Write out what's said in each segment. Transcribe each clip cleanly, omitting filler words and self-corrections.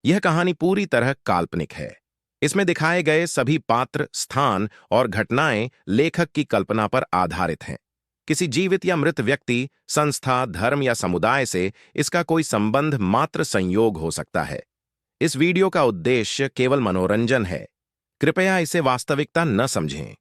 यह कहानी पूरी तरह काल्पनिक है। इसमें दिखाए गए सभी पात्र, स्थान और घटनाएं लेखक की कल्पना पर आधारित हैं। किसी जीवित या मृत व्यक्ति, संस्था, धर्म या समुदाय से इसका कोई संबंध मात्र संयोग हो सकता है। इस वीडियो का उद्देश्य केवल मनोरंजन है। कृपया इसे वास्तविकता न समझें।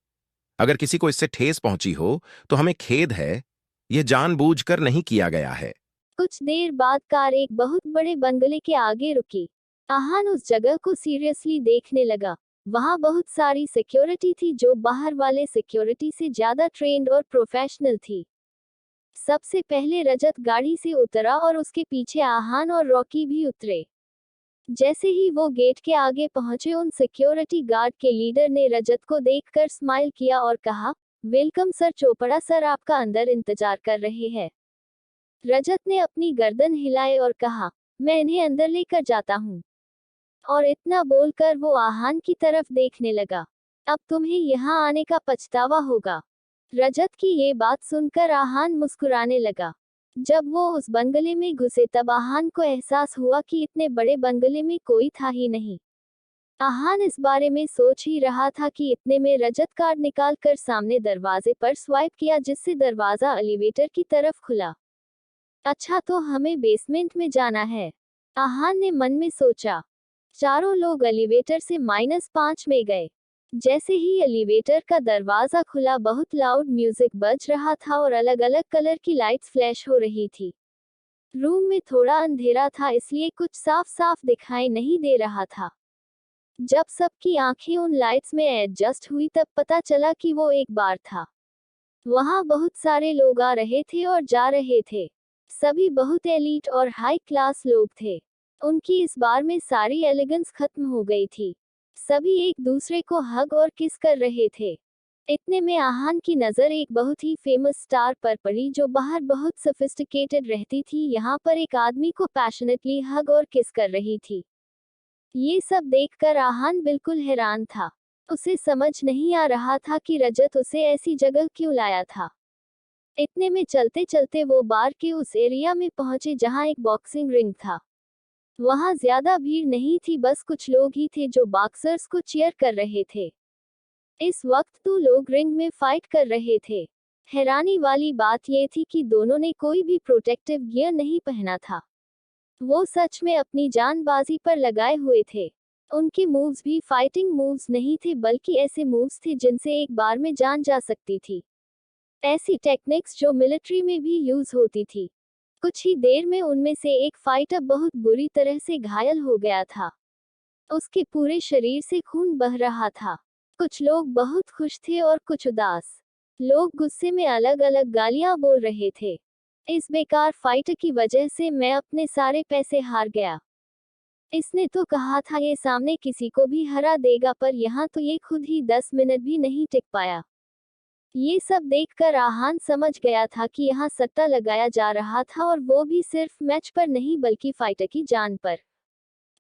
अगर किसी को इससे ठेस पहुंची हो, तो हमें खेद है। यह जानबूझकर नहीं किया गया है। कुछ देर बाद कार एक बहुत बड़े बंगले के आगे रुकी। आहान उस जगह को सीरियसली देखने लगा। वहां बहुत सारी सिक्योरिटी थी जो बाहर वाले सिक्योरिटी से ज्यादा ट्रेंड और प्रोफेशनल थी। सबसे पहले रजत गाड़ी से उतरा और उसके पीछे आहान और रॉकी भी उतरे। जैसे ही वो गेट के आगे पहुंचे, उन सिक्योरिटी गार्ड के लीडर ने रजत को देखकर स्माइल किया और कहा, वेलकम सर चोपड़ा सर, आपका अंदर इंतजार कर रहे हैं। रजत ने अपनी गर्दन हिलाए और कहा, मैं इन्हें अंदर लेकर जाता हूँ। और इतना बोलकर वो आहान की तरफ देखने लगा। अब तुम्हें यहाँ आने का पछतावा होगा। रजत की ये बात सुनकर आहान मुस्कुराने लगा। जब वो उस बंगले में घुसे तब आहान को एहसास हुआ कि इतने बड़े बंगले में कोई था ही नहीं। आहान इस बारे में सोच ही रहा था कि इतने में रजत कार्ड निकाल कर सामने दरवाजे पर स्वाइप किया, जिससे दरवाजा एलिवेटर की तरफ खुला। अच्छा, तो हमें बेसमेंट में जाना है, आहान ने मन में सोचा। चारों लोग एलिवेटर से -5 में गए। जैसे ही एलिवेटर का दरवाजा खुला, बहुत लाउड म्यूजिक बज रहा था और अलग अलग कलर की लाइट्स फ्लैश हो रही थी। रूम में थोड़ा अंधेरा था, इसलिए कुछ साफ साफ दिखाई नहीं दे रहा था। जब सबकी आंखें उन लाइट्स में एडजस्ट हुई तब पता चला कि वो एक बार था। वहां बहुत सारे लोग आ रहे थे और जा रहे थे। सभी बहुत एलीट और हाई क्लास लोग थे। उनकी इस बार में सारी एलिगेंस खत्म हो गई थी। सभी एक दूसरे को हग और किस कर रहे थे। इतने में आहान की नज़र एक बहुत ही फेमस स्टार पर पड़ी जो बाहर बहुत सोफिस्टिकेटेड रहती थी। यहाँ पर एक आदमी को पैशनेटली हग और किस कर रही थी। ये सब देखकर आहान बिल्कुल हैरान था। उसे समझ नहीं आ रहा था कि रजत उसे ऐसी जगह क्यों लाया था। इतने में चलते चलते वो बार के उस एरिया में पहुंचे जहां एक बॉक्सिंग रिंग था। वहां ज्यादा भीड़ नहीं थी, बस कुछ लोग ही थे जो बॉक्सर्स को चीयर कर रहे थे। इस वक्त तो लोग रिंग में फाइट कर रहे थे। हैरानी वाली बात यह थी कि दोनों ने कोई भी प्रोटेक्टिव गियर नहीं पहना था। वो सच में अपनी जानबाजी पर लगाए हुए थे। उनके मूव्स भी फाइटिंग मूव्स नहीं थे, बल्कि ऐसे मूव्स थे जिनसे एक बार में जान जा सकती थी। ऐसी टेक्निक्स जो मिलिट्री में भी यूज होती थी। कुछ ही देर में उनमें से एक फाइटर बहुत बुरी तरह से घायल हो गया था। उसके पूरे शरीर से खून बह रहा था। कुछ लोग बहुत खुश थे और कुछ उदास। लोग गुस्से में अलग अलग गालियां बोल रहे थे। इस बेकार फाइटर की वजह से मैं अपने सारे पैसे हार गया। इसने तो कहा था ये सामने किसी को भी हरा देगा, पर यहाँ तो ये खुद ही 10 मिनट भी नहीं टिक पाया। ये सब देखकर आहान समझ गया था कि यहाँ सट्टा लगाया जा रहा था, और वो भी सिर्फ मैच पर नहीं बल्कि फाइटर की जान पर।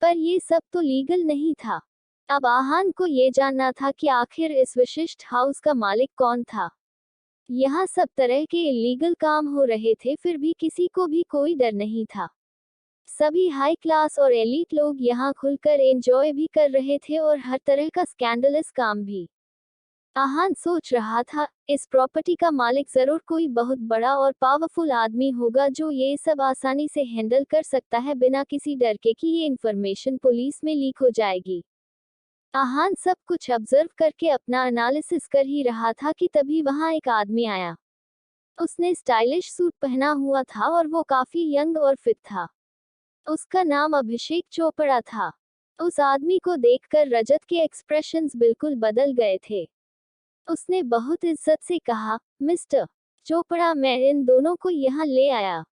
ये सब तो लीगल नहीं था। अब आहान को ये जानना था कि आखिर इस विशिष्ट हाउस का मालिक कौन था। यहाँ सब तरह के इलीगल काम हो रहे थे, फिर भी किसी को भी कोई डर नहीं था। सभी हाई क्लास और एलीट लोग यहाँ खुलकर एंजॉय भी कर रहे थे और हर तरह का स्कैंडलस काम भी। आहान सोच रहा था, इस प्रॉपर्टी का मालिक जरूर कोई बहुत बड़ा और पावरफुल आदमी होगा जो ये सब आसानी से हैंडल कर सकता है, बिना किसी डर के कि ये इन्फॉर्मेशन पुलिस में लीक हो जाएगी। आहान सब कुछ ऑब्जर्व करके अपना एनालिसिस कर ही रहा था कि तभी वहां एक आदमी आया। उसने स्टाइलिश सूट पहना हुआ था और वो काफी यंग और फिट था। उसका नाम अभिषेक चोपड़ा था। उस आदमी को देखकर रजत के एक्सप्रेशंस बिल्कुल बदल गए थे। उसने बहुत इज्जत से कहा, मिस्टर चोपड़ा, मैं इन दोनों को यहाँ ले आया।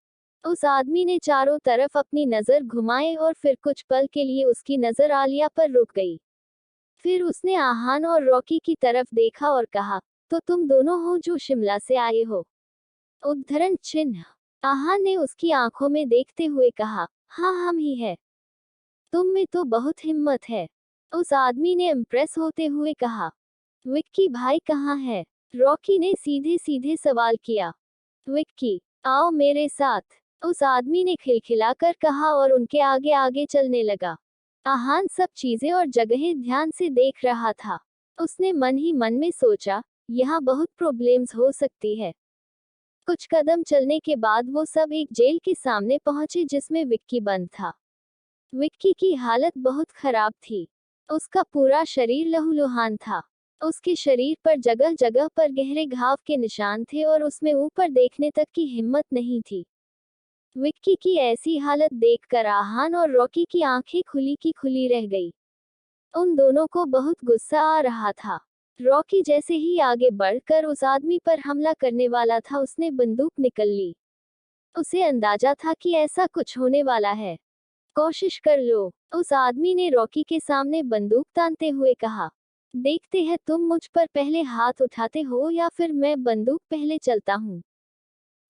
उस आदमी ने चारों तरफ अपनी नजर घुमाई और फिर कुछ पल के लिए उसकी नजर आलिया पर रुक गई। फिर उसने आहान और रॉकी की तरफ देखा और कहा, तो तुम दोनों हो जो शिमला से आए हो? उद्धरण चिन्ह। आहान ने उसकी आंखों में देखते हुए कहा, हाँ हम ही है। तुम में तो बहुत हिम्मत है। उस आदमी ने इम्प्रेस होते हुए कहा। विक्की भाई कहाँ है? रॉकी ने सीधे सीधे सवाल किया। विक्की, आओ मेरे साथ, उस आदमी ने खिलखिलाकर कहा और उनके आगे आगे चलने लगा। आहान सब चीजें और जगहें ध्यान से देख रहा था। उसने मन ही मन में सोचा, यहाँ बहुत प्रॉब्लम्स हो सकती है। कुछ कदम चलने के बाद वो सब एक जेल के सामने पहुंचे जिसमें विक्की बंद था। विक्की की हालत बहुत खराब थी। उसका पूरा शरीर लहूलुहान था। उसके शरीर पर जगह जगह पर गहरे घाव के निशान थे और उसमें ऊपर देखने तक की हिम्मत नहीं थी। विक्की की ऐसी हालत देखकर आहान और रॉकी की आंखें खुली की खुली रह गई। उन दोनों को बहुत गुस्सा आ रहा था। रॉकी जैसे ही आगे बढ़कर उस आदमी पर हमला करने वाला था, उसने बंदूक निकल ली। उसे अंदाजा था कि ऐसा कुछ होने वाला है। कोशिश कर लो, उस आदमी ने रॉकी के सामने बंदूक तानते हुए कहा। देखते हैं तुम मुझ पर पहले हाथ उठाते हो या फिर मैं बंदूक पहले चलता हूँ।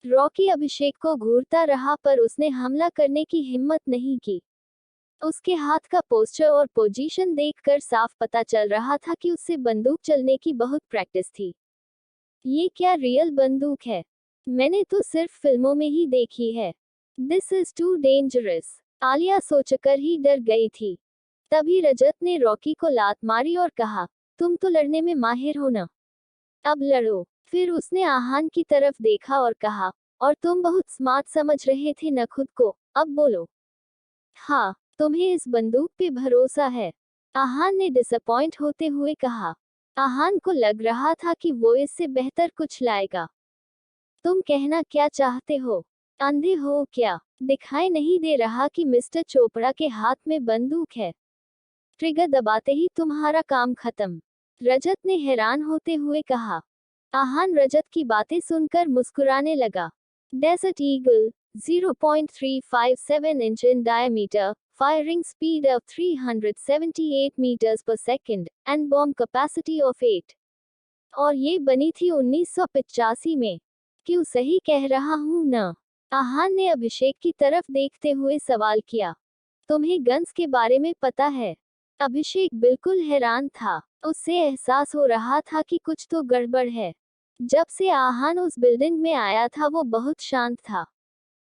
रॉकी अभिषेक को घूरता रहा पर उसने हमला करने की हिम्मत नहीं की। उसके हाथ का पोस्चर और पोजीशन देखकर साफ पता चल रहा था कि उससे बंदूक चलने की बहुत प्रैक्टिस थी। ये क्या रियल बंदूक है? मैंने तो सिर्फ फिल्मों में ही देखी है। This is too dangerous, Alia सोचकर ही डर गई थी। तभी रजत ने रॉकी को लात मारी और कहा, तुम तो लड़ने में माहिर हो ना, अब लड़ो। फिर उसने आहान की तरफ देखा और कहा, और तुम बहुत स्मार्ट समझ रहे थे न खुद को, अब बोलो। हाँ, तुम्हें इस बंदूक पे भरोसा है? आहान ने डिसअपॉइंट होते हुए कहा। आहान को लग रहा था कि वो इससे बेहतर कुछ लाएगा। तुम कहना क्या चाहते हो? अंधे हो क्या? दिखाई नहीं दे रहा कि मिस्टर चोपड़ा के हाथ में बंदूक है? ट्रिगर दबाते ही तुम्हारा काम खत्म, रजत ने हैरान होते हुए कहा। आहान रजत की बातें सुनकर मुस्कुराने लगा। Desert eagle, 0.357 inch in diameter, firing speed of 378 meters per second, and bomb capacity of 8. और ये बनी थी 1985 में। क्यों सही कह रहा हूँ न? आहान ने अभिषेक की तरफ देखते हुए सवाल किया। तुम्हें गन्स के बारे में पता है? अभिषेक बिल्कुल हैरान था। उससे एहसास हो रहा था कि कुछ तो गड़बड़ है। जब से आहान उस बिल्डिंग में आया था वो बहुत शांत था।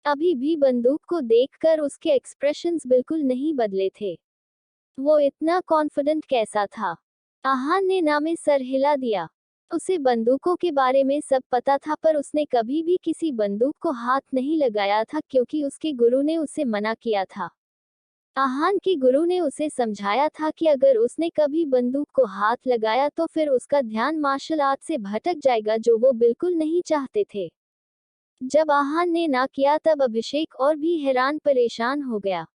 अभी भी बंदूक को देखकर उसके एक्सप्रेशंस बिल्कुल नहीं बदले थे। वो इतना कॉन्फिडेंट कैसा था? आहान ने ना में सर हिला दिया। उसे बंदूकों के बारे में सब पता था पर उसने कभी भी किसी बंदूक को हाथ नहीं लगाया था क्योंकि उसके गुरु ने उसे मना किया था। आहान के गुरु ने उसे समझाया था कि अगर उसने कभी बंदूक को हाथ लगाया तो फिर उसका ध्यान मार्शल आर्ट से भटक जाएगा, जो वो बिल्कुल नहीं चाहते थे। जब आहान ने ना किया तब अभिषेक और भी हैरान परेशान हो गया।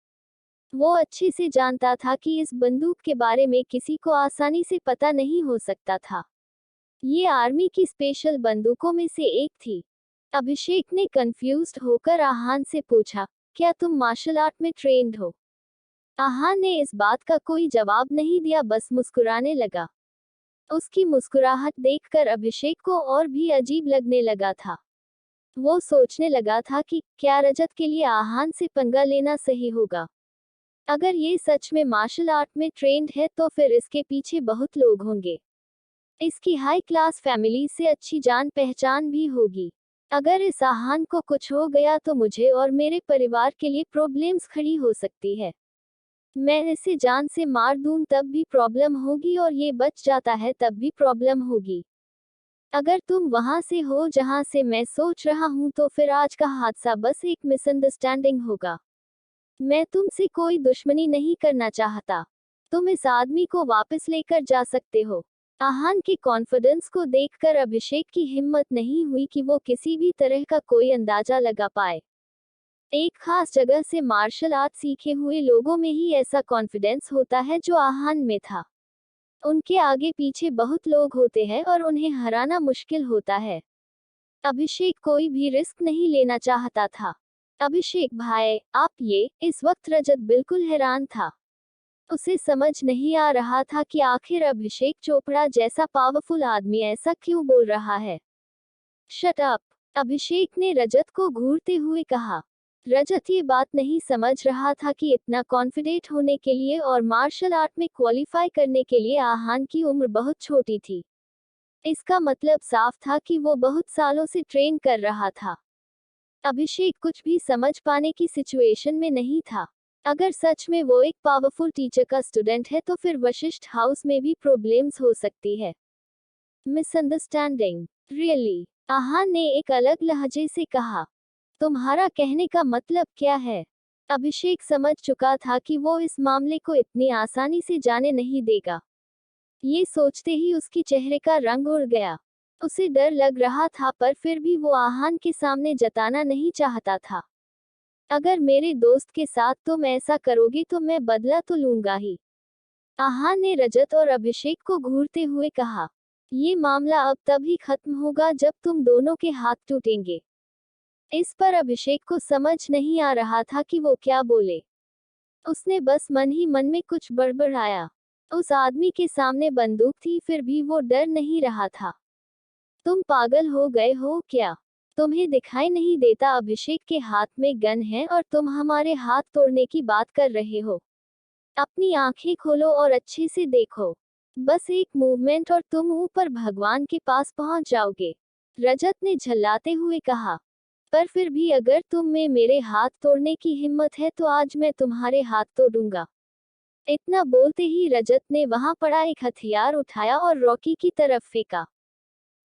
वो अच्छे से जानता था कि इस बंदूक के बारे में किसी को आसानी से पता नहीं हो सकता था। ये आर्मी की स्पेशल बंदूकों में से एक थी। अभिषेक ने कंफ्यूज्ड होकर आहान से पूछा, क्या तुम मार्शल आर्ट में ट्रेंड हो? आहान ने इस बात का कोई जवाब नहीं दिया, बस मुस्कुराने लगा। उसकी मुस्कुराहट देखकर अभिषेक को और भी अजीब लगने लगा था। वो सोचने लगा था कि क्या रजत के लिए आहान से पंगा लेना सही होगा। अगर ये सच में मार्शल आर्ट में ट्रेंड है तो फिर इसके पीछे बहुत लोग होंगे। इसकी हाई क्लास फैमिली से अच्छी जान पहचान भी होगी। अगर इस आहान को कुछ हो गया तो मुझे और मेरे परिवार के लिए प्रॉब्लम्स खड़ी हो सकती है। मैं इसे जान से मार दूं तब भी प्रॉब्लम होगी और ये बच जाता है तब भी प्रॉब्लम होगी। अगर तुम वहां से हो जहां से मैं सोच रहा हूं तो फिर आज का हादसा बस एक मिसअंडरस्टैंडिंग होगा। मैं तुमसे कोई दुश्मनी नहीं करना चाहता। तुम इस आदमी को वापस लेकर जा सकते हो। आहान के कॉन्फिडेंस को देखकर अभिषेक की हिम्मत नहीं हुई कि वो किसी भी तरह का कोई अंदाजा लगा पाए। एक खास जगह से मार्शल आर्ट सीखे हुए लोगों में ही ऐसा कॉन्फिडेंस होता है जो आहान में था। उनके आगे पीछे बहुत लोग होते हैं और उन्हें हराना मुश्किल होता है। अभिषेक कोई भी रिस्क नहीं लेना चाहता था। अभिषेक भाई, आप ये? इस वक्त रजत बिल्कुल हैरान था। उसे समझ नहीं आ रहा था कि आखिर अभिषेक चोपड़ा जैसा पावरफुल आदमी ऐसा क्यों बोल रहा है। शट अप, अभिषेक ने रजत को घूरते हुए कहा। रजत ये बात नहीं समझ रहा था कि इतना कॉन्फिडेंट होने के लिए और मार्शल आर्ट में क्वालिफाई करने के लिए आहान की उम्र बहुत छोटी थी। इसका मतलब साफ था कि वो बहुत सालों से ट्रेन कर रहा था। अभिषेक कुछ भी समझ पाने की सिचुएशन में नहीं था। अगर सच में वो एक पावरफुल टीचर का स्टूडेंट है तो फिर वशिष्ठ हाउस में भी प्रॉब्लम्स हो सकती है। मिसअंडरस्टैंडिंग। रियली? आहान ने एक अलग लहजे से कहा। तुम्हारा कहने का मतलब क्या है? अभिषेक समझ चुका था कि वो इस मामले को इतनी आसानी से जाने नहीं देगा। ये सोचते ही उसके चेहरे का रंग उड़ गया। उसे डर लग रहा था पर फिर भी वो आहान के सामने जताना नहीं चाहता था। अगर मेरे दोस्त के साथ तुम ऐसा करोगे तो मैं बदला तो लूंगा ही। आहान ने रजत और अभिषेक को घूरते हुए कहा। ये मामला अब तभी खत्म होगा जब तुम दोनों के हाथ टूटेंगे। इस पर अभिषेक को समझ नहीं आ रहा था कि वो क्या बोले। उसने बस मन ही मन में कुछ बड़बड़ाया। उस आदमी के सामने बंदूक थी फिर भी वो डर नहीं रहा था। तुम पागल हो गए हो क्या? तुम्हें दिखाई नहीं देता अभिषेक के हाथ में गन है और तुम हमारे हाथ तोड़ने की बात कर रहे हो? अपनी आंखें खोलो और अच्छे से देखो। बस एक मूवमेंट और तुम ऊपर भगवान के पास पहुंच जाओगे। रजत ने झल्लाते हुए कहा। पर फिर भी अगर तुम में मेरे हाथ तोड़ने की हिम्मत है तो आज मैं तुम्हारे हाथ तोड़ूंगा। इतना बोलते ही रजत ने वहां पड़ा एक हथियार उठाया और रॉकी की तरफ फेंका।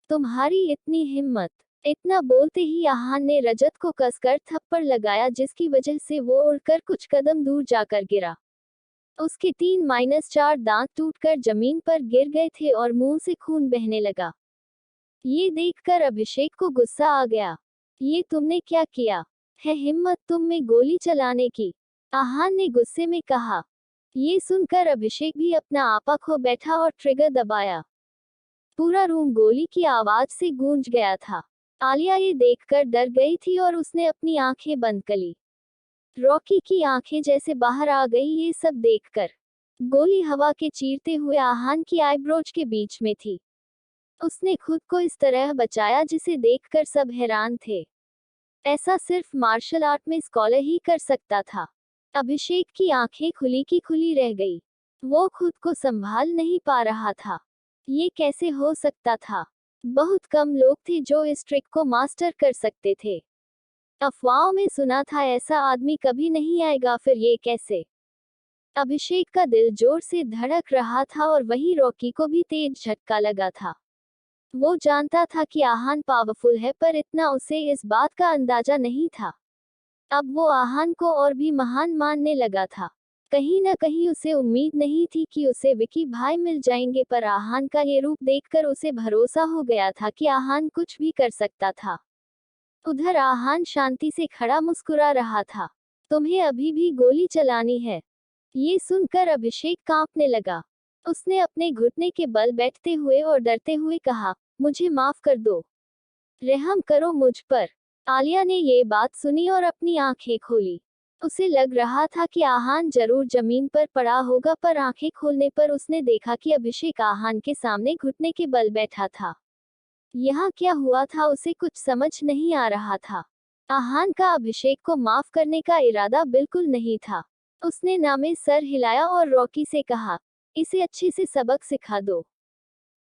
तुम्हारी इतनी हिम्मत! इतना बोलते ही आहान ने रजत को कसकर थप्पड़ लगाया जिसकी वजह से वो उड़कर कुछ कदम दूर जाकर गिरा। उसके 3-4 दांत टूटकर जमीन पर गिर गए थे और मुंह से खून बहने लगा। ये देखकर अभिषेक को गुस्सा आ गया। ये तुमने क्या किया? है हिम्मत तुम में गोली चलाने की? आहान ने गुस्से में कहा। ये सुनकर अभिषेक भी अपना आपा खो बैठा और ट्रिगर दबाया। पूरा रूम गोली की आवाज से गूंज गया था। आलिया ये देखकर डर गई थी और उसने अपनी आंखें बंद कर ली। रॉकी की आंखें जैसे बाहर आ गई ये सब देखकर। गोली हवा के चीरते हुए आहान की आईब्रोज के बीच में थी। उसने खुद को इस तरह बचाया जिसे देखकर सब हैरान थे। ऐसा सिर्फ मार्शल आर्ट में स्कॉलर ही कर सकता था। अभिषेक की आंखें खुली की खुली रह गई। वो खुद को संभाल नहीं पा रहा था। ये कैसे हो सकता था? बहुत कम लोग थे जो इस ट्रिक को मास्टर कर सकते थे। अफवाहों में सुना था ऐसा आदमी कभी नहीं आएगा, फिर ये कैसे? अभिषेक का दिल जोर से धड़क रहा था और वहीं रॉकी को भी तेज झटका लगा था। वो जानता था कि आहान पावरफुल है पर इतना उसे इस बात का अंदाजा नहीं था। अब वो आहान को और भी महान मानने लगा था। कहीं न कहीं उसे उम्मीद नहीं थी कि उसे विकी भाई मिल जाएंगे पर आहान का ये रूप देखकर उसे भरोसा हो गया था कि आहान कुछ भी कर सकता था। उधर आहान शांति से खड़ा मुस्कुरा रहा था। तुम्हें अभी भी गोली चलानी है? ये सुनकर अभिषेक कांपने लगा। उसने अपने घुटने के बल बैठते हुए और डरते हुए कहा, मुझे माफ कर दो। रहम करो मुझ पर। आलिया ने ये बात सुनी और अपनी आंखें खोली। उसे लग रहा था कि आहान जरूर जमीन पर पड़ा होगा पर आंखें खोलने पर उसने देखा कि अभिषेक आहान के सामने घुटने के बल बैठा था। यहाँ क्या हुआ था उसे कुछ समझ नहीं आ रहा था। आहान का अभिषेक को माफ करने का इरादा बिल्कुल नहीं था। उसने नामे सर हिलाया और रॉकी से कहा, इसे अच्छे से सबक सिखा दो।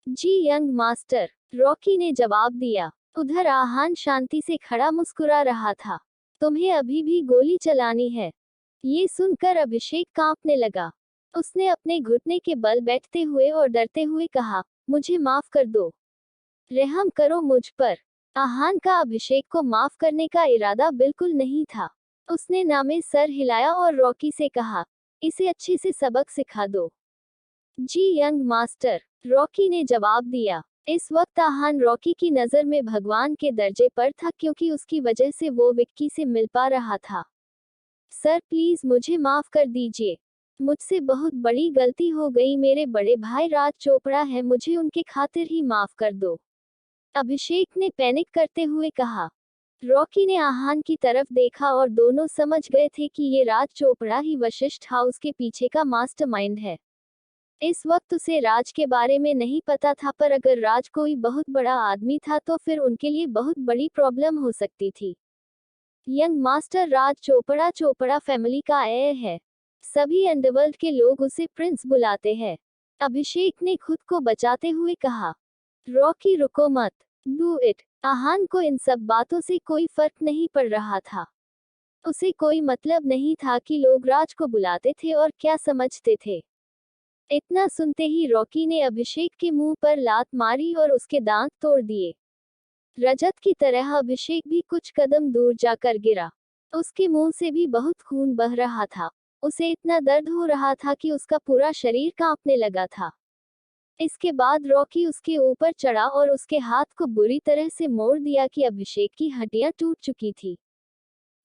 जी यंग मास्टर, रॉकी ने जवाब दिया। उधर आहान शांति से खड़ा मुस्कुरा रहा था। तुम्हें अभी भी गोली चलानी है? ये सुनकर अभिषेक कांपने लगा। उसने अपने घुटने के बल बैठते हुए और डरते हुए कहा, मुझे माफ कर दो। रहम करो मुझ पर। आहान का अभिषेक को माफ करने का इरादा बिल्कुल नहीं था। उसने नामे सर हिलाया और रॉकी से कहा, इसे अच्छे से सबक सिखा दो। जी यंग मास्टर, रॉकी ने जवाब दिया। इस वक्त आहान रॉकी की नज़र में भगवान के दर्जे पर था क्योंकि उसकी वजह से वो विक्की से मिल पा रहा था। सर प्लीज मुझे माफ कर दीजिए। मुझसे बहुत बड़ी गलती हो गई। मेरे बड़े भाई राज चोपड़ा है, मुझे उनके खातिर ही माफ कर दो। अभिषेक ने पैनिक करते हुए कहा। रॉकी ने आहान की तरफ देखा और दोनों समझ गए थे कि ये राज चोपड़ा ही वशिष्ठ हाउस के पीछे का मास्टरमाइंड है। इस वक्त उसे राज के बारे में नहीं पता था पर अगर राज कोई बहुत बड़ा आदमी था तो फिर उनके लिए बहुत बड़ी प्रॉब्लम हो सकती थी। यंग मास्टर राज चोपड़ा चोपड़ा फैमिली का हेir है। सभी अंडरवर्ल्ड के लोग उसे प्रिंस बुलाते हैं। अभिषेक ने खुद को बचाते हुए कहा। रॉकी रुको मत, डू इट। आहान को इन सब बातों से कोई फर्क नहीं पड़ रहा था। उसे कोई मतलब नहीं था कि लोग राज को बुलाते थे और क्या समझते थे। इतना सुनते ही रॉकी ने अभिषेक के मुंह पर लात मारी और उसके दांत तोड़ दिए। रजत की तरह अभिषेक भी कुछ कदम दूर जाकर गिरा। उसके मुंह से भी बहुत खून बह रहा था। उसे इतना दर्द हो रहा था कि उसका पूरा शरीर कांपने लगा था। इसके बाद रॉकी उसके ऊपर चढ़ा और उसके हाथ को बुरी तरह से मोड़ दिया कि अभिषेक की हड्डियां टूट चुकी थी।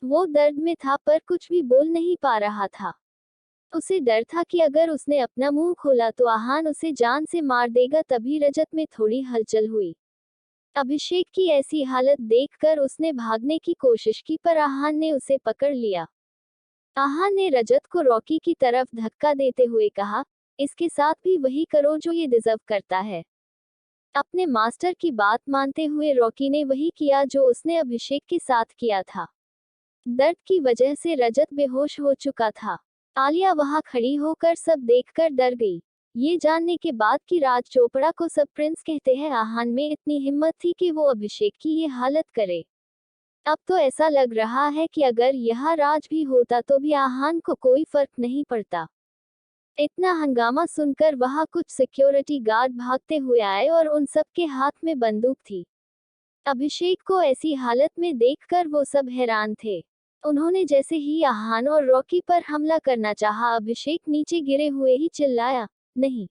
वो दर्द में था पर कुछ भी बोल नहीं पा रहा था। उसे डर था कि अगर उसने अपना मुंह खोला तो आहान उसे जान से मार देगा। तभी रजत में थोड़ी हलचल हुई। अभिषेक की ऐसी हालत देखकर उसने भागने की कोशिश की पर आहान ने उसे पकड़ लिया। आहान ने रजत को रॉकी की तरफ धक्का देते हुए कहा, इसके साथ भी वही करो जो ये डिजर्व करता है। अपने मास्टर की बात मानते हुए रॉकी ने वही किया जो उसने अभिषेक के साथ किया था। दर्द की वजह से रजत बेहोश हो चुका था। आलिया वहां खड़ी होकर सब देखकर डर गई। ये जानने के बाद कि राज चोपड़ा को सब प्रिंस कहते हैं, आहान में इतनी हिम्मत थी कि वो अभिषेक की ये हालत करे। अब तो ऐसा लग रहा है कि अगर यह राज भी होता तो भी आहान को कोई फर्क नहीं पड़ता। इतना हंगामा सुनकर वहां कुछ सिक्योरिटी गार्ड भागते हुए आए और उन सब के हाथ में बंदूक थी। अभिषेक को ऐसी हालत में देखकर वो सब हैरान थे। उन्होंने जैसे ही आहान और रॉकी पर हमला करना चाहा, अभिषेक नीचे गिरे हुए ही चिल्लाया, नहीं,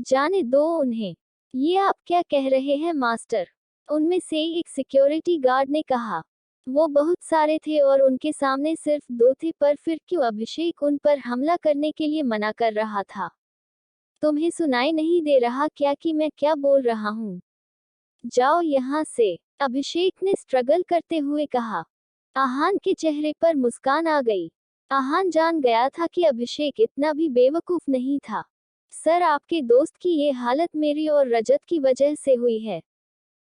जाने दो उन्हें। ये आप क्या कह रहे हैं मास्टर? उनमें से एक सिक्योरिटी गार्ड ने कहा। वो बहुत सारे थे और उनके सामने सिर्फ दो थे, पर फिर क्यों अभिषेक उन पर हमला करने के लिए मना कर रहा था? तुम्हें सुनाई नहीं दे रहा क्या कि मैं क्या बोल रहा हूँ? जाओ यहाँ से, अभिषेक ने स्ट्रगल करते हुए कहा। आहान के चेहरे पर मुस्कान आ गई। आहान जान गया था कि अभिषेक इतना भी बेवकूफ नहीं था। सर, आपके दोस्त की ये हालत मेरी और रजत की वजह से हुई है।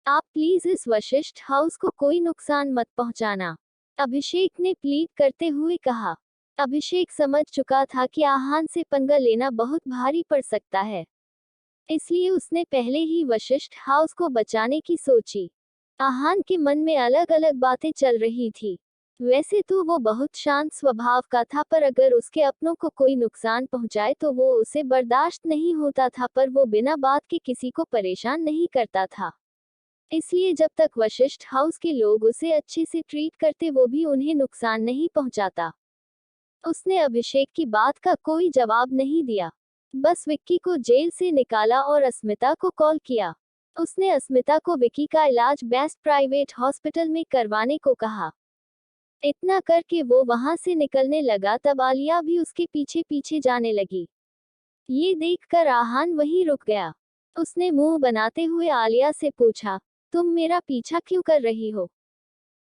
आप प्लीज इस वशिष्ठ हाउस को कोई नुकसान मत पहुंचाना, अभिषेक ने प्लीड करते हुए कहा। अभिषेक समझ चुका था कि आहान से पंगा लेना बहुत भारी पड़ सकता है, इसलिए उसने पहले ही वशिष्ठ हाउस को बचाने की सोची। आहान के मन में अलग अलग बातें चल रही थी। वैसे तो वो बहुत शांत स्वभाव का था, पर अगर उसके अपनों को कोई नुकसान पहुंचाए तो वो उसे बर्दाश्त नहीं होता था, पर वो बिना बात के किसी को परेशान नहीं करता था। इसलिए जब तक वशिष्ठ हाउस के लोग उसे अच्छे से ट्रीट करते वो भी उन्हें नुकसान नहीं पहुंचाता। उसने अभिषेक की बात का कोई जवाब नहीं दिया, बस विक्की को जेल से निकाला और अस्मिता को कॉल किया। उसने अस्मिता को विक्की का इलाज बेस्ट प्राइवेट हॉस्पिटल में करवाने को कहा। इतना करके वो वहां से निकलने लगा, तब आलिया भी उसके पीछे पीछे जाने लगी। ये देखकर आहान वहीं रुक गया। उसने मुंह बनाते हुए आलिया से पूछा, तुम मेरा पीछा क्यों कर रही हो?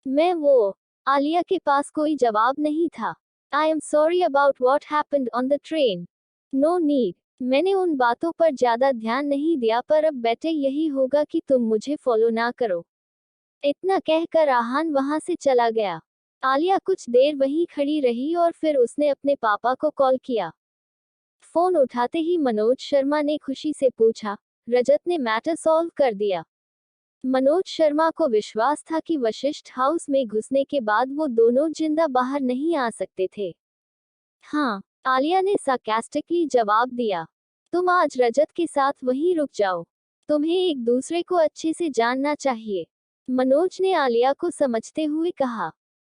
मैं वो। आलिया के पास कोई जवाब नहीं था। I am sorry about what happened on the train. No need. मैंने उन बातों पर ज्यादा ध्यान नहीं दिया, पर अब बेटे यही होगा कि तुम मुझे फॉलो ना करो। इतना कहकर आहान वहां से चला गया। आलिया कुछ देर वहीं खड़ी रही और फिर उसने अपने पापा को कॉल किया। फोन उठाते ही मनोज शर्मा ने खुशी से पूछा, रजत ने मैटर सॉल्व कर दिया? मनोज शर्मा को विश्वास था कि वशिष्ठ हाउस में घुसने के बाद वो दोनों जिंदा बाहर नहीं आ सकते थे। हाँ, आलिया ने सार्कास्टिकली जवाब दिया। तुम आज रजत के साथ वहीं रुक जाओ। तुम्हें एक दूसरे को अच्छे से जानना चाहिए, मनोज ने आलिया को समझते हुए कहा।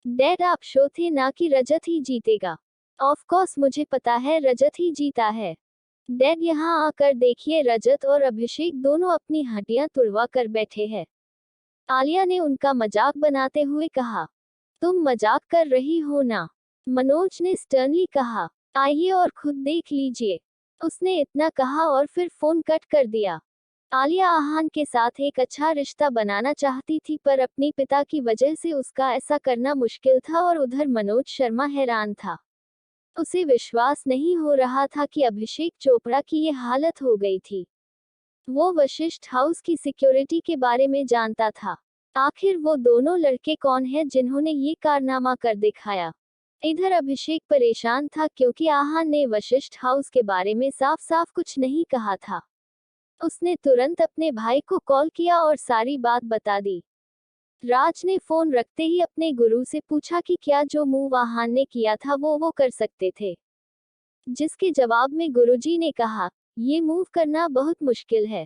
डैड, आप शो थे ना कि रजत ही जीतेगा। ऑफ कोर्स मुझे पता है रजत ही जीता है। डैड, यहाँ आकर देखिए, रजत और अभिषेक दोनों अपनी हड्डियां तुड़वा कर बैठे हैं। आलिया ने उनका मजाक बनाते हुए कहा। तुम मजाक कर रही हो ना? मनोज ने स्टर्नली कहा। आइए और खुद देख लीजिए। उसने इतना कहा और फिर फोन कट कर दिया। आलिया आहान के साथ एक अच्छा रिश्ता बनाना चाहती थी, पर अपने पिता की वजह से उसका ऐसा करना मुश्किल था और उधर मनोज शर्मा हैरान था। उसे विश्वास नहीं हो रहा था कि अभिषेक चोपड़ा की ये हालत हो गई थी। वो वशिष्ठ हाउस की सिक्योरिटी के बारे में जानता था। आखिर वो दोनों लड़के कौन हैं जिन्होंने ये कारनामा कर दिखाया? इधर अभिषेक परेशान था क्योंकि आहान ने वशिष्ठ हाउस के बारे में साफ साफ कुछ नहीं कहा था। उसने तुरंत अपने भाई को कॉल किया और सारी बात बता दी। राज ने फोन रखते ही अपने गुरु से पूछा कि क्या जो मूव आहान ने किया था वो कर सकते थे। जिसके जवाब में गुरुजी ने कहा, ये मूव करना बहुत मुश्किल है।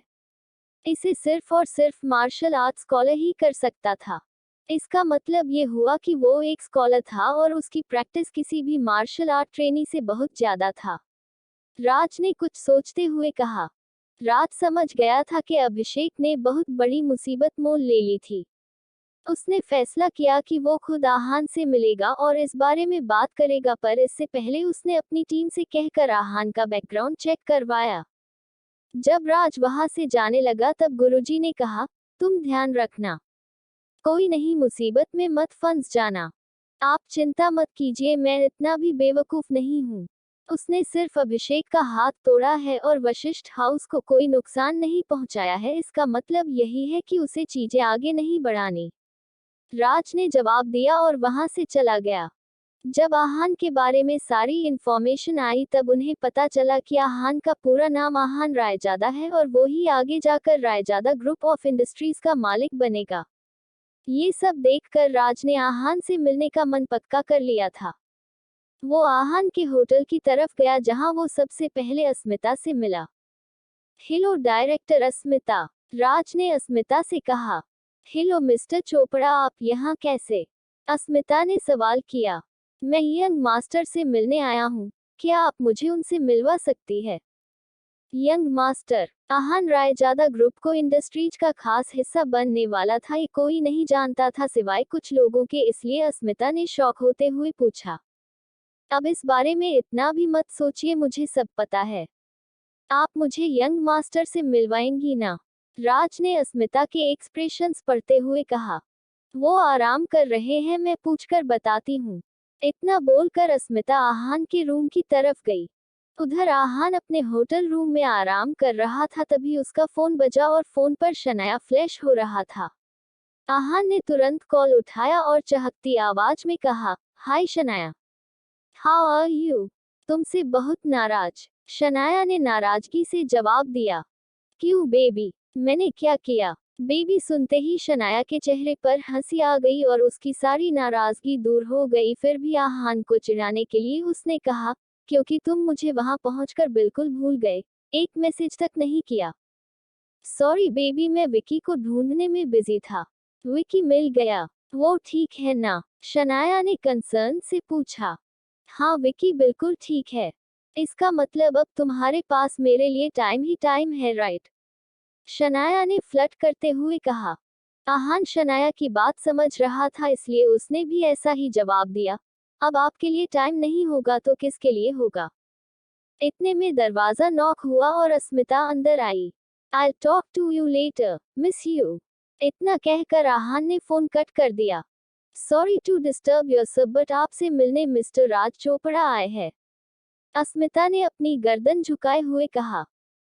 इसे सिर्फ और सिर्फ मार्शल आर्ट स्कॉलर ही कर सकता था। इसका मतलब ये हुआ कि वो एक स्कॉलर था और उसकी प्रैक्टिस किसी भी मार्शल आर्ट ट्रेनी से बहुत ज्यादा था। राज ने कुछ सोचते हुए कहा। राज समझ गया था कि अभिषेक ने बहुत बड़ी मुसीबत मोल ले ली थी। उसने फैसला किया कि वो खुद आहान से मिलेगा और इस बारे में बात करेगा, पर इससे पहले उसने अपनी टीम से कहकर आहान का बैकग्राउंड चेक करवाया। जब राज वहां से जाने लगा तब गुरुजी ने कहा, तुम ध्यान रखना, कोई नहीं मुसीबत में मत फंस जाना। आप चिंता मत कीजिए, मैं इतना भी बेवकूफ नहीं हूँ। उसने सिर्फ अभिषेक का हाथ तोड़ा है और वशिष्ठ हाउस को कोई नुकसान नहीं पहुंचाया है, इसका मतलब यही है कि उसे चीजें आगे नहीं बढ़ानी। राज ने जवाब दिया और वहां से चला गया। जब आहान के बारे में सारी इंफॉर्मेशन आई तब उन्हें पता चला कि आहान का पूरा नाम आहान रायजादा है और वो ही आगे जाकर रायजादा ग्रुप ऑफ इंडस्ट्रीज का मालिक बनेगा। ये सब देखकर राज ने आहान से मिलने का मन पक्का कर लिया था। वो आहान के होटल की तरफ गया जहां वो सबसे पहले अस्मिता से मिला। हेलो डायरेक्टर अस्मिता, राज ने अस्मिता से कहा। हेलो मिस्टर चोपड़ा, आप यहाँ कैसे? अस्मिता ने सवाल किया। मैं यंग मास्टर से मिलने आया हूँ, क्या आप मुझे उनसे मिलवा सकती है? यंग मास्टर, आहान रायजादा ग्रुप को इंडस्ट्रीज का खास हिस्सा बनने वाला था, ये कोई नहीं जानता था सिवाय कुछ लोगों के, इसलिए अस्मिता ने शौक होते हुए पूछा। अब इस बारे में इतना भी मत सोचिए, मुझे सब पता है। आप मुझे यंग मास्टर से मिलवाएंगी ना? राज ने अस्मिता के एक्सप्रेशंस पढ़ते हुए कहा। वो आराम कर रहे हैं, मैं पूछकर बताती हूँ। इतना बोलकर अस्मिता आहान के रूम की तरफ गई। उधर आहान अपने होटल रूम में आराम कर रहा था, तभी उसका फोन बजा और फोन पर शनाया फ्लैश हो रहा था। आहान ने तुरंत कॉल उठाया और चहकती आवाज में कहा, हाय शनाया, हाउ आर यू? तुमसे बहुत नाराज, शनाया ने नाराजगी से जवाब दिया। क्यों बेबी, मैंने क्या किया? बेबी सुनते ही शनाया के चेहरे पर हंसी आ गई और उसकी सारी नाराजगी दूर हो गई। फिर भी आहान को चिढ़ाने के लिए उसने कहा, क्योंकि तुम मुझे वहां पहुंचकर बिल्कुल भूल गए, एक मैसेज तक नहीं किया। सॉरी बेबी, मैं विकी को ढूंढने में बिजी था। विकी मिल गया? वो ठीक है ना? शनाया ने कंसर्न से पूछा। हाँ विकी बिल्कुल ठीक है। इसका मतलब अब तुम्हारे पास मेरे लिए टाइम ही टाइम है, राइट? शनाया ने फ्लर्ट करते हुए कहा। आहान शनाया की बात समझ रहा था, इसलिए उसने भी ऐसा ही जवाब दिया। अब आपके लिए टाइम नहीं होगा तो किसके लिए होगा? इतने में दरवाजा नॉक हुआ और अस्मिता अंदर आई। I'll talk to you later, miss you। इतना कहकर आहान ने फोन कट कर दिया। Sorry to disturb your sir, but आपसे मिलने मिस्टर राज चोपड़ा आए हैं। अस्मिता ने अपनी गर्दन झुकाए हुए कहा।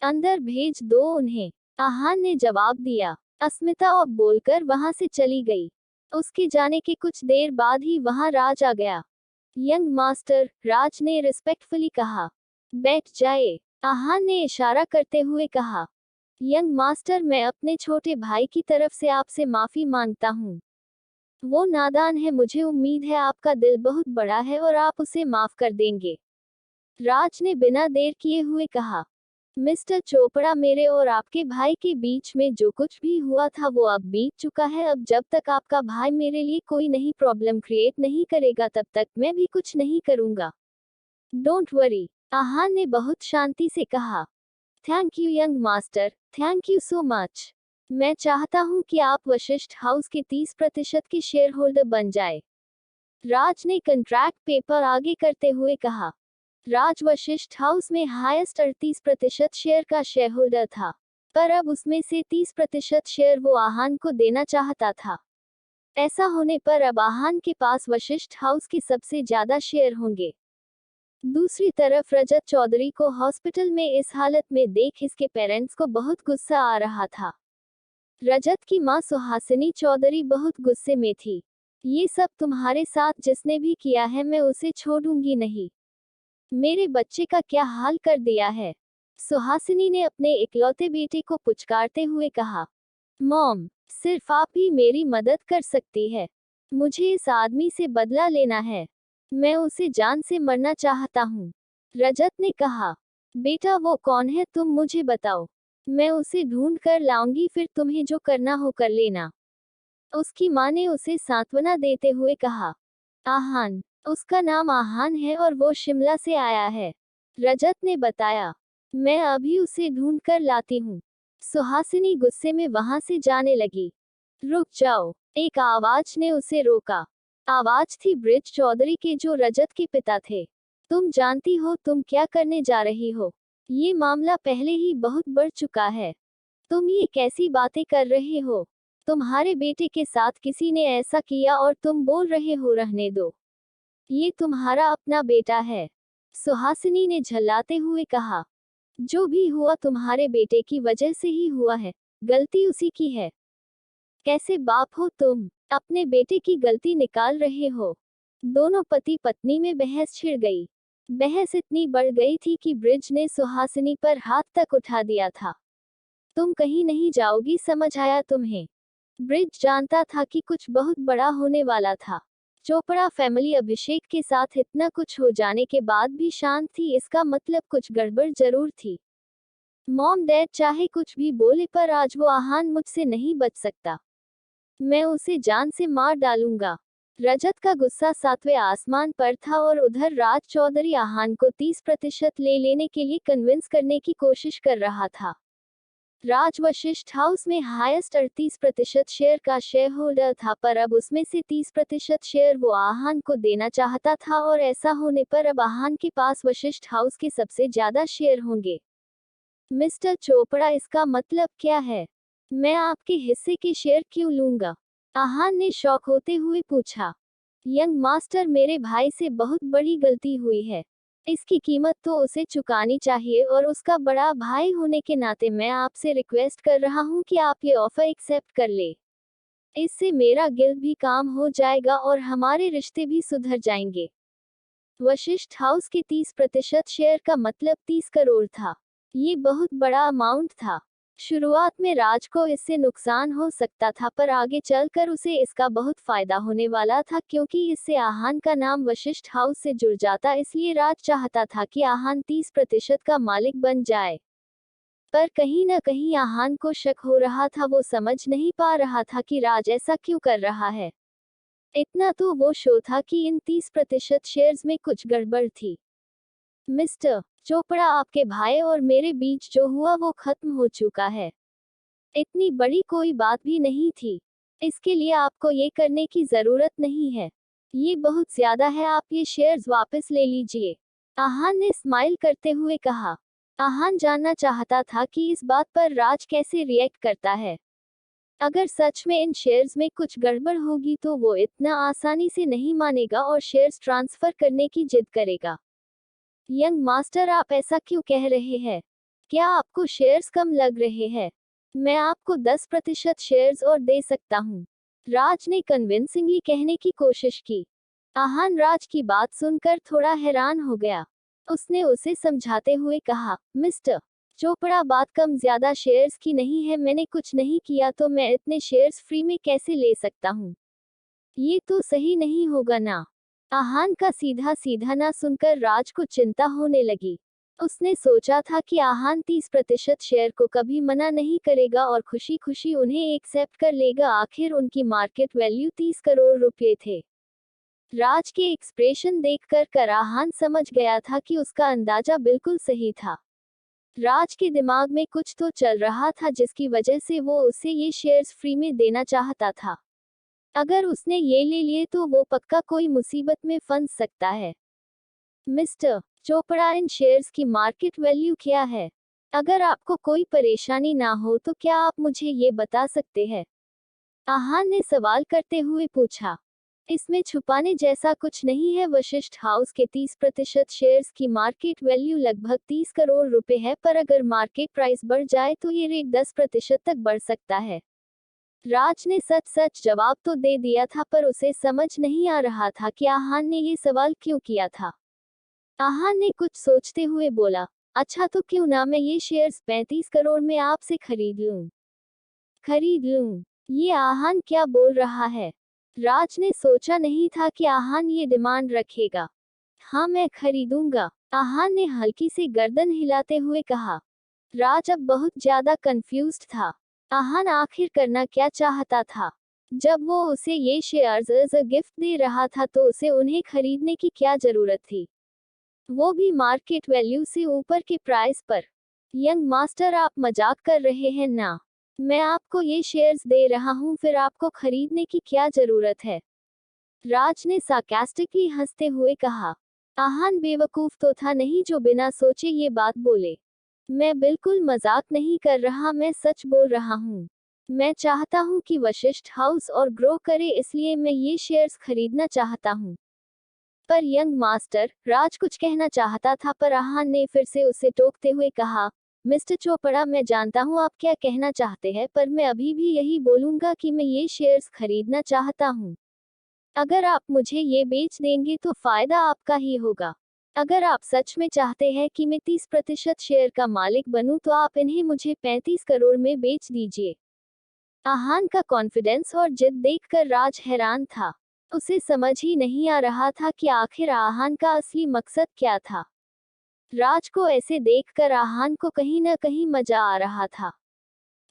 अंदर भेज दो उन्हें, आहान ने जवाब दिया। अस्मिता अब बोलकर वहां से चली गई। उसके जाने के कुछ देर बाद ही वहां राज आ गया। यंग मास्टर, राज ने रिस्पेक्टफुली कहा। बैठ जाए, आहान ने इशारा करते हुए कहा। यंग मास्टर, मैं अपने छोटे भाई की तरफ से आपसे माफी मांगता हूँ। वो नादान है, मुझे उम्मीद है आपका दिल बहुत बड़ा है और आप उसे माफ कर देंगे। राज ने बिना देर किए हुए कहा। मिस्टर चोपड़ा, मेरे और आपके भाई के बीच में जो कुछ भी हुआ था वो अब बीत चुका है। अब जब तक आपका भाई मेरे लिए कोई नई प्रॉब्लम क्रिएट नहीं करेगा तब तक मैं भी कुछ नहीं करूंगा। डोंट वरी, आहान ने बहुत शांति से कहा। Thank you young master, thank you so much. मैं चाहता हूं कि आप वशिष्ठ हाउस के 30% के शेयर होल्डर बन जाए। राज ने कंट्रैक्ट पेपर आगे करते हुए कहा। राज वशिष्ठ हाउस में हाईएस्ट 38% शेयर का शेयर होल्डर था, पर अब उसमें से 30% शेयर वो आहान को देना चाहता था। ऐसा होने पर अब आहान के पास वशिष्ठ हाउस के सबसे ज्यादा शेयर होंगे। दूसरी तरफ रजत चौधरी को हॉस्पिटल में इस हालत में देख इसके पेरेंट्स को बहुत गुस्सा आ रहा था। रजत की मां सुहासिनी चौधरी बहुत गुस्से में थी। ये सब तुम्हारे साथ जिसने भी किया है मैं उसे छोड़ूंगी नहीं। मेरे बच्चे का क्या हाल कर दिया है, सुहासिनी ने अपने इकलौते बेटे को पुचकारते हुए कहा। मॉम, सिर्फ आप ही मेरी मदद कर सकती है। मुझे इस आदमी से बदला लेना है। मैं उसे जान से मरना चाहता हूँ। रजत ने कहा, बेटा वो कौन है तुम मुझे बताओ। मैं उसे ढूंढ कर लाऊंगी, फिर तुम्हें जो करना हो कर लेना। उसकी माँ ने उसे सांत्वना देते हुए कहा। आहान, उसका नाम आहान है और वो शिमला से आया है। रजत ने बताया। मैं अभी उसे ढूंढ कर लाती हूँ। सुहासिनी गुस्से में वहां से जाने लगी। रुक जाओ, एक आवाज ने उसे रोका। आवाज थी ब्रिज चौधरी के, जो रजत के पिता थे। तुम जानती हो तुम क्या करने जा रही हो? ये मामला पहले ही बहुत बढ़ चुका है। तुम ये कैसी बातें कर रहे हो? तुम्हारे बेटे के साथ किसी ने ऐसा किया और तुम बोल रहे हो रहने दो। ये तुम्हारा अपना बेटा है। सुहासिनी ने झल्लाते हुए कहा। जो भी हुआ तुम्हारे बेटे की वजह से ही हुआ है। गलती उसी की है। कैसे बाप हो तुम? अपने बेटे की गलती निकाल रहे हो। दोनों पति पत्नी में बहस छिड़ गई। बहस इतनी बढ़ गई थी कि ब्रिज ने सुहासिनी पर हाथ तक उठा दिया था। तुम कहीं नहीं जाओगी, समझ आया तुम्हें? ब्रिज जानता था कि कुछ बहुत बड़ा होने वाला था। चोपड़ा फैमिली अभिषेक के साथ इतना कुछ हो जाने के बाद भी शांत थी, इसका मतलब कुछ गड़बड़ जरूर थी। मॉम डैड चाहे कुछ भी बोले, पर आज वो आहान मुझसे नहीं बच सकता। मैं उसे जान से मार डालूंगा। रजत का गुस्सा सातवें आसमान पर था और उधर राज चौधरी आहान को 30% ले लेने के लिए कन्विंस करने की कोशिश कर रहा था। राज वशिष्ठ हाउस में हाईएस्ट 38% शेयर का शेयर होल्डर था, पर अब उसमें से 30% शेयर वो आहान को देना चाहता था, और ऐसा होने पर अब आहान के पास वशिष्ठ हाउस के सबसे ज्यादा शेयर होंगे। मिस्टर चोपड़ा, इसका मतलब क्या है? मैं आपके हिस्से के शेयर क्यों लूंगा? आहान ने शौक होते हुए पूछा। यंग मास्टर, मेरे भाई से बहुत बड़ी गलती हुई है। इसकी कीमत तो उसे चुकानी चाहिए, और उसका बड़ा भाई होने के नाते मैं आपसे रिक्वेस्ट कर रहा हूं कि आप ये ऑफर एक्सेप्ट कर ले। इससे मेरा गिल्ड भी काम हो जाएगा और हमारे रिश्ते भी सुधर जाएंगे। वशिष्ठ हाउस के 30% शेयर का मतलब 30 करोड़ था। ये बहुत बड़ा अमाउंट था। शुरुआत में राज को इससे नुकसान हो सकता था, पर आगे चलकर उसे इसका बहुत फायदा होने वाला था, क्योंकि इससे आहान का नाम वशिष्ठ हाउस से जुड़ जाता। इसलिए राज चाहता था कि आहान 30% का मालिक बन जाए। पर कहीं न कहीं आहान को शक हो रहा था। वो समझ नहीं पा रहा था कि राज ऐसा क्यों कर रहा है। इतना तो वो श्योर था कि इन 30% शेयर्स में कुछ गड़बड़ थी। मिस्टर चोपड़ा, आपके भाई और मेरे बीच जो हुआ वो खत्म हो चुका है। इतनी बड़ी कोई बात भी नहीं थी। इसके लिए आपको ये करने की जरूरत नहीं है। ये बहुत ज्यादा है, आप ये शेयर्स वापस ले लीजिए। आहान ने स्माइल करते हुए कहा। आहान जानना चाहता था कि इस बात पर राज कैसे रिएक्ट करता है। अगर सच में इन शेयर्स में कुछ गड़बड़ होगी तो वो इतना आसानी से नहीं मानेगा और शेयर्स ट्रांसफर करने की जिद करेगा। यंग मास्टर, आप ऐसा क्यों कह रहे हैं? क्या आपको शेयर्स कम लग रहे हैं? मैं आपको 10% शेयर्स और दे सकता हूँ। राज ने कन्विंसिंगली कहने की कोशिश की। आहान राज की बात सुनकर थोड़ा हैरान हो गया। उसने उसे समझाते हुए कहा, मिस्टर चोपड़ा, बात कम ज्यादा शेयर्स की नहीं है। मैंने कुछ नहीं किया तो मैं इतने शेयर्स फ्री में कैसे ले सकता हूँ? ये तो सही नहीं होगा ना। आहान का सीधा सीधा ना सुनकर राज को चिंता होने लगी। उसने सोचा था कि आहान 30% शेयर को कभी मना नहीं करेगा और खुशी खुशी उन्हें एक्सेप्ट कर लेगा। आखिर उनकी मार्केट वैल्यू 30 करोड़ रुपए थे। राज के एक्सप्रेशन देखकर आहान समझ गया था कि उसका अंदाजा बिल्कुल सही था। राज के दिमाग में कुछ तो चल रहा था, जिसकी वजह से वो उसे ये शेयर्स फ्री में देना चाहता था। अगर उसने ये ले लिए तो वो पक्का कोई मुसीबत में फंस सकता है। मिस्टर चोपड़ा, इन शेयर्स की मार्केट वैल्यू क्या है? अगर आपको कोई परेशानी ना हो तो क्या आप मुझे ये बता सकते हैं? आहान ने सवाल करते हुए पूछा। इसमें छुपाने जैसा कुछ नहीं है। वशिष्ठ हाउस के 30% शेयर्स की मार्केट वैल्यू लगभग 30 करोड़ रुपए है, पर अगर मार्केट प्राइस बढ़ जाए तो ये रेट 10% तक बढ़ सकता है। राज ने सच सच जवाब तो दे दिया था, पर उसे समझ नहीं आ रहा था कि आहान ने ये सवाल क्यों किया था। आहान ने कुछ सोचते हुए बोला, अच्छा तो क्यों ना मैं ये शेयर्स 35 करोड़ में आपसे खरीद लूं। खरीद लूं? ये आहान क्या बोल रहा है? राज ने सोचा नहीं था कि आहान ये डिमांड रखेगा। हाँ, मैं खरीदूंगा, आहान ने हल्की से गर्दन हिलाते हुए कहा। राज अब बहुत ज्यादा कंफ्यूज्ड था। आहान आखिर करना क्या चाहता था? जब वो उसे ये शेयर्स एज अ गिफ्ट दे रहा था तो उसे उन्हें खरीदने की क्या जरूरत थी, वो भी मार्केट वैल्यू से ऊपर के प्राइस पर। यंग मास्टर, आप मजाक कर रहे हैं ना? मैं आपको ये शेयर्स दे रहा हूँ, फिर आपको खरीदने की क्या जरूरत है? राज ने सार्कास्टिकली हंसते हुए कहा। आहान बेवकूफ तो था नहीं जो बिना सोचे ये बात बोले। मैं बिल्कुल मजाक नहीं कर रहा, मैं सच बोल रहा हूँ। मैं चाहता हूँ कि वशिष्ठ हाउस और ग्रो करे, इसलिए मैं ये शेयर्स खरीदना चाहता हूँ। पर यंग मास्टर, राज कुछ कहना चाहता था पर आहान ने फिर से उसे टोकते हुए कहा, मिस्टर चोपड़ा, मैं जानता हूँ आप क्या कहना चाहते हैं, पर मैं अभी भी यही बोलूंगा कि मैं ये शेयर्स खरीदना चाहता हूँ। अगर आप मुझे ये बेच देंगे तो फायदा आपका ही होगा। अगर आप सच में चाहते हैं कि मैं 30% शेयर का मालिक बनूं तो आप इन्हें मुझे 35 करोड़ में बेच दीजिए। आहान का कॉन्फिडेंस और जिद देखकर राज हैरान था। उसे समझ ही नहीं आ रहा था कि आखिर आहान का असली मकसद क्या था। राज को ऐसे देखकर आहान को कहीं न कहीं मजा आ रहा था।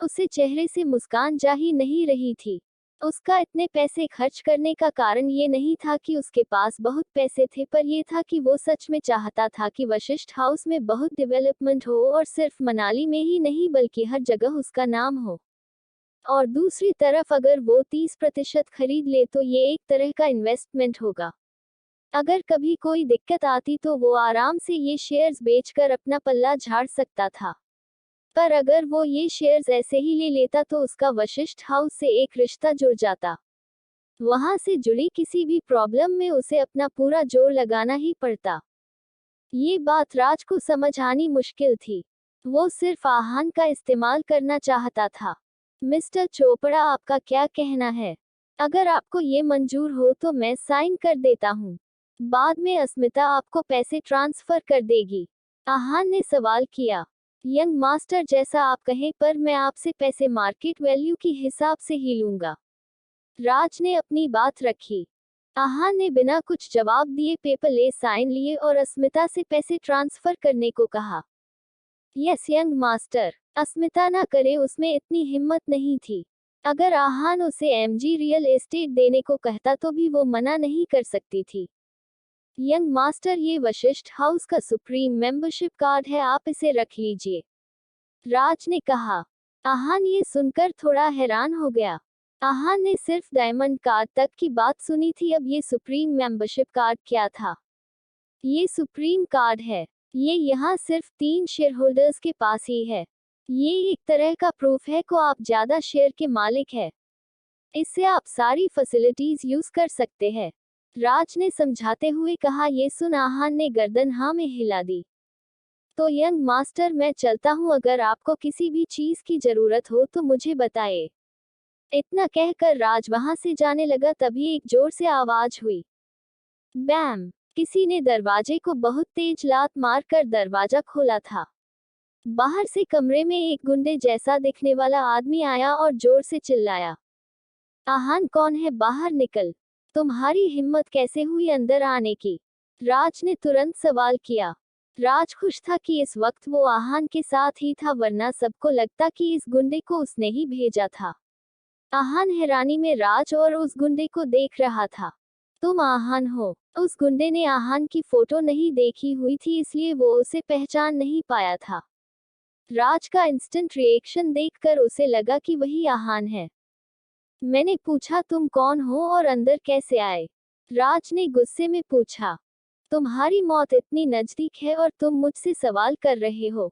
उसे चेहरे से मुस्कान जा ही नहीं रही थी। उसका इतने पैसे खर्च करने का कारण ये नहीं था कि उसके पास बहुत पैसे थे, पर ये था कि वो सच में चाहता था कि वशिष्ठ हाउस में बहुत डेवलपमेंट हो और सिर्फ मनाली में ही नहीं बल्कि हर जगह उसका नाम हो। और दूसरी तरफ अगर वो 30% खरीद ले तो ये एक तरह का इन्वेस्टमेंट होगा। अगर कभी कोई दिक्कत आती तो वो आराम से ये शेयर्स बेचकर अपना पल्ला झाड़ सकता था। पर अगर वो ये शेयर्स ऐसे ही ले लेता तो उसका वशिष्ठ हाउस से एक रिश्ता जुड़ जाता। वहां से जुड़ी किसी भी प्रॉब्लम में उसे अपना पूरा जोर लगाना ही पड़ता। ये बात राज को समझ आनी मुश्किल थी। वो सिर्फ आहान का इस्तेमाल करना चाहता था। मिस्टर चोपड़ा, आपका क्या कहना है? अगर आपको ये मंजूर हो तो मैं साइन कर देता हूँ। बाद में अस्मिता आपको पैसे ट्रांसफर कर देगी। आहान ने सवाल किया। यंग मास्टर, जैसा आप कहें, पर मैं आपसे पैसे मार्केट वैल्यू के हिसाब से ही लूंगा। राज ने अपनी बात रखी। आहान ने बिना कुछ जवाब दिए पेपर ले साइन लिए और अस्मिता से पैसे ट्रांसफर करने को कहा। यस यंग मास्टर, अस्मिता ना करे, उसमें इतनी हिम्मत नहीं थी। अगर आहान उसे एमजी रियल एस्टेट देने को कहता तो भी वो मना नहीं कर सकती थी। यंग मास्टर, ये वशिष्ठ हाउस का सुप्रीम मेंबरशिप कार्ड है, आप इसे रख लीजिए। राज ने कहा। आहान ये सुनकर थोड़ा हैरान हो गया। आहान ने सिर्फ डायमंड कार्ड तक की बात सुनी थी, अब ये सुप्रीम मेंबरशिप कार्ड क्या था? ये सुप्रीम कार्ड है। ये यहाँ सिर्फ 3 शेयर होल्डर्स के पास ही है। ये एक तरह का प्रूफ है को आप ज्यादा शेयर के मालिक है। इससे आप सारी फैसिलिटीज यूज कर सकते हैं। राज ने समझाते हुए कहा। ये सुन आहान ने गर्दन हाँ में हिला दी। तो यंग मास्टर, मैं चलता हूँ, अगर आपको किसी भी चीज की जरूरत हो तो मुझे बताइए। इतना कहकर राज वहां से जाने लगा, तभी एक जोर से आवाज हुई। बैम! किसी ने दरवाजे को बहुत तेज लात मारकर दरवाजा खोला था। बाहर से कमरे में एक गुंडे जैसा दिखने वाला आदमी आया और जोर से चिल्लाया। आहान कौन है, बाहर निकल। तुम्हारी हिम्मत कैसे हुई अंदर आने की? राज ने तुरंत सवाल किया। राज खुश था कि इस वक्त वो आहान के साथ ही था, वरना सबको लगता कि इस गुंडे को उसने ही भेजा था। आहान हैरानी में राज और उस गुंडे को देख रहा था। तुम आहान हो? उस गुंडे ने आहान की फोटो नहीं देखी हुई थी, इसलिए वो उसे पहचान नहीं पाया था। राज का इंस्टेंट रिएक्शन देखकर उसे लगा कि वही आहान है। मैंने पूछा तुम कौन हो और अंदर कैसे आए? राज ने गुस्से में पूछा। तुम्हारी मौत इतनी नजदीक है और तुम मुझसे सवाल कर रहे हो?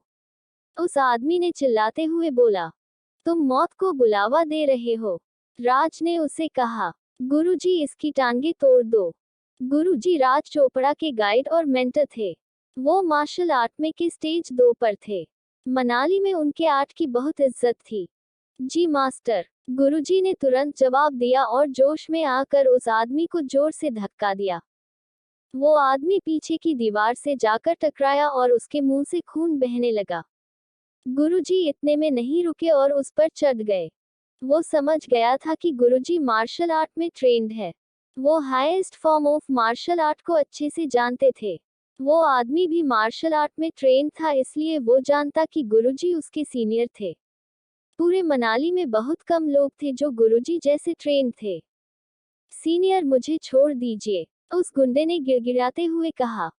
उस आदमी ने चिल्लाते हुए बोला। तुम मौत को बुलावा दे रहे हो? राज ने उसे कहा। गुरुजी, इसकी टांगे तोड़ दो। गुरुजी राज चोपड़ा के गाइड और मेंटर थे। वो मार्शल आर्ट में के स्टेज 2 पर थे। मनाली में उनके आर्ट की बहुत इज्जत थी। जी मास्टर, गुरुजी ने तुरंत जवाब दिया और जोश में आकर उस आदमी को जोर से धक्का दिया। वो आदमी पीछे की दीवार से जाकर टकराया और उसके मुंह से खून बहने लगा। गुरुजी इतने में नहीं रुके और उस पर चढ़ गए। वो समझ गया था कि गुरुजी मार्शल आर्ट में ट्रेंड है। वो highest form of martial art को अच्छे से जानते थे। वो आदमी भी मार्शल आर्ट में ट्रेंड था, इसलिए वो जानता कि गुरुजी उसके सीनियर थे। पूरे मनाली में बहुत कम लोग थे जो गुरुजी जैसे ट्रेंड थे। सीनियर, मुझे छोड़ दीजिए, उस गुंडे ने गिड़गिड़ाते हुए कहा।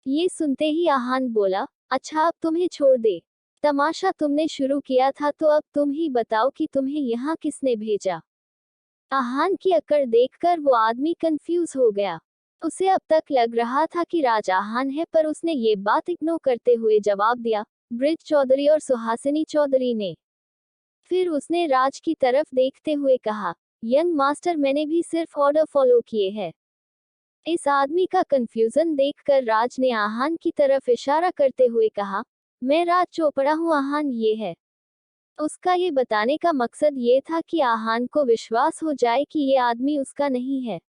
ये सुनते ही आहान बोला, अच्छा अब तुम्हें छोड़ दे। तमाशा तुमने शुरू किया था तो अब तुम ही बताओ कि तुम्हें यहाँ किसने भेजा। आहान की अकड़ देखकर वो आदमी कंफ्यूज हो गया। उसे अब तक लग रहा था कि राज आहान है, पर उसने ये बात इग्नोर करते हुए जवाब दिया, ब्रिज चौधरी और सुहासिनी चौधरी ने। फिर उसने राज की तरफ देखते हुए कहा, यंग मास्टर, मैंने भी सिर्फ ऑर्डर फॉलो किए हैं। इस आदमी का कंफ्यूजन देखकर राज ने आहान की तरफ इशारा करते हुए कहा, मैं राज चोपड़ा हूँ आहान ये है। उसका ये बताने का मकसद ये था कि आहान को विश्वास हो जाए कि ये आदमी उसका नहीं है।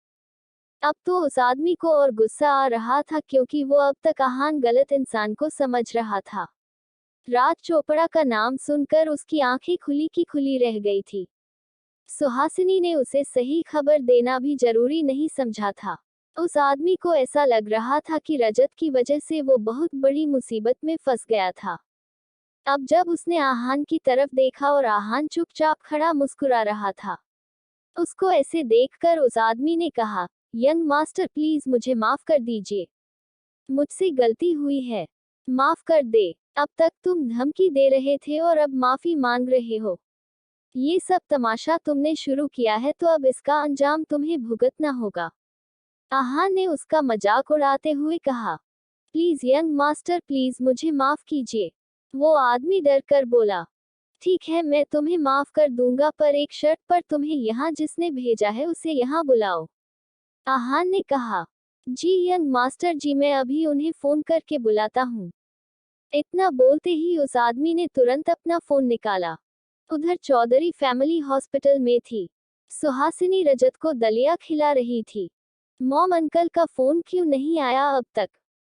अब तो उस आदमी को और गुस्सा आ रहा था क्योंकि वो अब तक आहान गलत इंसान को समझ रहा था। राज चोपड़ा का नाम सुनकर उसकी आंखें खुली की खुली रह गई थी। सुहासिनी ने उसे सही खबर देना भी जरूरी नहीं समझा था। उस आदमी को ऐसा लग रहा था कि रजत की वजह से वो बहुत बड़ी मुसीबत में फंस गया था। अब जब उसने आहान की तरफ देखा और आहान चुपचाप खड़ा मुस्कुरा रहा था, उसको ऐसे देखकर उस आदमी ने कहा, यंग मास्टर प्लीज मुझे माफ कर दीजिए। मुझसे गलती हुई है, माफ कर दे। अब तक तुम धमकी दे रहे थे और अब माफी मांग रहे हो। ये सब तमाशा तुमने शुरू किया है तो अब इसका अंजाम तुम्हें भुगतना होगा। आहान ने उसका मजाक उड़ाते हुए कहा, प्लीज यंग मास्टर प्लीज मुझे माफ कीजिए। वो आदमी डर कर बोला, ठीक है मैं तुम्हें माफ कर दूंगा, पर एक शर्त पर, तुम्हें यहाँ जिसने भेजा है उसे यहाँ बुलाओ। आहान ने कहा, जी यंग मास्टर जी, मैं अभी उन्हें फोन करके बुलाता हूँ। इतना बोलते ही उस आदमी ने तुरंत अपना फोन निकाला। उधर चौधरी फैमिली हॉस्पिटल में थी। सुहासिनी रजत को दलिया खिला रही थी। मॉम, अंकल का फोन क्यों नहीं आया अब तक?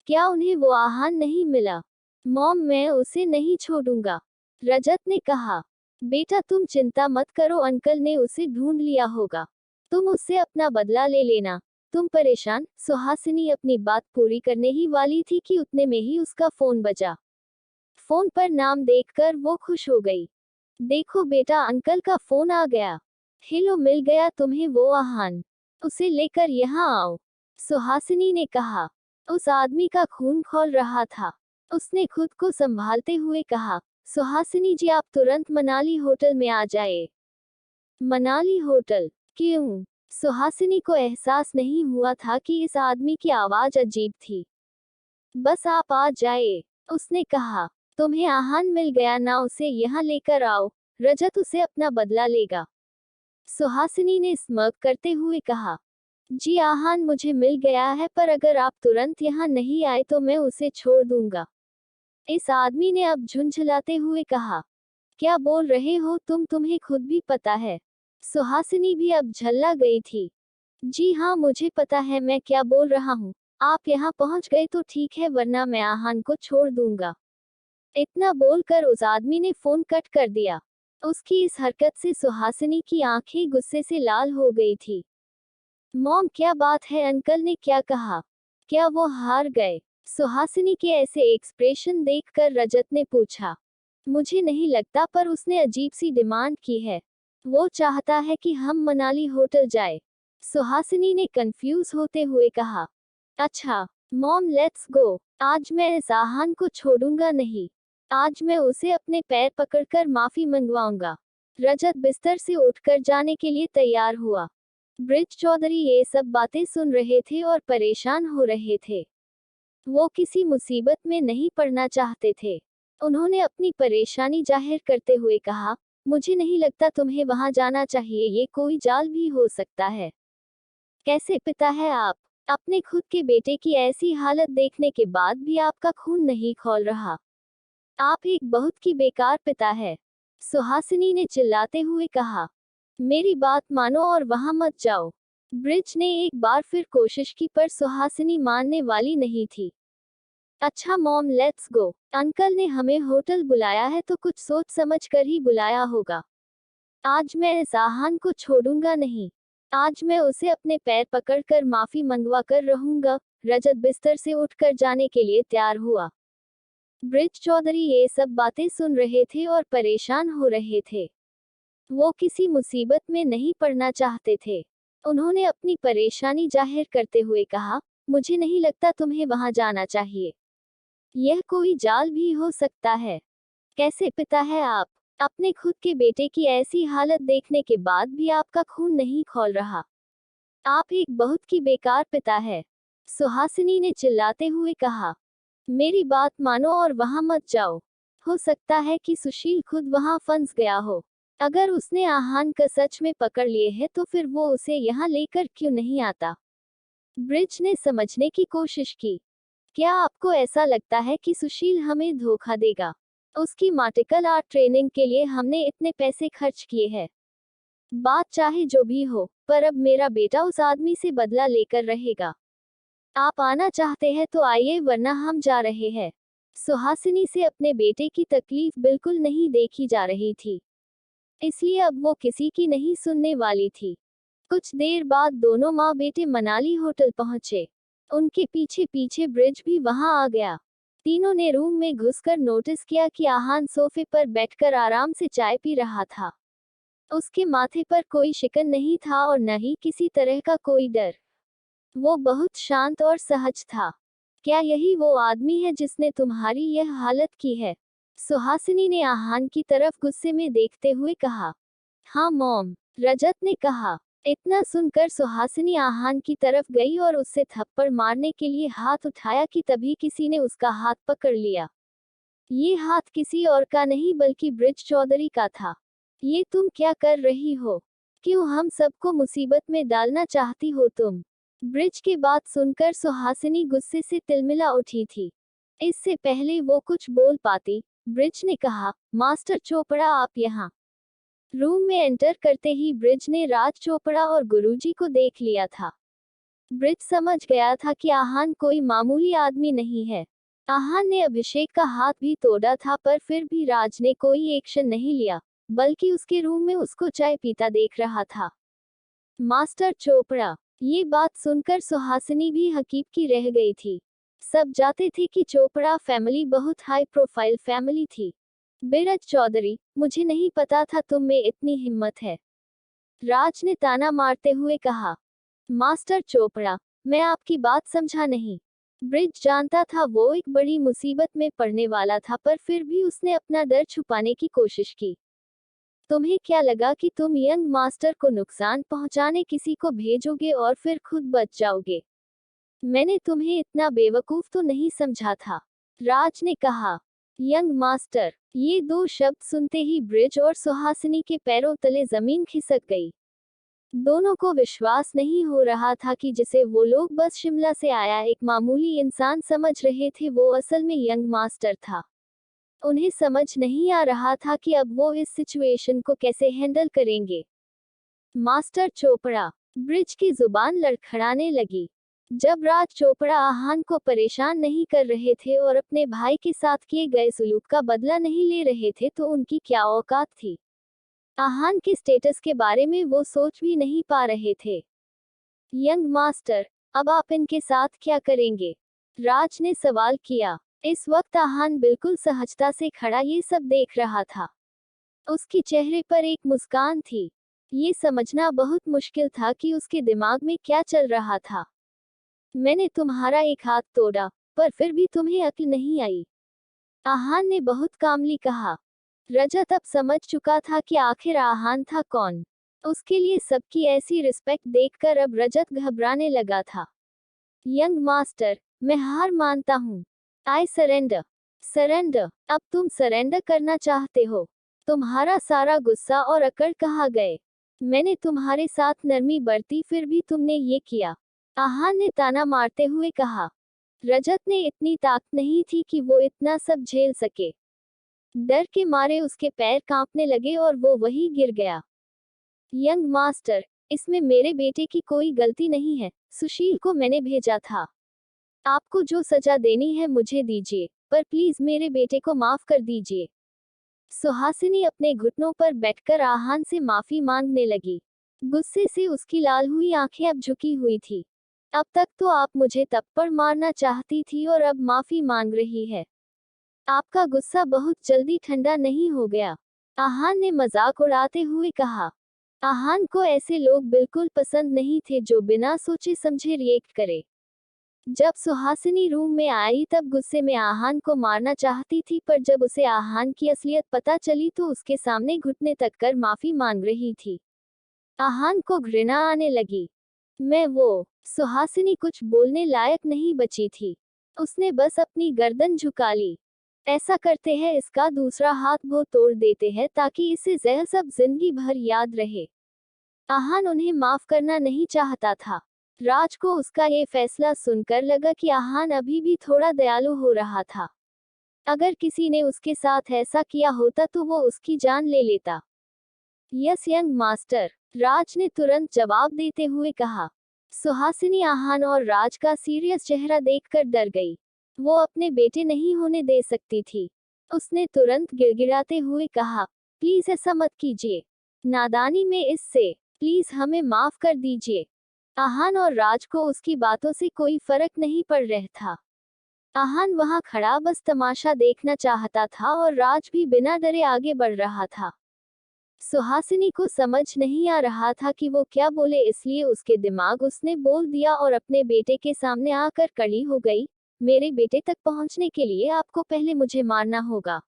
क्या उन्हें वो आहान नहीं मिला? मॉम, मैं उसे नहीं छोड़ूंगा, रजत ने कहा। बेटा तुम चिंता मत करो, अंकल ने उसे ढूंढ लिया होगा। तुम उससे अपना बदला ले लेना। तुम परेशान। सुहासिनी अपनी बात पूरी करने ही वाली थी कि उतने में ही उसका फोन बजा। फोन पर नाम देखकर वो खुश हो गई। देखो बेटा, अंकल का फोन आ गया। हेलो, मिल गया तुम्हें वो आहान। उसे लेकर यहाँ आओ, सुहासिनी ने कहा। उस आदमी का खून खौल रहा था। उसने खुद को संभालते हुए कहा, सुहासिनी जी आप तुरंत मनाली होटल में आ जाए। मनाली होटल? क्यों? सुहासिनी को एहसास नहीं हुआ था कि इस आदमी की आवाज अजीब थी। बस आप आ जाए, उसने कहा। तुम्हें आहान मिल गया ना, उसे यहाँ लेकर आओ, रजत उसे अपना बदला लेगा। सुहासिनी ने स्मर्क करते हुए कहा, जी आहान मुझे मिल गया है, पर अगर आप तुरंत यहाँ नहीं आए तो मैं उसे छोड़ दूंगा। इस आदमी ने अब झुंझलाते हुए कहा, क्या बोल रहे हो तुम, तुम्हें खुद भी पता है? सुहासिनी भी अब झल्ला गई थी। जी हाँ मुझे पता है मैं क्या बोल रहा हूँ। आप यहाँ पहुँच गए तो ठीक है, वरना मैं आहान को छोड़ दूंगा। इतना बोलकर उस आदमी ने फोन कट कर दिया। उसकी इस हरकत से सुहासिनी की आंखें गुस्से से लाल हो गई थी। मॉम क्या बात है, अंकल ने क्या कहा? क्या वो हार गए? सुहासिनी के ऐसे एक्सप्रेशन देखकर रजत ने पूछा। मुझे नहीं लगता, पर उसने अजीब सी डिमांड की है। वो चाहता है कि हम मनाली होटल जाए। सुहासिनी ने कंफ्यूज होते हुए कहा। अच्छा मॉम, लेट्स गो। आज मैं इस आहान को छोड़ूंगा नहीं। आज मैं उसे अपने पैर पकड़कर माफी मंगवाऊंगा। रजत बिस्तर से उठकर जाने के लिए तैयार हुआ। ब्रिज चौधरी ये सब बातें सुन रहे थे और परेशान हो रहे थे। वो किसी मुसीबत में नहीं पड़ना चाहते थे। उन्होंने अपनी परेशानी जाहिर करते हुए कहा, मुझे नहीं लगता तुम्हें वहां जाना चाहिए, ये कोई जाल भी हो सकता है। कैसे पिता है आप? अपने खुद के बेटे की ऐसी हालत देखने के बाद भी आपका खून नहीं खौल रहा। आप एक बहुत की बेकार पिता है, सुहासिनी ने चिल्लाते हुए कहा। मेरी बात मानो और वहां मत जाओ। ब्रिज ने एक बार फिर कोशिश की, पर सुहासिनी मानने वाली नहीं थी। अच्छा मॉम, लेट्स गो। अंकल ने हमें होटल बुलाया है तो कुछ सोच समझ कर ही बुलाया होगा। आज मैं इस आहान को छोड़ूंगा नहीं। आज मैं उसे अपने पैर पकड़कर माफी मंगवा कर रहूंगा। रजत बिस्तर से उठकर जाने के लिए तैयार हुआ। ब्रिज चौधरी ये सब बातें सुन रहे थे और परेशान हो रहे थे। वो किसी मुसीबत में नहीं पड़ना चाहते थे। उन्होंने अपनी परेशानी जाहिर करते हुए कहा, मुझे नहीं लगता तुम्हें वहां जाना चाहिए। यह कोई जाल भी हो सकता है। कैसे पिता है आप? अपने खुद के बेटे की ऐसी हालत देखने के बाद भी आपका खून नहीं खौल रहा। आप एक बहुत की बेकार पिता है। सुहासिनी ने चिल्लाते हुए कहा, मेरी बात मानो और वहां मत जाओ। हो सकता है कि सुशील खुद वहां फंस गया हो। अगर उसने आहान का सच में पकड़ लिए है तो फिर वो उसे यहाँ लेकर क्यों नहीं आता? ब्रिज ने समझने की कोशिश की। क्या आपको ऐसा लगता है कि सुशील हमें धोखा देगा? उसकी मार्टिकल आर्ट ट्रेनिंग के लिए हमने इतने पैसे खर्च किए हैं। बात चाहे जो भी हो, पर अब मेरा बेटा उस आदमी से बदला लेकर रहेगा। आप आना चाहते हैं तो आइए वरना हम जा रहे हैं। सुहासिनी से अपने बेटे की तकलीफ बिल्कुल नहीं देखी जा रही थी, इसलिए अब वो किसी की नहीं सुनने वाली थी। कुछ देर बाद दोनों माँ बेटे मनाली होटल पहुंचे। उनके पीछे पीछे ब्रिज भी वहां आ गया। तीनों ने रूम में घुसकर नोटिस किया कि आहान सोफे पर बैठकर आराम से चाय पी रहा था। उसके माथे पर कोई शिकन नहीं था और न ही किसी तरह का कोई डर। वो बहुत शांत और सहज था। क्या यही वो आदमी है जिसने तुम्हारी यह हालत की है? सुहासिनी ने आहान की तरफ गुस्से में देखते हुए कहा। हाँ मॉम, रजत ने कहा। इतना सुनकर सुहासिनी आहान की तरफ गई और उससे थप्पड़ मारने के लिए हाथ उठाया कि तभी किसी ने उसका हाथ पकड़ लिया। ये हाथ किसी और का नहीं बल्कि ब्रिज चौधरी का था। ये तुम क्या कर रही हो? क्यों हम सबको मुसीबत में डालना चाहती हो तुम? ब्रिज की बात सुनकर सुहासिनी गुस्से से तिलमिला उठी थी। इससे पहले वो कुछ बोल पाती, ब्रिज ने कहा, मास्टर चोपड़ा आप यहाँ। रूम में एंटर करते ही ब्रिज ने राज चोपड़ा और गुरुजी को देख लिया था। ब्रिज समझ गया था कि आहान कोई मामूली आदमी नहीं है। आहान ने अभिषेक का हाथ भी तोड़ा था पर फिर भी राज ने कोई एक्शन नहीं लिया, बल्कि उसके रूम में उसको चाय पीता देख रहा था। मास्टर चोपड़ा, ये बात सुनकर सुहासिनी भी हकीम की रह गई थी। सब जानते थे कि चोपड़ा फैमिली बहुत हाई प्रोफाइल फैमिली थी। बिरज चौधरी, मुझे नहीं पता था तुम में इतनी हिम्मत है। राज ने ताना मारते हुए कहा। मास्टर चोपड़ा, मैं आपकी बात समझा नहीं। ब्रिज जानता था वो एक बड़ी मुसीबत में पड़ने वाला था पर फिर भी उसने अपना डर छुपाने की कोशिश की। तुम्हें क्या लगा कि तुम यंग मास्टर को नुकसान पहुंचाने किसी को भेजोगे और फिर खुद बच जाओगे? मैंने तुम्हें इतना बेवकूफ तो नहीं समझा था। राज ने कहा। यंग मास्टर, ये दो शब्द सुनते ही ब्रिज और सुहासिनी के पैरों तले जमीन खिसक गई। दोनों को विश्वास नहीं हो रहा था कि जिसे वो लोग बस शिमला से आया एक मामूली इंसान समझ रहे थे वो असल में यंग मास्टर था। उन्हें समझ नहीं आ रहा था कि अब वो इस सिचुएशन को कैसे हैंडल करेंगे। मास्टर चोपड़ा, ब्रिज की जुबान लड़खड़ाने लगी। जब राज चोपड़ा आहान को परेशान नहीं कर रहे थे और अपने भाई के साथ किए गए सुलूक का बदला नहीं ले रहे थे तो उनकी क्या औकात थी? आहान के स्टेटस के बारे में वो सोच भी नहीं पा रहे थे। यंग मास्टर, अब आप इनके साथ क्या करेंगे? राज ने सवाल किया। इस वक्त आहान बिल्कुल सहजता से खड़ा ये सब देख रहा था। उसके चेहरे पर एक मुस्कान थी। ये समझना बहुत मुश्किल था कि उसके दिमाग में क्या चल रहा था। मैंने तुम्हारा एक हाथ तोड़ा, पर फिर भी तुम्हें अक्ल नहीं आई। आहान ने बहुत कामली कहा। रजत अब समझ चुका था कि आखिर आहान था कौन। उसके लिए सबकी ऐसी रिस्पेक्ट देखकर अब रजत घबराने लगा था। यंग मास्टर, मैं हार मानता हूँ। I surrender. सरेंडर, अब तुम सरेंडर करना चाहते हो? तुम्हारा सारा गुस्सा और अकड़ कहाँ गए? मैंने तुम्हारे साथ नरमी बरती फिर भी तुमने ये किया। आहान ने ताना मारते हुए कहा। रजत ने इतनी ताकत नहीं थी कि वो इतना सब झेल सके। डर के मारे उसके पैर कांपने लगे और वो वहीं गिर गया। यंग मास्टर, इसमें मेरे बेटे की कोई गलती नहीं है। सुशील को मैंने भेजा था। आपको जो सजा देनी है मुझे दीजिए, पर प्लीज मेरे बेटे को माफ कर दीजिए। सुहासिनी अपने घुटनों पर बैठकर आहान से माफी मांगने लगी। गुस्से से उसकी लाल हुई आंखें अब झुकी हुई थी। अब तक तो आप मुझे थप्पड़ मारना चाहती थी और अब माफी मांग रही है। आपका गुस्सा बहुत जल्दी ठंडा नहीं हो गया, आहान ने मजाक उड़ाते हुए कहा। आहान को ऐसे लोग बिल्कुल पसंद नहीं थे जो बिना सोचे समझे रिएक्ट करे। जब सुहासिनी रूम में आई तब गुस्से में आहान को मारना चाहती थी, पर जब उसे आहान की असलियत पता चली तो उसके सामने घुटने तक कर माफी मांग रही थी। आहान को घृणा आने लगी। सुहासिनी कुछ बोलने लायक नहीं बची थी। उसने बस अपनी गर्दन झुका ली। ऐसा करते हैं इसका दूसरा हाथ वो तोड़ देते हैं ताकि इसे जहर सब जिंदगी भर याद रहे। आहान उन्हें माफ करना नहीं चाहता था। राज को उसका ये फैसला सुनकर लगा कि आहान अभी भी थोड़ा दयालु हो रहा था। अगर किसी ने उसके साथ ऐसा किया होता तो वो उसकी जान ले लेता। यस यंग मास्टर, राज ने तुरंत जवाब देते हुए कहा। सुहासिनी आहान और राज का सीरियस चेहरा देखकर डर गई। वो अपने बेटे नहीं होने दे सकती थी। उसने तुरंत गिड़गिड़ाते हुए कहा, प्लीज ऐसा मत कीजिए। नादानी में इससे, प्लीज हमें माफ कर दीजिए। आहान और राज को उसकी बातों से कोई फर्क नहीं पड़ रहा था। आहान वहां खड़ा बस तमाशा देखना चाहता था और राज भी बिना डरे आगे बढ़ रहा था। सुहासिनी को समझ नहीं आ रहा था कि वो क्या बोले, इसलिए उसके दिमाग उसने बोल दिया और अपने बेटे के सामने आकर खड़ी हो गई। मेरे बेटे तक पहुंचने के लिए आपको पहले मुझे मारना होगा।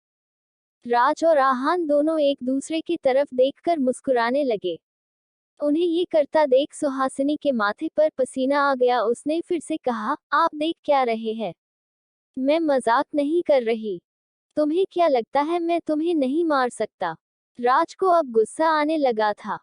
राज और आहान दोनों एक दूसरे की तरफ देखकर मुस्कुराने लगे। उन्हें ये करता देख सुहासिनी के माथे पर पसीना आ गया। उसने फिर से कहा, आप देख क्या रहे हैं? मैं मजाक नहीं कर रही। तुम्हें क्या लगता है मैं तुम्हें नहीं मार सकता? राज को अब गुस्सा आने लगा था।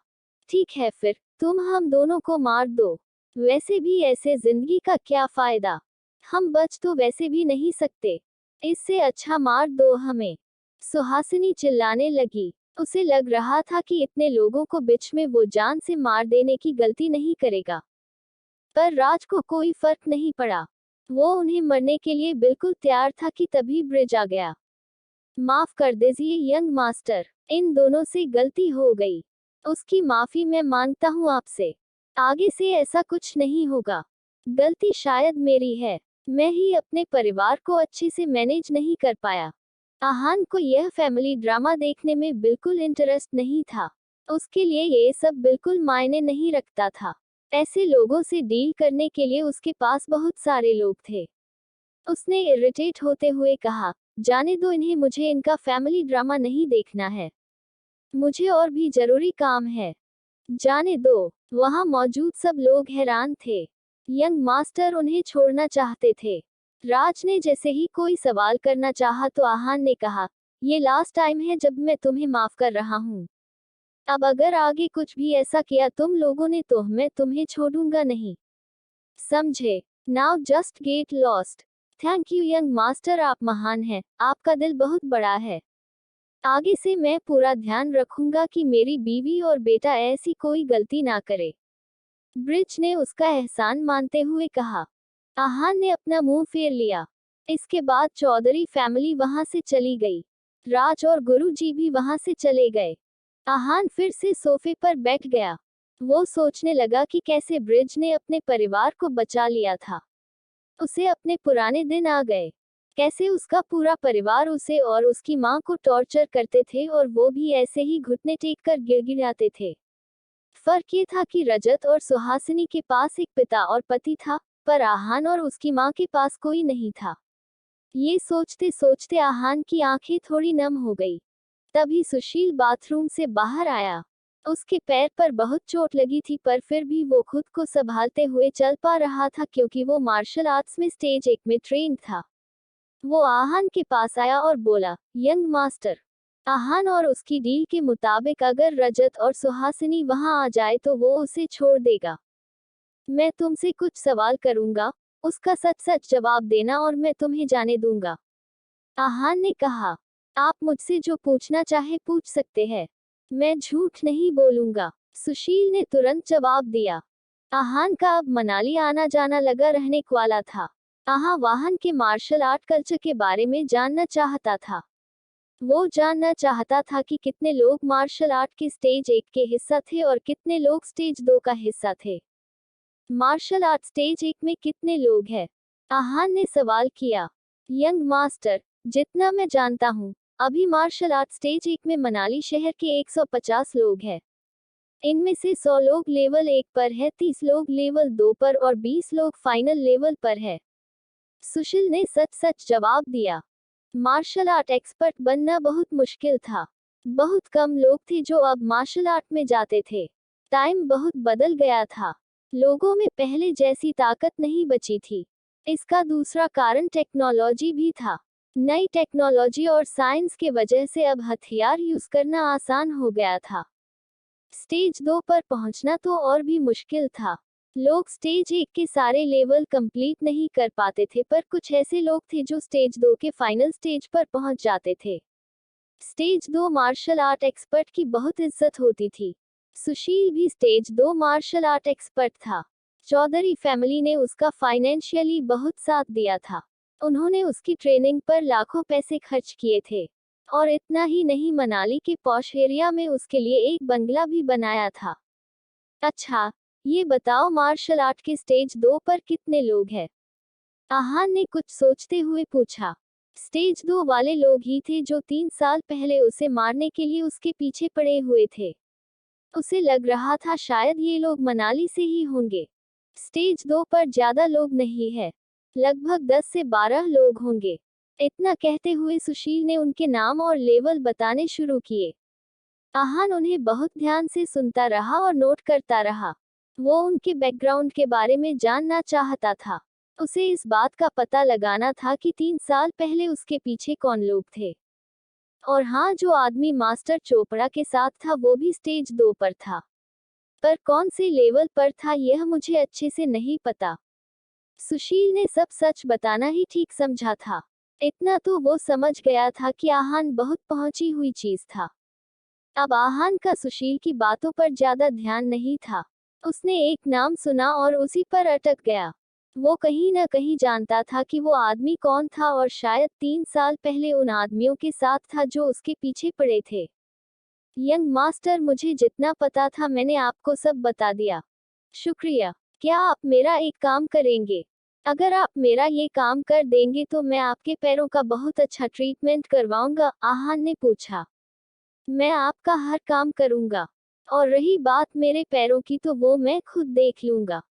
ठीक है फिर, तुम हम दोनों को मार दो। वैसे भी ऐसे जिंदगी का क्या फायदा? हम बच तो वैसे भी नहीं सकते। इससे अच्छा मार दो हमें। सुहासिनी चिल्लाने लगी। उसे लग रहा था कि इतने लोगों को बीच में वो जान से मार देने की गलती नहीं करेगा। पर राज को कोई फर्क नहीं पड़ा। वो उन्हें मरने के लिए बिल्कुल तैयार था कि तभी ब्रिज आ गया। माफ कर दीजिए यंग मास्टर, इन दोनों से गलती हो गई। उसकी माफी मैं मांगता हूँ आपसे। आगे से ऐसा कुछ नहीं होगा। गलती शायद मेरी है। मैं ही अपने परिवार को अच्छे से मैनेज नहीं कर पाया। आहान को यह फैमिली ड्रामा देखने में बिल्कुल इंटरेस्ट नहीं था। उसके लिए ये सब बिल्कुल मायने नहीं रखता था। ऐसे लोगों से डील करने के लिए उसके पास बहुत सारे लोग थे। उसने इरिटेट होते हुए कहा, जाने दो इन्हें, मुझे इनका फैमिली ड्रामा नहीं देखना है। मुझे और भी जरूरी काम है। जाने दो। वहां मौजूद सब लोग हैरान थे। यंग मास्टर उन्हें छोड़ना चाहते थे। राज ने जैसे ही कोई सवाल करना चाहा तो आहान ने कहा, ये लास्ट टाइम है जब मैं तुम्हें माफ कर रहा हूँ। अब अगर आगे कुछ भी ऐसा किया तुम लोगों ने तो मैं तुम्हें छोड़ूंगा नहीं। समझे? Now just get lost. Thank you young master, आप महान हैं। आपका दिल बहुत बड़ा है। आगे से मैं पूरा ध्यान रखूंगा कि मेरी बीवी और बेटा ऐसी कोई गलती ना करे। ब्रिज ने उसका एहसान मानते हुए कहा। आहान ने अपना मुंह फेर लिया। इसके बाद चौधरी फैमिली वहां से चली गई। राज और गुरुजी भी वहां से चले गए। आहान फिर से सोफे पर बैठ गया। वो सोचने लगा कि कैसे ब्रिज ने अपने परिवार को बचा लिया था। उसे अपने पुराने दिन आ गए। कैसे उसका पूरा परिवार उसे और उसकी मां को टॉर्चर करते थे और वो भी ऐसे ही घुटने टेक कर गिड़गिड़ाते थे। फर्क ये था कि रजत और सुहासिनी के पास एक पिता और पति था, पर आहान और उसकी मां के पास कोई नहीं था। ये सोचते सोचते आहान की आंखें थोड़ी नम हो गई। तभी सुशील बाथरूम से बाहर आया। उसके पैर पर बहुत चोट लगी थी, पर फिर भी वो खुद को संभालते हुए चल पा रहा था क्योंकि वो मार्शल आर्ट्स में स्टेज 1 में ट्रेंड था। वो आहान के पास आया और बोला, यंग मास्टर, आहान और उसकी डील के मुताबिक अगर रजत और सुहासिनी वहां आ जाए तो वो उसे छोड़ देगा। मैं तुमसे कुछ सवाल करूंगा, उसका सच सच जवाब देना और मैं तुम्हें जाने दूंगा। आहान ने कहा, आप मुझसे जो पूछना चाहे पूछ सकते हैं। मैं झूठ नहीं बोलूंगा। सुशील ने तुरंत जवाब दिया। आहान का अब मनाली आना जाना लगा रहने वाला था। आहा वाहन के मार्शल आर्ट कल्चर के बारे में जानना चाहता था। वो जानना चाहता था कि कितने लोग मार्शल आर्ट के स्टेज 1 के हिस्सा थे और कितने लोग स्टेज 2 का हिस्सा थे। मार्शल आर्ट स्टेज 1 में कितने लोग हैं? आहान ने सवाल किया। यंग मास्टर, जितना मैं जानता हूँ, अभी मार्शल आर्ट स्टेज 1 में मनाली शहर के 150 लोग हैं। इनमें से 100 लोग लेवल 1 पर है, 30 लोग लेवल 2 पर और 20 लोग फाइनल लेवल पर है। सुशील ने सच सच जवाब दिया। मार्शल आर्ट एक्सपर्ट बनना बहुत मुश्किल था। बहुत कम लोग थे जो अब मार्शल आर्ट में जाते थे। टाइम बहुत बदल गया था। लोगों में पहले जैसी ताकत नहीं बची थी। इसका दूसरा कारण टेक्नोलॉजी भी था। नई टेक्नोलॉजी और साइंस के वजह से अब हथियार यूज करना आसान हो गया था। स्टेज 2 पर पहुंचना तो और भी मुश्किल था। लोग स्टेज 1 के सारे लेवल कंप्लीट नहीं कर पाते थे, पर कुछ ऐसे लोग थे जो स्टेज 2 के फाइनल स्टेज पर पहुंच जाते थे। स्टेज 2 मार्शल आर्ट एक्सपर्ट की बहुत इज्जत होती थी। सुशील भी स्टेज 2 मार्शल आर्ट एक्सपर्ट था। चौधरी फैमिली ने उसका फाइनेंशियली बहुत साथ दिया था। उन्होंने उसकी ट्रेनिंग पर लाखों पैसे खर्च किए थे। और इतना ही नहीं, मनाली के पॉश एरिया में उसके लिए एक बंगला भी बनाया था। अच्छा, ये बताओ मार्शल आर्ट के स्टेज 2 पर कितने लोग हैं? आहान ने कुछ सोचते हुए पूछा। स्टेज 2 वाले लोग ही थे जो 3 साल पहले उसे मारने के लिए उसके पीछे पड़े हुए थे। उसे लग रहा था शायद ये लोग मनाली से ही होंगे। स्टेज 2 पर ज्यादा लोग नहीं है, लगभग 10 से 12 लोग होंगे। इतना कहते हुए सुशील ने उनके नाम और लेवल बताने शुरू किए। आहान उन्हें बहुत ध्यान से सुनता रहा और नोट करता रहा। वो उनके बैकग्राउंड के बारे में जानना चाहता था। उसे इस बात का पता लगाना था कि 3 साल पहले उसके पीछे कौन लोग थे। और हाँ, जो आदमी मास्टर चोपड़ा के साथ था वो भी स्टेज 2 पर था। पर कौन से लेवल पर था यह मुझे अच्छे से नहीं पता। सुशील ने सब सच बताना ही ठीक समझा था। इतना तो वो समझ गया था कि आहान बहुत पहुंची हुई चीज था। अब आहान का सुशील की बातों पर ज्यादा ध्यान नहीं था। उसने एक नाम सुना और उसी पर अटक गया। वो कहीं न कहीं जानता था कि वो आदमी कौन था और शायद 3 साल पहले उन आदमियों के साथ था जो उसके पीछे पड़े थे। यंग मास्टर, मुझे जितना पता था मैंने आपको सब बता दिया। शुक्रिया। क्या आप मेरा एक काम करेंगे? अगर आप मेरा ये काम कर देंगे तो मैं आपके पैरों का बहुत अच्छा ट्रीटमेंट करवाऊंगा, आहान ने पूछा। मैं आपका हर काम करूंगा। और रही बात मेरे पैरों की तो वो मैं खुद देख लूंगा।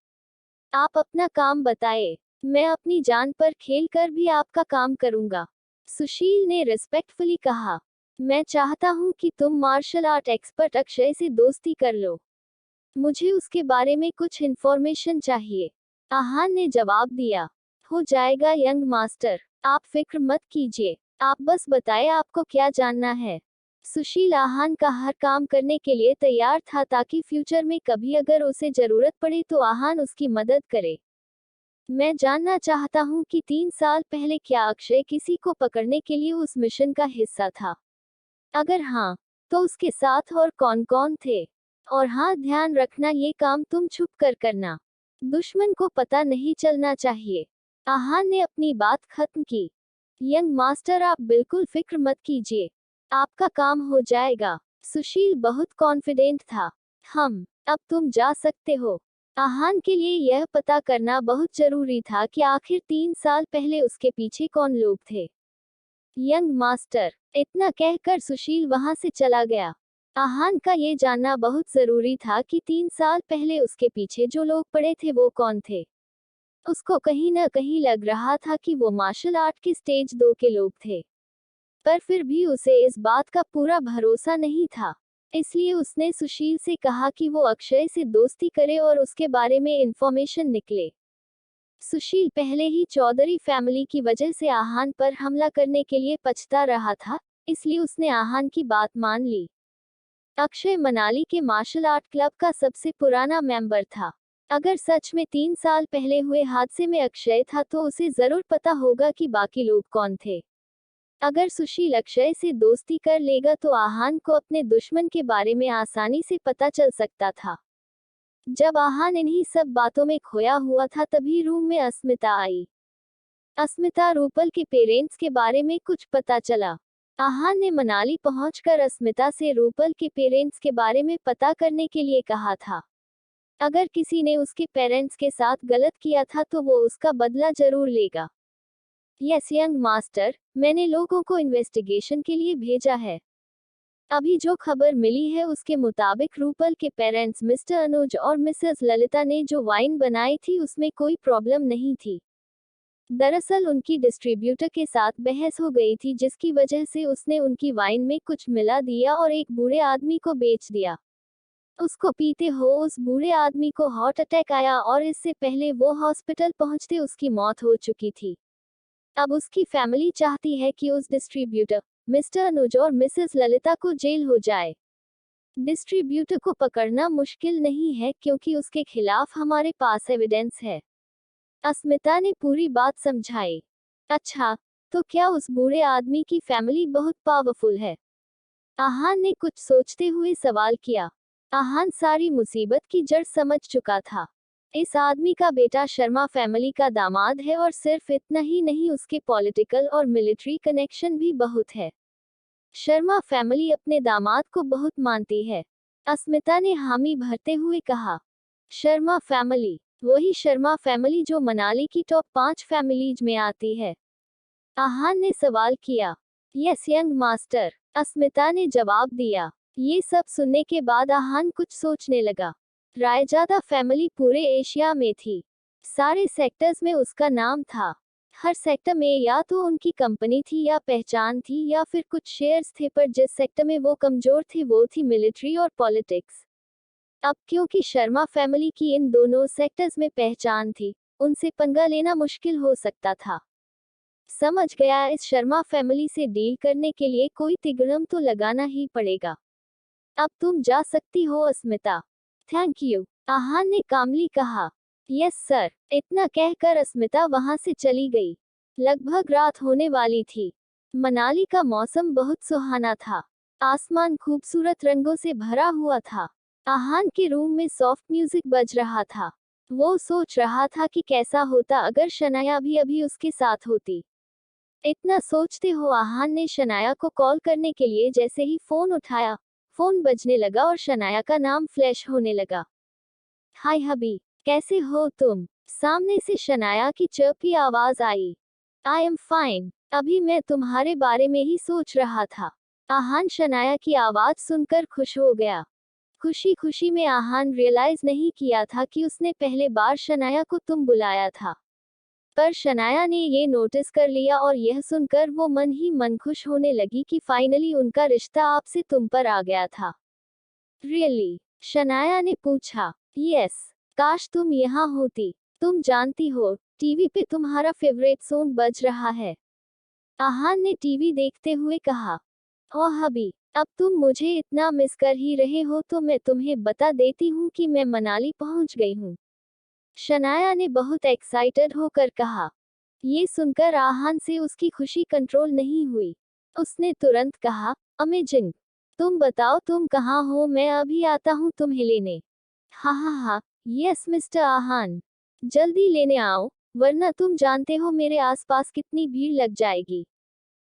आप अपना काम बताए। मैं अपनी जान पर खेल कर भी आपका काम करूंगा। सुशील ने रिस्पेक्टफुली कहा। मैं चाहता हूं कि तुम मार्शल आर्ट एक्सपर्ट अक्षय से दोस्ती कर लो। मुझे उसके बारे में कुछ इन्फॉर्मेशन चाहिए। आहान ने जवाब दिया। हो जाएगा यंग मास्टर, आप फिक्र मत कीजिए। आप बस बताएं आपको क्या जानना है। सुशील आहान का हर काम करने के लिए तैयार था ताकि फ्यूचर में कभी अगर उसे जरूरत पड़े तो आहान उसकी मदद करे। मैं जानना चाहता हूँ कि 3 साल पहले क्या अक्षय किसी को पकड़ने के लिए उस मिशन का हिस्सा था? अगर हाँ, तो उसके साथ और कौन कौन थे? और हाँ, ध्यान रखना ये काम तुम छुप कर करना। दुश्मन को पता नहीं चलना चाहिए। आहान ने अपनी बात खत्म की। यंग मास्टर, आप बिल्कुल फिक्र मत कीजिए। आपका काम हो जाएगा। सुशील बहुत कॉन्फिडेंट था। अब तुम जा सकते हो। आहान के लिए यह पता करना बहुत जरूरी था कि आखिर 3 साल पहले उसके पीछे कौन लोग थे। यंग मास्टर, इतना कहकर सुशील वहां से चला गया। आहान का ये जानना बहुत जरूरी था कि 3 साल पहले उसके पीछे जो लोग पड़े थे वो कौन थे। उसको कहीं न कहीं लग रहा था कि वो मार्शल आर्ट के स्टेज 2 के लोग थे। पर फिर भी उसे इस बात का पूरा भरोसा नहीं था। इसलिए उसने सुशील से कहा कि वो अक्षय से दोस्ती करे और उसके बारे में इंफॉर्मेशन निकले। सुशील पहले ही चौधरी फैमिली की वजह से आहान पर हमला करने के लिए पछता रहा था, इसलिए उसने आहान की बात मान ली। अक्षय मनाली के मार्शल आर्ट क्लब का सबसे पुराना मेंबर था। अगर सच में 3 साल पहले हुए हादसे में अक्षय था तो उसे जरूर पता होगा कि बाकी लोग कौन थे। अगर सुशील अक्षय से दोस्ती कर लेगा तो आहान को अपने दुश्मन के बारे में आसानी से पता चल सकता था। जब आहान इन्हीं सब बातों में खोया हुआ था तभी रूम में अस्मिता आई। अस्मिता, रूपल के पेरेंट्स के बारे में कुछ पता चला? आहान ने मनाली पहुंचकर अस्मिता से रूपल के पेरेंट्स के बारे में पता करने के लिए कहा था। अगर किसी ने उसके पेरेंट्स के साथ गलत किया था तो वो उसका बदला जरूर लेगा। यस यंग मास्टर, मैंने लोगों को इन्वेस्टिगेशन के लिए भेजा है। अभी जो खबर मिली है उसके मुताबिक रूपल के पेरेंट्स मिस्टर अनुज और मिसेस ललिता ने जो वाइन बनाई थी उसमें कोई प्रॉब्लम नहीं थी। दरअसल उनकी डिस्ट्रीब्यूटर के साथ बहस हो गई थी जिसकी वजह से उसने उनकी वाइन में कुछ मिला दिया और एक बूढ़े आदमी को बेच दिया। उसको पीते हो उस बूढ़े आदमी को हार्ट अटैक आया और इससे पहले वो हॉस्पिटल पहुंचते उसकी मौत हो चुकी थी। अब उसकी फैमिली चाहती है कि उस डिस्ट्रीब्यूटर मिस्टर अनुज और मिसेस ललिता को जेल हो जाए। डिस्ट्रीब्यूटर को पकड़ना मुश्किल नहीं है क्योंकि उसके खिलाफ हमारे पास एविडेंस है। अस्मिता ने पूरी बात समझाई। अच्छा, तो क्या उस बूढ़े आदमी की फैमिली बहुत पावरफुल है? आहान ने कुछ सोचते हुए सवाल किया। आहान सारी मुसीबत की जड़ समझ चुका था। इस आदमी का बेटा शर्मा फैमिली का दामाद है और सिर्फ इतना ही नहीं उसके पॉलिटिकल और मिलिट्री कनेक्शन भी बहुत है। शर्मा फैमिली अपने दामाद को बहुत मानती है। अस्मिता ने हामी भरते हुए कहा। शर्मा फैमिली, वही शर्मा फैमिली जो मनाली की टॉप 5 फैमिलीज में आती है? आहान ने सवाल किया। यस यंग मास्टर, अस्मिता ने जवाब दिया। ये सब सुनने के बाद आहान कुछ सोचने लगा। रायजादा फैमिली पूरे एशिया में थी। सारे सेक्टर्स में उसका नाम था। हर सेक्टर में या तो उनकी कंपनी थी या पहचान थी या फिर कुछ शेयर्स थे, पर जिस सेक्टर में वो कमजोर थे वो थी मिलिट्री और पॉलिटिक्स। अब क्योंकि शर्मा फैमिली की इन दोनों सेक्टर्स में पहचान थी, उनसे पंगा लेना मुश्किल हो सकता था। समझ गया, इस शर्मा फैमिली से डील करने के लिए कोई तिगड़म तो लगाना ही पड़ेगा। अब तुम जा सकती हो अस्मिता। थैंक यू, आहान ने कामली कहा। Yes sir. इतना कहकर अस्मिता वहां से चली गई। लगभग रात होने वाली थी। मनाली का मौसम बहुत सुहाना था। आसमान खूबसूरत रंगों से भरा हुआ था। आहान के रूम में सॉफ्ट म्यूजिक बज रहा था। वो सोच रहा था कि कैसा होता अगर शनाया भी अभी उसके साथ होती। इतना सोचते हो आहान ने शनाया को कॉल करने के लिए जैसे ही फोन उठाया, फोन बजने लगा और शनाया का नाम फ्लैश होने लगा। हाय हबी, कैसे हो तुम? सामने से शनाया की चर्पी आवाज आई। आई एम फाइन, अभी मैं तुम्हारे बारे में ही सोच रहा था। आहान शनाया की आवाज सुनकर खुश हो गया। खुशी खुशी में आहान रियलाइज नहीं किया था कि उसने पहले बार शनाया को तुम बुलाया था। पर शनाया ने ये नोटिस कर लिया और यह सुनकर वो मन ही मन खुश होने लगी कि फाइनली उनका रिश्ता आपसे तुम पर आ गया था। रियली? शनाया ने पूछा। यस, काश तुम यहाँ होती। तुम जानती हो, टीवी पे तुम्हारा फेवरेट सॉन्ग बज रहा है। आहान ने टीवी देखते हुए कहा। ओह हबी, अब तुम मुझे इतना मिस कर ही रहे हो तो मैं तुम्हें बता देती हूँ कि मैं मनाली पहुँच गई हूँ। शनाया ने बहुत एक्साइटेड होकर कहा। ये सुनकर आहान से उसकी खुशी कंट्रोल नहीं हुई। उसने तुरंत कहा, अमेजिंग। तुम बताओ तुम कहाँ हो, मैं अभी आता हूँ तुम्हें लेने। हा, यस मिस्टर आहान, जल्दी लेने आओ, वरना तुम जानते हो मेरे आसपास कितनी भीड़ लग जाएगी।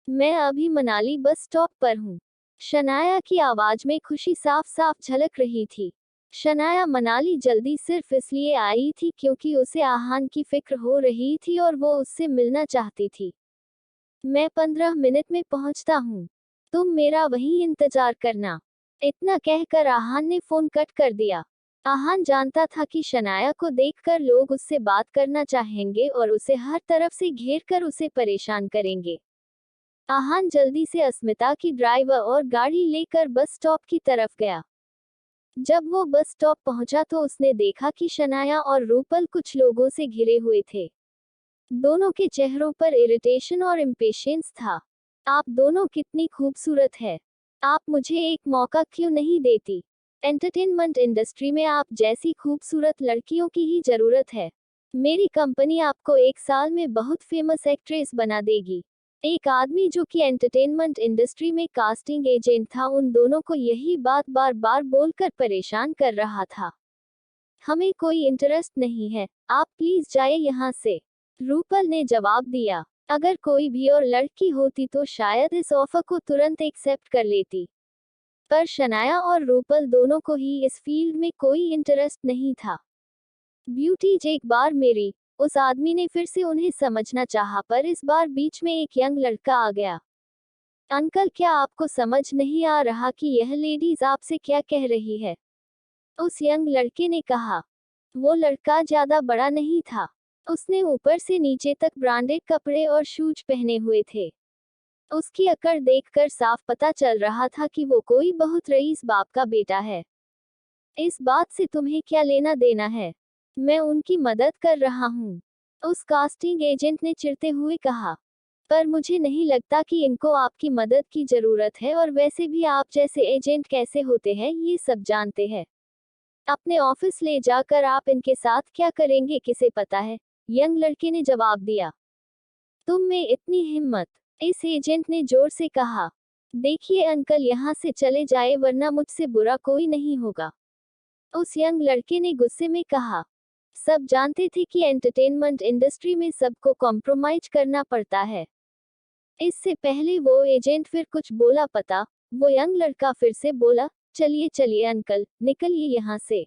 मैं अभी मनाली बस स्टॉप पर हूँ। शनाया की आवाज में खुशी साफ साफ झलक रही थी। शनाया मनाली जल्दी सिर्फ इसलिए आई थी क्योंकि उसे आहान की फिक्र हो रही थी और वो उससे मिलना चाहती थी। मैं 15 मिनट में पहुंचता हूँ, तुम मेरा वहीं इंतजार करना। इतना कहकर आहान ने फोन कट कर दिया। आहान जानता था कि शनाया को देखकर लोग उससे बात करना चाहेंगे और उसे हर तरफ से घेर कर उसे परेशान करेंगे। आहान जल्दी से अस्मिता की ड्राइवर और गाड़ी लेकर बस स्टॉप की तरफ गया। जब वो बस स्टॉप पहुंचा तो उसने देखा कि शनाया और रूपल कुछ लोगों से घिरे हुए थे। दोनों के चेहरों पर इरिटेशन और इम्पेशेंस था। आप दोनों कितनी खूबसूरत है, आप मुझे एक मौका क्यों नहीं देती? एंटरटेनमेंट इंडस्ट्री में आप जैसी खूबसूरत लड़कियों की ही जरूरत है। मेरी कंपनी आपको 1 साल में बहुत फेमस एक्ट्रेस बना देगी। एक आदमी जो कि एंटरटेनमेंट इंडस्ट्री में कास्टिंग एजेंट था उन दोनों को यही बात बार बार बोलकर परेशान कर रहा था। हमें कोई इंटरेस्ट नहीं है, आप प्लीज जाइए यहाँ से, रूपल ने जवाब दिया। अगर कोई भी और लड़की होती तो शायद इस ऑफर को तुरंत एक्सेप्ट कर लेती, पर शनाया और रूपल दोनों को ही इस फील्ड में कोई इंटरेस्ट नहीं था। ब्यूटी एक बार मेरी, उस आदमी ने फिर से उन्हें समझना चाहा, पर इस बार बीच में एक यंग लड़का आ गया। अंकल, क्या आपको समझ नहीं आ रहा कि यह लेडीज आपसे क्या कह रही है? उस यंग लड़के ने कहा। वो लड़का ज्यादा बड़ा नहीं था। उसने ऊपर से नीचे तक ब्रांडेड कपड़े और शूज पहने हुए थे। उसकी अकड़ देखकर साफ पता चल रहा था कि वो कोई बहुत रईस बाप का बेटा है। इस बात से तुम्हें क्या लेना देना है? मैं उनकी मदद कर रहा हूँ, उस कास्टिंग एजेंट ने चिढ़ते हुए कहा। पर मुझे नहीं लगता कि इनको आपकी मदद की जरूरत है, और वैसे भी आप जैसे एजेंट कैसे होते हैं ये सब जानते हैं। अपने ऑफिस ले जाकर आप इनके साथ क्या करेंगे किसे पता है? यंग लड़के ने जवाब दिया। तुम में इतनी हिम्मत, इस एजेंट ने जोर से कहा। देखिए अंकल, यहाँ से चले जाए वरना मुझसे बुरा कोई नहीं होगा, उस यंग लड़के ने गुस्से में कहा। सब जानते थे कि एंटरटेनमेंट इंडस्ट्री में सबको कॉम्प्रोमाइज करना पड़ता है। इससे पहले वो एजेंट फिर कुछ बोला पता, वो यंग लड़का फिर से बोला, चलिए चलिए अंकल, निकलिए यहाँ से।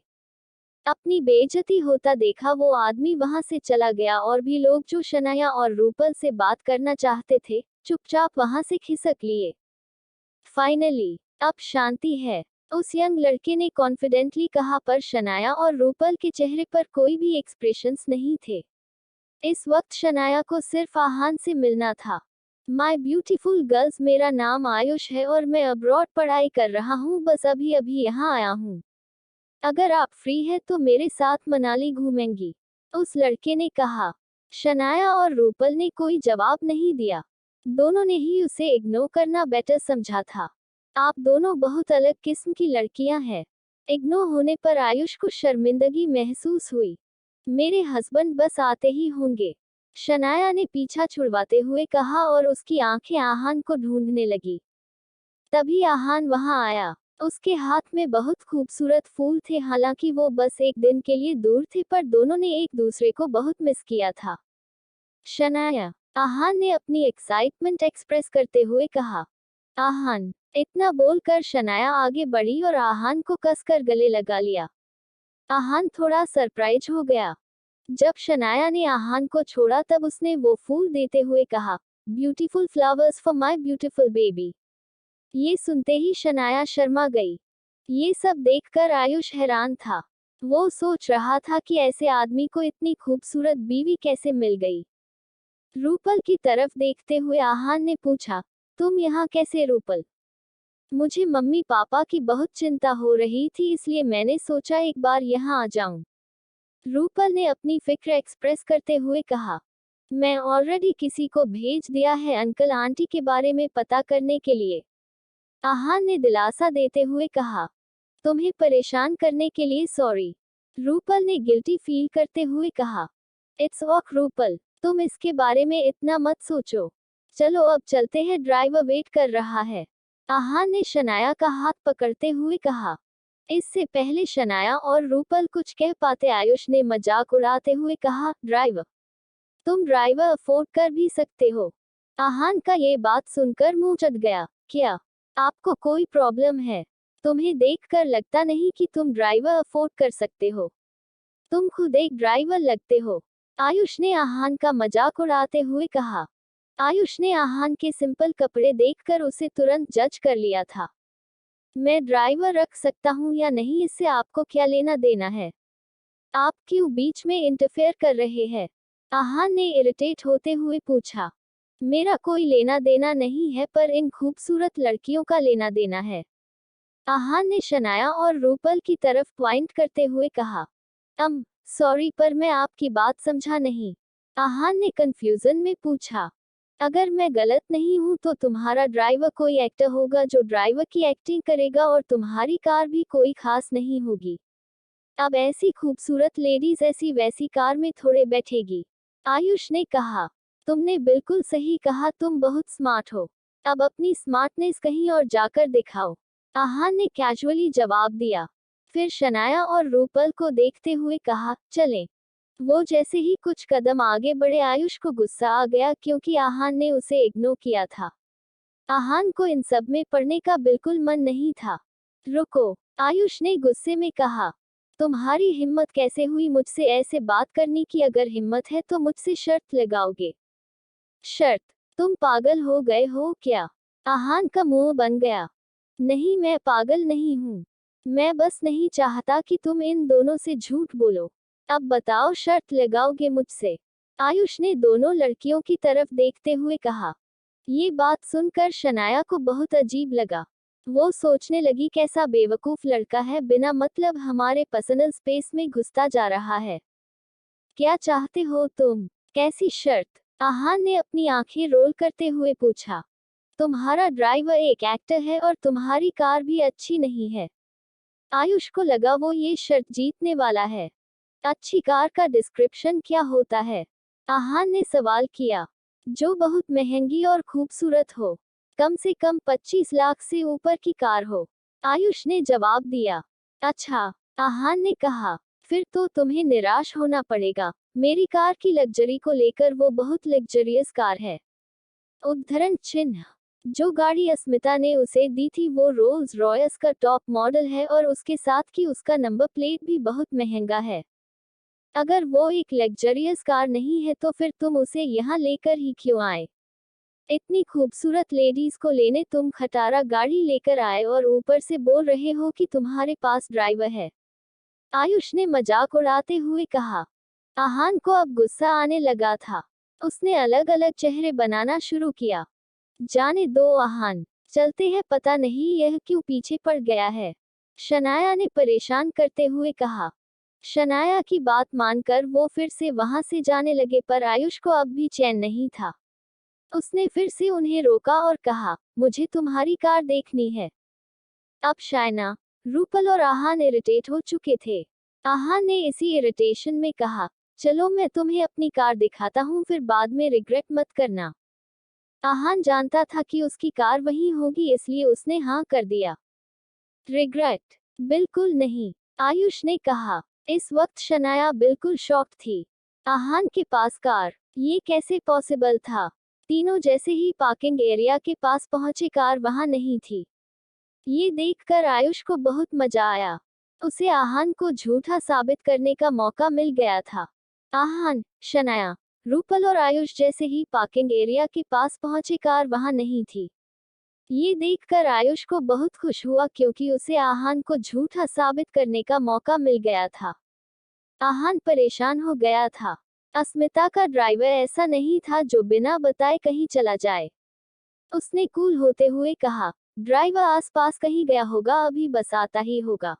अपनी बेइज्जती होता देखा वो आदमी वहां से चला गया, और भी लोग जो शनाया और रूपल से बात करना चाहते थे चुपचाप वहां से खिसक लिए। फाइनली अब शांति है, उस यंग लड़के ने कॉन्फिडेंटली कहा, पर शनाया और रूपल के चेहरे पर कोई भी एक्सप्रेशंस नहीं थे। इस वक्त शनाया को सिर्फ आहान से मिलना था। माय ब्यूटीफुल गर्ल्स, मेरा नाम आयुष है और मैं अब्रॉड पढ़ाई कर रहा हूँ, बस अभी अभी यहाँ आया हूँ। अगर आप फ्री है तो मेरे साथ मनाली घूमेंगी, उस लड़के ने कहा। शनाया और रूपल ने कोई जवाब नहीं दिया। दोनों ने ही उसे इग्नोर करना बेटर समझा था। आप दोनों बहुत अलग किस्म की लड़कियां हैं। इग्नोर होने पर आयुष को शर्मिंदगी महसूस हुई। मेरे हस्बैंड बस आते ही होंगे, शनाया ने पीछा छुड़वाते हुए कहा, और उसकी आंखें आहान को ढूंढने लगी। तभी आहान वहां आया। उसके हाथ में बहुत खूबसूरत फूल थे। हालांकि वो बस एक दिन के लिए दूर थे, पर दोनों ने एक दूसरे को बहुत मिस किया था। शनाया, आहान ने अपनी एक्साइटमेंट एक्सप्रेस करते हुए कहा। आहान, इतना बोलकर शनाया आगे बढ़ी और आहान को कसकर गले लगा लिया। आहान थोड़ा सरप्राइज हो गया। जब शनाया ने आहान को छोड़ा तब उसने वो फूल देते हुए कहा, beautiful flowers for my beautiful baby. ये सुनते ही शनाया शर्मा गई। ये सब देखकर आयुष हैरान था। वो सोच रहा था कि ऐसे आदमी को इतनी खूबसूरत बीवी कैसे मिल गई। रूपल की तरफ देखते हुए आहान ने पूछा, तुम यहाँ कैसे रूपल? मुझे मम्मी पापा की बहुत चिंता हो रही थी, इसलिए मैंने सोचा एक बार यहाँ आ जाऊं। रूपल ने अपनी फिक्र एक्सप्रेस करते हुए कहा। मैं ऑलरेडी किसी को भेज दिया है अंकल आंटी के बारे में पता करने के लिए, आहान ने दिलासा देते हुए कहा। तुम्हें परेशान करने के लिए सॉरी, रूपल ने गिल्टी फील करते हुए कहा। इट्स ओके रूपल, तुम इसके बारे में इतना मत सोचो। चलो अब चलते हैं, ड्राइवर वेट कर रहा है, आहान ने शनाया का हाथ पकड़ते हुए कहा। इससे पहले शनाया और रूपल कुछ कह पाते आयुष ने मजाक उड़ाते हुए कहा, ड्राइवर, तुम ड्राइवर अफोर्ड कर भी सकते हो। आहान का ये बात सुनकर मुंह चट गया। क्या आपको कोई प्रॉब्लम है? तुम्हें देखकर लगता नहीं कि तुम ड्राइवर अफोर्ड कर सकते हो। तुम खुद एक ड्राइवर लगते हो, आयुष ने आहान का मजाक उड़ाते हुए कहा। आयुष ने आहान के सिंपल कपड़े देखकर उसे तुरंत जज कर लिया था। मैं ड्राइवर रख सकता हूँ या नहीं इससे आपको क्या लेना देना है? आप क्यों बीच में इंटरफेयर कर रहे हैं? आहान ने इरिटेट होते हुए पूछा। मेरा कोई लेना देना नहीं है, पर इन खूबसूरत लड़कियों का लेना देना है, आहान ने शनाया और रूपल की तरफ पॉइंट करते हुए कहा। सॉरी, पर मैं आपकी बात समझा नहीं, आहान ने कंफ्यूजन में पूछा। अगर मैं गलत नहीं हूँ तो तुम्हारा ड्राइवर कोई एक्टर होगा जो ड्राइवर की एक्टिंग करेगा, और तुम्हारी कार भी कोई खास नहीं होगी। अब ऐसी खूबसूरत लेडीज ऐसी वैसी कार में थोड़े बैठेगी, आयुष ने कहा। तुमने बिल्कुल सही कहा, तुम बहुत स्मार्ट हो। अब अपनी स्मार्टनेस कहीं और जाकर दिखाओ, आहान ने कैजुअली जवाब दिया। फिर शनाया और रूपल को देखते हुए कहा, चलें। वो जैसे ही कुछ कदम आगे बढ़े आयुष को गुस्सा आ गया क्योंकि आहान ने उसे इग्नोर किया था। आहान को इन सब में पड़ने का बिल्कुल मन नहीं था। रुको, आयुष ने गुस्से में कहा। तुम्हारी हिम्मत कैसे हुई मुझसे ऐसे बात करने की? अगर हिम्मत है तो मुझसे शर्त लगाओगे? शर्त? तुम पागल हो गए हो क्या? आहान का मुंह बन गया। नहीं, मैं पागल नहीं हूँ। मैं बस नहीं चाहता कि तुम इन दोनों से झूठ बोलो। अब बताओ, शर्त लगाओगे मुझसे? आयुष ने दोनों लड़कियों की तरफ देखते हुए कहा। ये बात सुनकर शनाया को बहुत अजीब लगा। वो सोचने लगी, कैसा बेवकूफ लड़का है, बिना मतलब हमारे पर्सनल स्पेस में घुसता जा रहा है। क्या चाहते हो तुम? कैसी शर्त? आहान ने अपनी आंखें रोल करते हुए पूछा। तुम्हारा ड्राइवर एक एक्टर है और तुम्हारी कार भी अच्छी नहीं है। आयुष को लगा वो ये शर्त जीतने वाला है। अच्छी कार का डिस्क्रिप्शन क्या होता है? आहान ने सवाल किया। जो बहुत महंगी और खूबसूरत हो। कम से कम 25 लाख से ऊपर की कार हो। आयुष ने जवाब दिया। अच्छा, आहान ने कहा। फिर तो तुम्हें निराश होना पड़ेगा। मेरी कार की लग्जरी को लेकर वो बहुत लग्जरियस कार है। उद्धरण चिन्ह। जो गाड़ी अस्मिता ने उसे दी थी वो रोल्स रॉयस का टॉप मॉडल है और उसके साथ की उसका नंबर प्लेट भी बहुत महंगा है। अगर वो एक लग्जरियस कार नहीं है तो फिर तुम उसे यहाँ लेकर ही क्यों आए? इतनी खूबसूरत लेडीज को लेने तुम खटारा गाड़ी लेकर आए और ऊपर से बोल रहे हो कि तुम्हारे पास ड्राइवर है। आयुष ने मजाक उड़ाते हुए कहा। आहान को अब गुस्सा आने लगा था। उसने अलग अलग चेहरे बनाना शुरू किया। जाने दो आहान, चलते हैं, पता नहीं यह क्यों पीछे पड़ गया है। शनाया ने परेशान करते हुए कहा। शनाया की बात मानकर वो फिर से वहां से जाने लगे पर आयुष को अब भी चैन नहीं था। उसने फिर से उन्हें रोका और कहा, मुझे तुम्हारी कार देखनी है। अब शायना, रूपल और आहान इरिटेट हो चुके थे। आहान ने इसी इरिटेशन में कहा, चलो मैं तुम्हें अपनी कार दिखाता हूँ, फिर बाद में रिग्रेट मत करना। आहान जानता था कि उसकी कार वहीं होगी इसलिए उसने हाँ कर दिया। रिग्रेट? बिल्कुल नहीं, आयुष ने कहा। इस वक्त शनाया बिल्कुल शॉक्ड थी। आहान के पास कार? ये कैसे पॉसिबल था? तीनों जैसे ही पार्किंग एरिया के पास पहुंचे कार वहां नहीं थी। ये देखकर आयुष को बहुत मजा आया। उसे आहान को झूठा साबित करने का मौका मिल गया था। आहान, शनाया, रूपल और आयुष जैसे ही पार्किंग एरिया के पास पहुंचे कार वहां नहीं थी। ये देखकर आयुष को बहुत खुश हुआ क्योंकि उसे आहान को झूठा साबित करने का मौका मिल गया था। आहान परेशान हो गया था। अस्मिता का ड्राइवर ऐसा नहीं था जो बिना बताए कहीं चला जाए। उसने कूल होते हुए कहा, ड्राइवर आसपास कहीं गया होगा, अभी बस आता ही होगा।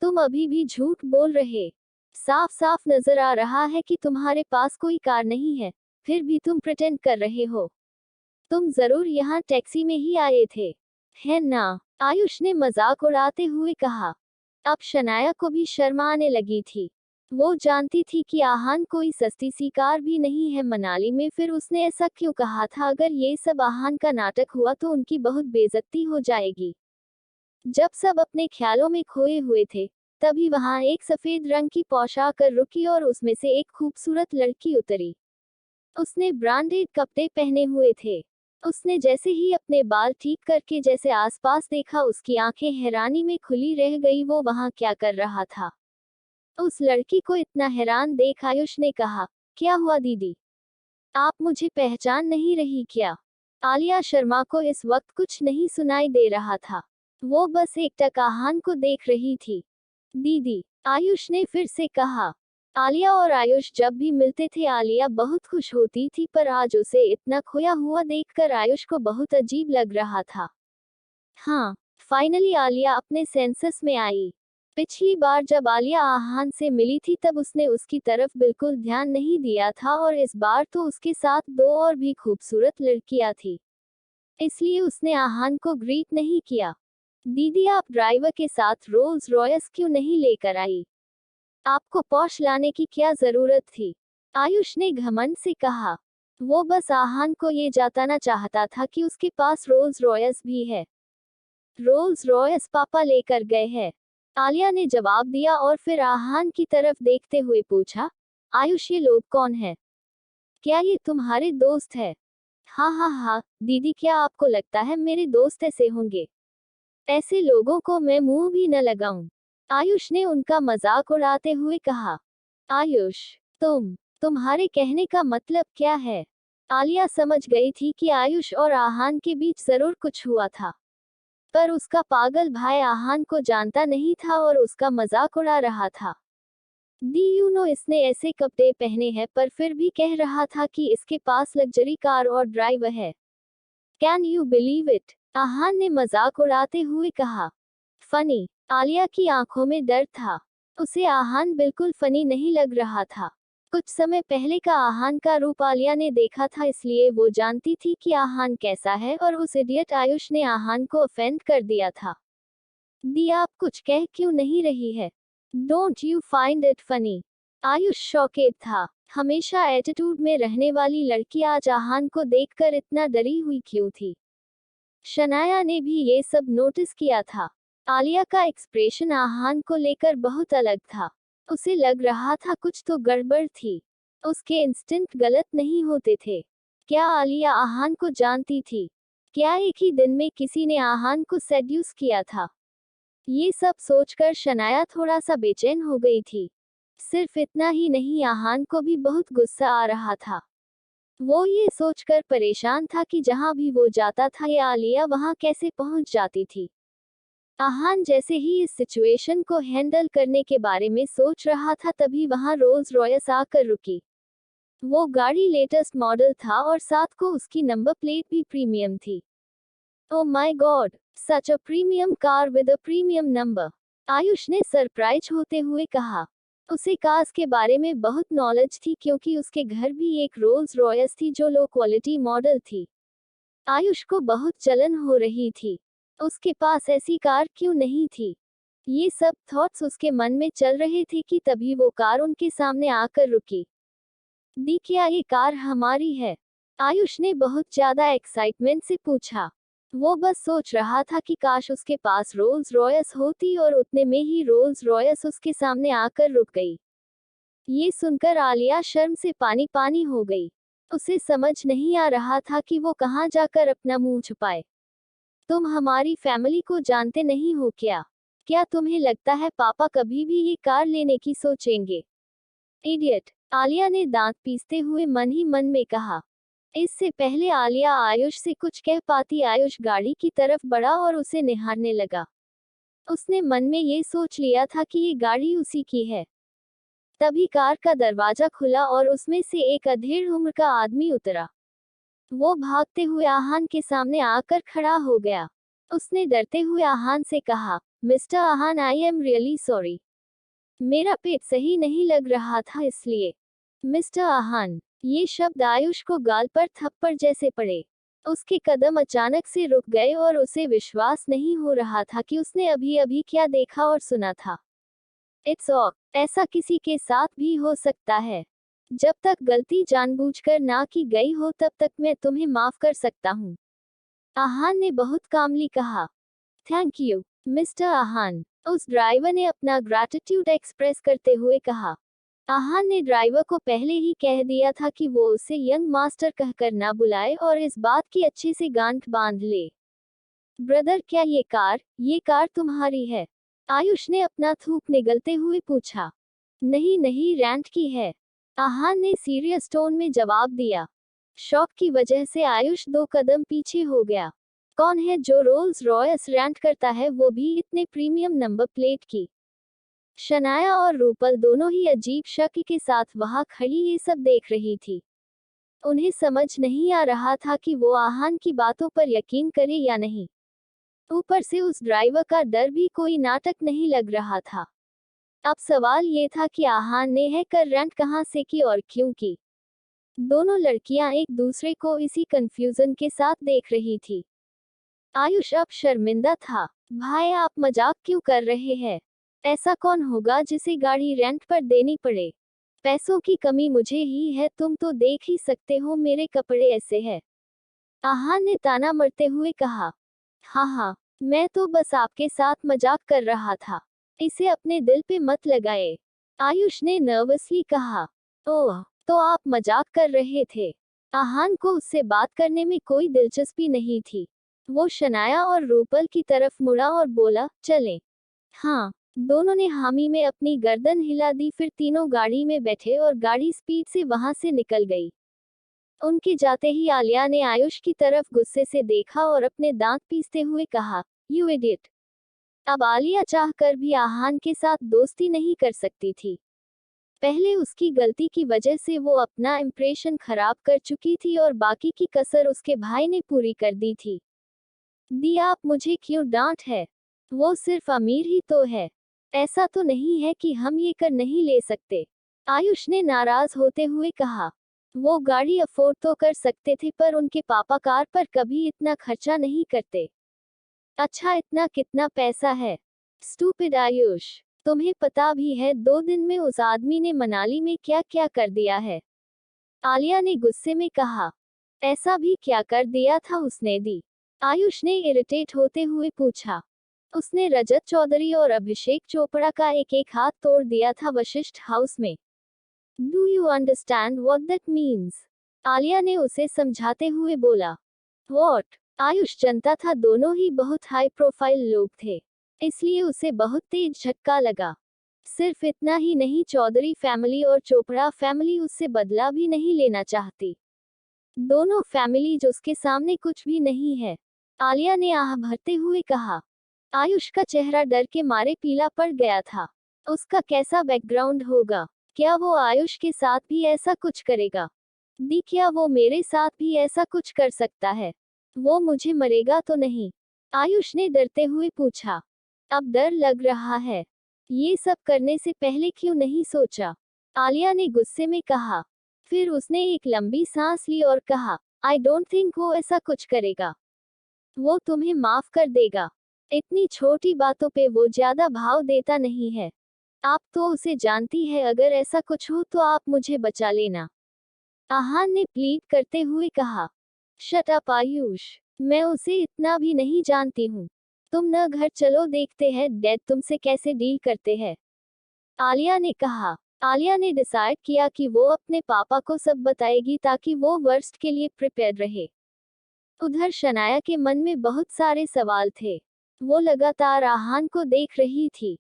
तुम अभी भी झूठ बोल रहे। साफ साफ नजर आ रहा है कि तुम्हारे पास कोई कार नहीं है, फिर भी तुम प्रिटेंड कर रहे हो। तुम जरूर यहाँ टैक्सी में ही आए थे, है ना? आयुष ने मजाक उड़ाते हुए कहा। अब शनाया को भी शर्म आने लगी थी। वो जानती थी कि आहान कोई सस्ती सी कार भी नहीं है मनाली में, फिर उसने ऐसा क्यों कहा था? अगर ये सब आहान का नाटक हुआ तो उनकी बहुत बेइज्जती हो जाएगी। जब सब अपने ख्यालों में खोए हुए थे, तभी वहां एक सफेद रंग की पौश आकर रुकी और उसमें से एक खूबसूरत लड़की उतरी। उसने ब्रांडेड कपड़े पहने हुए थे। उसने जैसे ही अपने बाल ठीक करके जैसे आसपास देखा, उसकी आंखें हैरानी में खुली रह गई। वो वहां क्या कर रहा था? उस लड़की को इतना हैरान देख आयुष ने कहा, क्या हुआ दीदी? आप मुझे पहचान नहीं रही क्या? आलिया शर्मा को इस वक्त कुछ नहीं सुनाई दे रहा था। वो बस एकटक आहान को देख रही थी। दीदी, आयुष ने फिर से कहा। आलिया और आयुष जब भी मिलते थे आलिया बहुत खुश होती थी, पर आज उसे इतना खोया हुआ देखकर आयुष को बहुत अजीब लग रहा था। हाँ, फाइनली आलिया अपने सेंसस में आई। पिछली बार जब आलिया आहान से मिली थी तब उसने उसकी तरफ बिल्कुल ध्यान नहीं दिया था और इस बार तो उसके साथ दो और भी खूबसूरत लड़कियां थी, इसलिए उसने आहान को ग्रीट नहीं किया। दीदी, आप ड्राइवर के साथ रोल्स रॉयस क्यों नहीं लेकर आई? आपको पॉश लाने की क्या जरूरत थी? आयुष ने घमंड से कहा। वो बस आहान को ये जताना चाहता था कि उसके पास रोल्स रॉयस भी है। रोल्स रॉयस पापा लेकर गए हैं, आलिया ने जवाब दिया और फिर आहान की तरफ देखते हुए पूछा, आयुष, ये लोग कौन है? क्या ये तुम्हारे दोस्त है? हाँ हाँ हाँ दीदी, क्या आपको लगता है मेरे दोस्त ऐसे होंगे? ऐसे लोगों को मैं मुंह भी न लगाऊं। आयुष ने उनका मजाक उड़ाते हुए कहा। आयुष, तुम्हारे कहने का मतलब क्या है? आलिया समझ गई थी कि आयुष और आहान के बीच जरूर कुछ हुआ था, पर उसका पागल भाई आहान को जानता नहीं था और उसका मजाक उड़ा रहा था। इसने ऐसे कपड़े पहने हैं पर फिर भी कह रहा था कि इसके पास लग्जरी कार और ड्राइवर है। Can you believe it? Aahan ने मजाक उड़ाते हुए कहा। फनी। आलिया की आंखों में डर था। उसे आहान बिल्कुल फनी नहीं लग रहा था। कुछ समय पहले का आहान का रूप आलिया ने देखा था, इसलिए वो जानती थी कि आहान कैसा है, और उस इडियट आयुष ने आहान को ऑफेंड कर दिया था। दी, आप कुछ कह क्यों नहीं रही है? Don't you find it funny? Ayush shocked था। हमेशा एटीट्यूड में रहने वाली लड़की आज आहान को देखकर इतना डरी हुई क्यों थी? शनाया ने भी ये सब नोटिस किया था। आलिया का एक्सप्रेशन आहान को लेकर बहुत अलग था। उसे लग रहा था कुछ तो गड़बड़ थी। उसके इंस्टिंक्ट गलत नहीं होते थे। क्या आलिया आहान को जानती थी? क्या एक ही दिन में किसी ने आहान को सेड्यूस किया था? ये सब सोचकर शनाया थोड़ा सा बेचैन हो गई थी। सिर्फ इतना ही नहीं, आहान को भी बहुत गुस्सा आ रहा था। वो ये सोचकर परेशान था कि जहां भी वो जाता था ये आलिया वहां कैसे पहुंच जाती थी। आहान जैसे ही इस सिचुएशन को हैंडल करने के बारे में सोच रहा था, तभी वहां रोल्स रॉयस आकर रुकी। वो गाड़ी लेटेस्ट मॉडल था और साथ को उसकी नंबर प्लेट भी प्रीमियम थी। Oh my God, such a premium car with a premium number, Ayush ने सरप्राइज होते हुए कहा। उसे कार्स के बारे में बहुत नॉलेज थी क्योंकि उसके घर भी एक रोल्स रॉयस थी जो लो क्वालिटी मॉडल थी। आयुष को बहुत जलन हो रही थी। उसके पास ऐसी कार क्यों नहीं थी? ये सब थॉट्स उसके मन में चल रहे थे कि तभी वो कार उनके सामने आकर रुकी। दी, क्या ये कार हमारी है? आयुष ने बहुत ज्यादा एक्साइटमेंट से पूछा। वो बस सोच रहा था कि काश उसके पास रोल्स रॉयस होती, और उतने में ही रोल्स रॉयस उसके सामने आकर रुक गई। ये सुनकर आलिया शर्म से पानी पानी हो गई। उसे समझ नहीं आ रहा था कि वो कहाँ जाकर अपना मुंह छुपाए। तुम हमारी फैमिली को जानते नहीं हो क्या? क्या तुम्हें लगता है पापा कभी भी ये कार लेने की सोचेंगे? इडियट, आलिया ने दांत पीसते हुए मन ही मन में कहा। इससे पहले आलिया आयुष से कुछ कह पाती, आयुष गाड़ी की तरफ बढ़ा और उसे निहारने लगा। उसने मन में ये सोच लिया था कि ये गाड़ी उसी की है। तभी कार का दरवाजा खुला और उसमें से एक अधेड़ उम्र का आदमी उतरा। वो भागते हुए आहान के सामने आकर खड़ा हो गया। उसने डरते हुए आहान से कहा, mister Aahan, I am really sorry. मेरा पेट सही नहीं लग रहा था इसलिए। मिस्टर आहान, ये शब्द आयुष को गाल पर थप्पड़ जैसे पड़े। उसके कदम अचानक से रुक गए और उसे विश्वास नहीं हो रहा था कि उसने अभी अभी क्या देखा और सुना था। इट्स ऑल, ऐसा किसी के साथ भी हो सकता है। जब तक गलती जानबूझकर ना की गई हो तब तक मैं तुम्हें माफ कर सकता हूँ। आहान ने बहुत कामली कहा। थैंक यू, मिस्टर आहान, उस ड्राइवर ने अपना ग्रैटिट्यूड एक्सप्रेस करते हुए कहा। आहान ने ड्राइवर को पहले ही कह दिया था कि वो उसे यंग मास्टर कहकर ना बुलाए और इस बात की अच्छे से गांठ बांध ले। ब्रदर, क्या ये कार तुम्हारी है? आयुष ने अपना थूक निगलते हुए पूछा। नहीं नहीं, रेंट की है, आहान ने सीरियस टोन में जवाब दिया। शॉक की वजह से आयुष 2 कदम पीछे हो गया। कौन है जो रोल्स रॉयस रेंट करता है, वो भी इतने प्रीमियम नंबर प्लेट की? शनाया और रूपल दोनों ही अजीब शक के साथ वहां खड़ी ये सब देख रही थी। उन्हें समझ नहीं आ रहा था कि वो आहान की बातों पर यकीन करे या नहीं। ऊपर से उस ड्राइवर का डर भी कोई नाटक नहीं लग रहा था। अब सवाल ये था कि आहान ने है कर रेंट कहां से की और क्यों की। दोनों लड़कियां एक दूसरे को इसी कंफ्यूजन के साथ देख रही थी। आयुष अब शर्मिंदा था। भाई, आप मजाक क्यों कर रहे हैं? ऐसा कौन होगा जिसे गाड़ी रेंट पर देनी पड़े? पैसों की कमी मुझे ही है, तुम तो देख ही सकते हो मेरे कपड़े ऐसे हैं। आहान ने ताना मरते हुए कहा। हाँ हाँ, मैं तो बस आपके साथ मजाक कर रहा था, इसे अपने दिल पे मत लगाए, आयुष ने नर्वसली कहा। ओह, तो आप मजाक कर रहे थे। आहान को उससे बात करने में कोई दिलचस्पी नहीं थी। वो शनाया और रूपल की तरफ मुड़ा और बोला, चलें। हाँ। दोनों ने हामी में अपनी गर्दन हिला दी, फिर तीनों गाड़ी में बैठे और गाड़ी स्पीड से वहां से निकल गई। उनके जाते ही आलिया ने आयुष की तरफ गुस्से से देखा और अपने दांत पीसते हुए कहा, यू इडियट। अब आलिया चाहकर भी आहान के साथ दोस्ती नहीं कर सकती थी। पहले उसकी गलती की वजह से वो अपना इंप्रेशन खराब कर चुकी थी और बाकी की कसर उसके भाई ने पूरी कर दी थी। दी, आप मुझे क्यों डांट है? वो सिर्फ अमीर ही तो है। ऐसा तो नहीं है कि हम ये कर नहीं ले सकते। आयुष ने नाराज होते हुए कहा। वो गाड़ी अफोर्ड तो कर सकते थे, पर उनके पापा कार पर कभी इतना खर्चा नहीं करते। अच्छा, इतना कितना पैसा है? स्टूपिड आयुष, तुम्हें पता भी है 2 दिन में उस आदमी ने मनाली में क्या क्या कर दिया है? आलिया ने गुस्से में कहा। ऐसा भी क्या कर दिया था उसने? दी, आयुष ने इरिटेट होते हुए पूछा। उसने रजत चौधरी और अभिषेक चोपड़ा का एक एक हाथ तोड़ दिया था वशिष्ठ हाउस में। Do you understand what that means? Alia ने उसे समझाते हुए बोला। व्हाट? आयुष जानता था दोनों ही बहुत हाई प्रोफाइल लोग थे, इसलिए उसे बहुत तेज झटका लगा। सिर्फ इतना ही नहीं, चौधरी फैमिली और चोपड़ा फैमिली उससे बदला भी नहीं लेना चाहती। दोनों फैमिलीज उसके सामने कुछ भी नहीं है। आलिया ने आह भरते हुए कहा। आयुष का चेहरा डर के मारे पीला पड़ गया था। उसका कैसा बैकग्राउंड होगा? क्या वो आयुष के साथ भी ऐसा कुछ करेगा? दी, क्या वो मेरे साथ भी ऐसा कुछ कर सकता है? वो मुझे मरेगा तो नहीं? आयुष ने डरते हुए पूछा। अब डर लग रहा है। ये सब करने से पहले क्यों नहीं सोचा? आलिया ने गुस्से में कहा। फिर उसने एक लंबी सांस ली और कहा, आई डोंट थिंक वो ऐसा कुछ करेगा। वो तुम्हें माफ कर देगा। इतनी छोटी बातों पे वो ज्यादा भाव देता नहीं है। आप तो उसे जानती है, अगर ऐसा कुछ हो तो आप मुझे बचा लेना। आहान ने प्लीड करते हुए कहा। शट अप आयुष, मैं उसे इतना भी नहीं जानती हूँ। तुम न घर चलो, देखते हैं डैड तुमसे कैसे डील करते हैं। आलिया ने कहा। आलिया ने डिसाइड किया कि वो अपने पापा को सब बताएगी ताकि वो वर्स्ट के लिए प्रिपेयर रहे। उधर शनाया के मन में बहुत सारे सवाल थे। वो लगातार आहान को देख रही थी।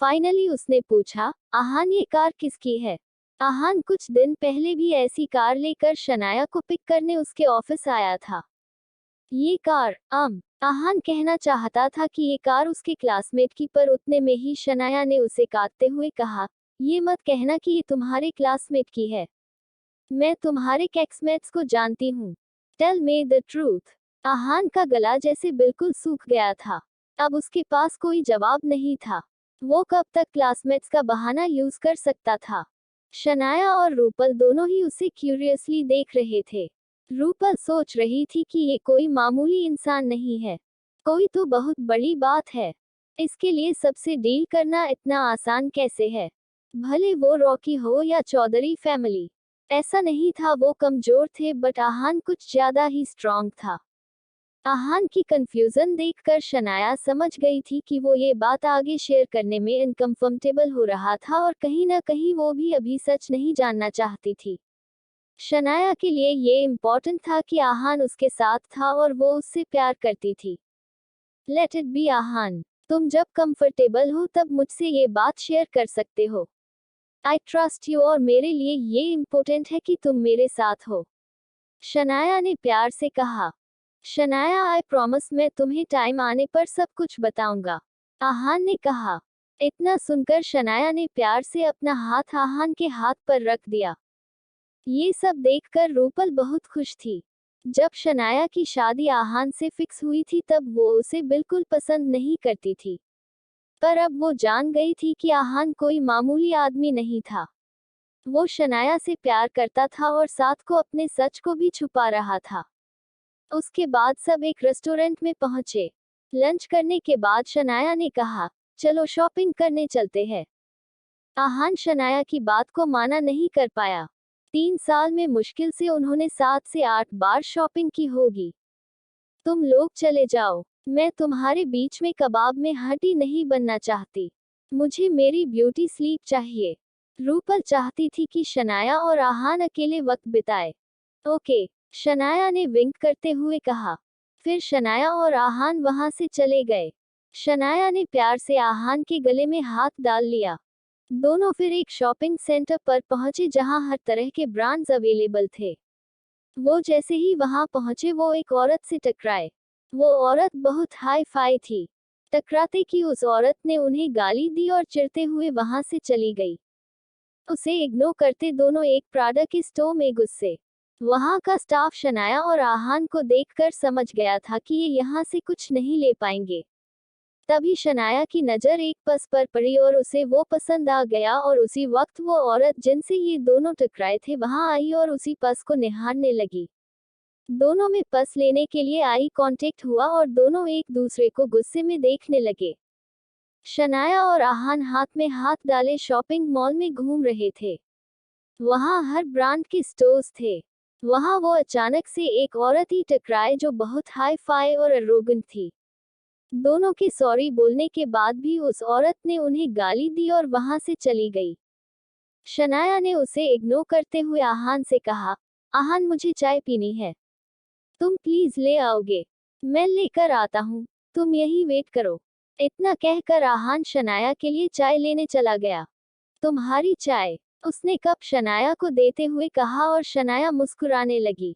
फाइनली उसने पूछा, आहान, ये कार किसकी है? आहान कुछ दिन पहले भी ऐसी कार लेकर शनाया को पिक करने उसके ऑफिस आया था। ये कार, आहान कहना चाहता था कि ये कार उसके क्लासमेट की, पर उतने में ही शनाया ने उसे काटते हुए कहा, ये मत कहना कि ये तुम्हारे क्लासमेट की है। मैं तुम्हारे कैक्समेट्स को जानती हूँ। Tell me the truth. Aahan का गला जैसे बिल्कुल सूख गया था। अब उसके पास कोई जवाब नहीं था। वो कब तक क्लासमेट्स का बहाना यूज कर सकता था? शनाया और रूपल दोनों ही उसे क्यूरियसली देख रहे थे। रूपल सोच रही थी कि ये कोई मामूली इंसान नहीं है, कोई तो बहुत बड़ी बात है। इसके लिए सबसे डील करना इतना आसान कैसे है? भले वो रॉकी हो या चौधरी फैमिली। ऐसा नहीं था वो कमजोर थे, बट आहान कुछ ज्यादा ही स्ट्रांग था। आहान की कंफ्यूजन देखकर शनाया समझ गई थी कि वो ये बात आगे शेयर करने में इनकम्फर्टेबल हो रहा था और कहीं ना कहीं वो भी अभी सच नहीं जानना चाहती थी। शनाया के लिए ये इम्पोर्टेंट था कि आहान उसके साथ था और वो उससे प्यार करती थी। लेट इट बी आहान, तुम जब कंफर्टेबल हो तब मुझसे ये बात शेयर कर सकते हो। आई ट्रस्ट यू और मेरे लिए ये इम्पोर्टेंट है कि तुम मेरे साथ हो। शनाया ने प्यार से कहा। शनाया, आई प्रॉमिस, मैं तुम्हें टाइम आने पर सब कुछ बताऊंगा। आहान ने कहा। इतना सुनकर शनाया ने प्यार से अपना हाथ आहान के हाथ पर रख दिया। ये सब देखकर रूपल बहुत खुश थी। जब शनाया की शादी आहान से फिक्स हुई थी तब वो उसे बिल्कुल पसंद नहीं करती थी, पर अब वो जान गई थी कि आहान कोई मामूली आदमी नहीं था। वो शनाया से प्यार करता था और साथ को अपने सच को भी छुपा रहा था। उसके बाद सब एक रेस्टोरेंट में पहुंचे। लंच करने के बाद शनाया ने कहा, चलो शॉपिंग करने चलते हैं। आहान शनाया की बात को माना नहीं कर पाया। 3 साल में मुश्किल से उन्होंने 7 से 8 बार शॉपिंग की होगी। तुम लोग चले जाओ, मैं तुम्हारे बीच में कबाब में हड्डी नहीं बनना चाहती। मुझे मेरी ब्यूटी स्लीप चाहिए। रूपल चाहती थी कि शनाया और आहान अकेले वक्त बिताए। ओके, शनाया ने विंक करते हुए कहा। फिर शनाया और आहान वहां से चले गए। शनाया ने प्यार से आहान के गले में हाथ डाल लिया। दोनों फिर एक शॉपिंग सेंटर पर पहुंचे जहां हर तरह के ब्रांड्स अवेलेबल थे। वो जैसे ही वहां पहुंचे वो एक औरत से टकराए। वो औरत बहुत हाई फाई थी। टकराते की उस औरत ने उन्हें गाली दी और चिढ़ते हुए वहां से चली गई। उसे इग्नोर करते दोनों एक प्राडा के स्टोर में घुसे। वहां का स्टाफ शनाया और आहान को देखकर समझ गया था कि ये यहाँ से कुछ नहीं ले पाएंगे। तभी शनाया की नजर एक पर्स पर पड़ी और उसे वो पसंद आ गया और उसी वक्त वो औरत जिनसे ये दोनों टकराए थे वहां आई और उसी पर्स को निहारने लगी। दोनों में पर्स लेने के लिए आई कांटेक्ट हुआ और दोनों एक दूसरे को गुस्से में देखने लगे। शनाया और आहान हाथ में हाथ डाले शॉपिंग मॉल में घूम रहे थे। वहां हर ब्रांड के स्टोर्स थे। वहां वो अचानक से एक औरत ही टकराए जो बहुत हाई फाई और एरोगेंट थी। दोनों के सॉरी बोलने के बाद भी उस औरत ने उन्हें गाली दी और वहां से चली गई। शनाया ने उसे इग्नोर करते हुए आहान से कहा, आहान मुझे चाय पीनी है। तुम प्लीज ले आओगे? मैं लेकर आता हूँ। तुम यहीं वेट करो। इतना कहकर आहान शनाया के लिए चाय लेने चला गया। तुम्हारी चाय, उसने कप शनाया को देते हुए कहा और शनाया मुस्कुराने लगी।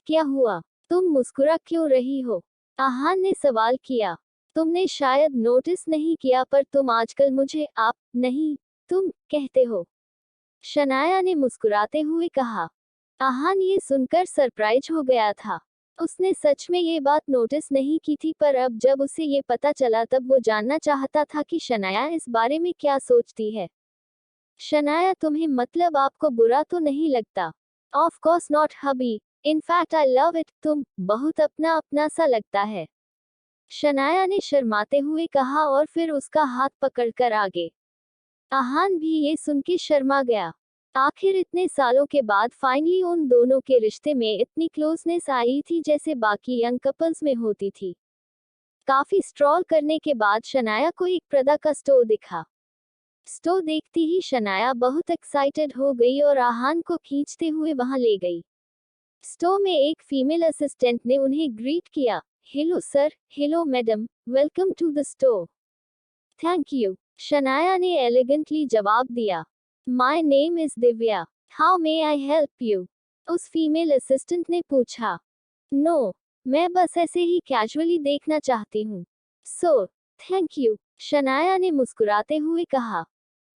क्या हुआ? तुम मुस्कुरा क्यों रही हो? आहान ने सवाल किया। तुमने शायद नोटिस नहीं किया पर तुम आजकल मुझे आप नहीं तुम कहते हो। शनाया ने मुस्कुराते हुए कहा। आहान ये सुनकर सरप्राइज हो गया था। उसने सच में ये बात नोटिस नहीं की थी पर अब जब उसे ये पता चला तब वो जानना चाहता था कि शनाया इस बारे में क्या सोचती है। शनाया तुम्हें मतलब आपको बुरा तो नहीं लगता? Of course not hubby, in fact I love it, तुम बहुत अपना अपना सा लगता है। शनाया ने शर्माते हुए कहा और फिर उसका हाथ पकड़कर आगे। आहान भी ये सुन के शर्मा गया। आखिर इतने सालों के बाद फाइनली उन दोनों के रिश्ते में इतनी क्लोजनेस आई थी जैसे बाकी यंग कपल्स में होती थी। काफी स्ट्रॉल करने के बाद शनाया को एक प्रदा का स्टोर दिखा। स्टोर देखती ही शनाया बहुत एक्साइटेड हो गई और आहान को खींचते हुए वहां ले गई। स्टोर में एक फीमेल असिस्टेंट ने उन्हें ग्रीट किया। Hello sir, hello madam, welcome to the store. Thank you, Shanaya ने एलिगेंटली जवाब दिया। My name is Divya, how may I help you? उस फीमेल असिस्टेंट ने पूछा। नो, मैं बस ऐसे ही कैजुअली देखना चाहती हूँ। सो, थैंक यू, शनाया ने मुस्कुराते हुए कहा।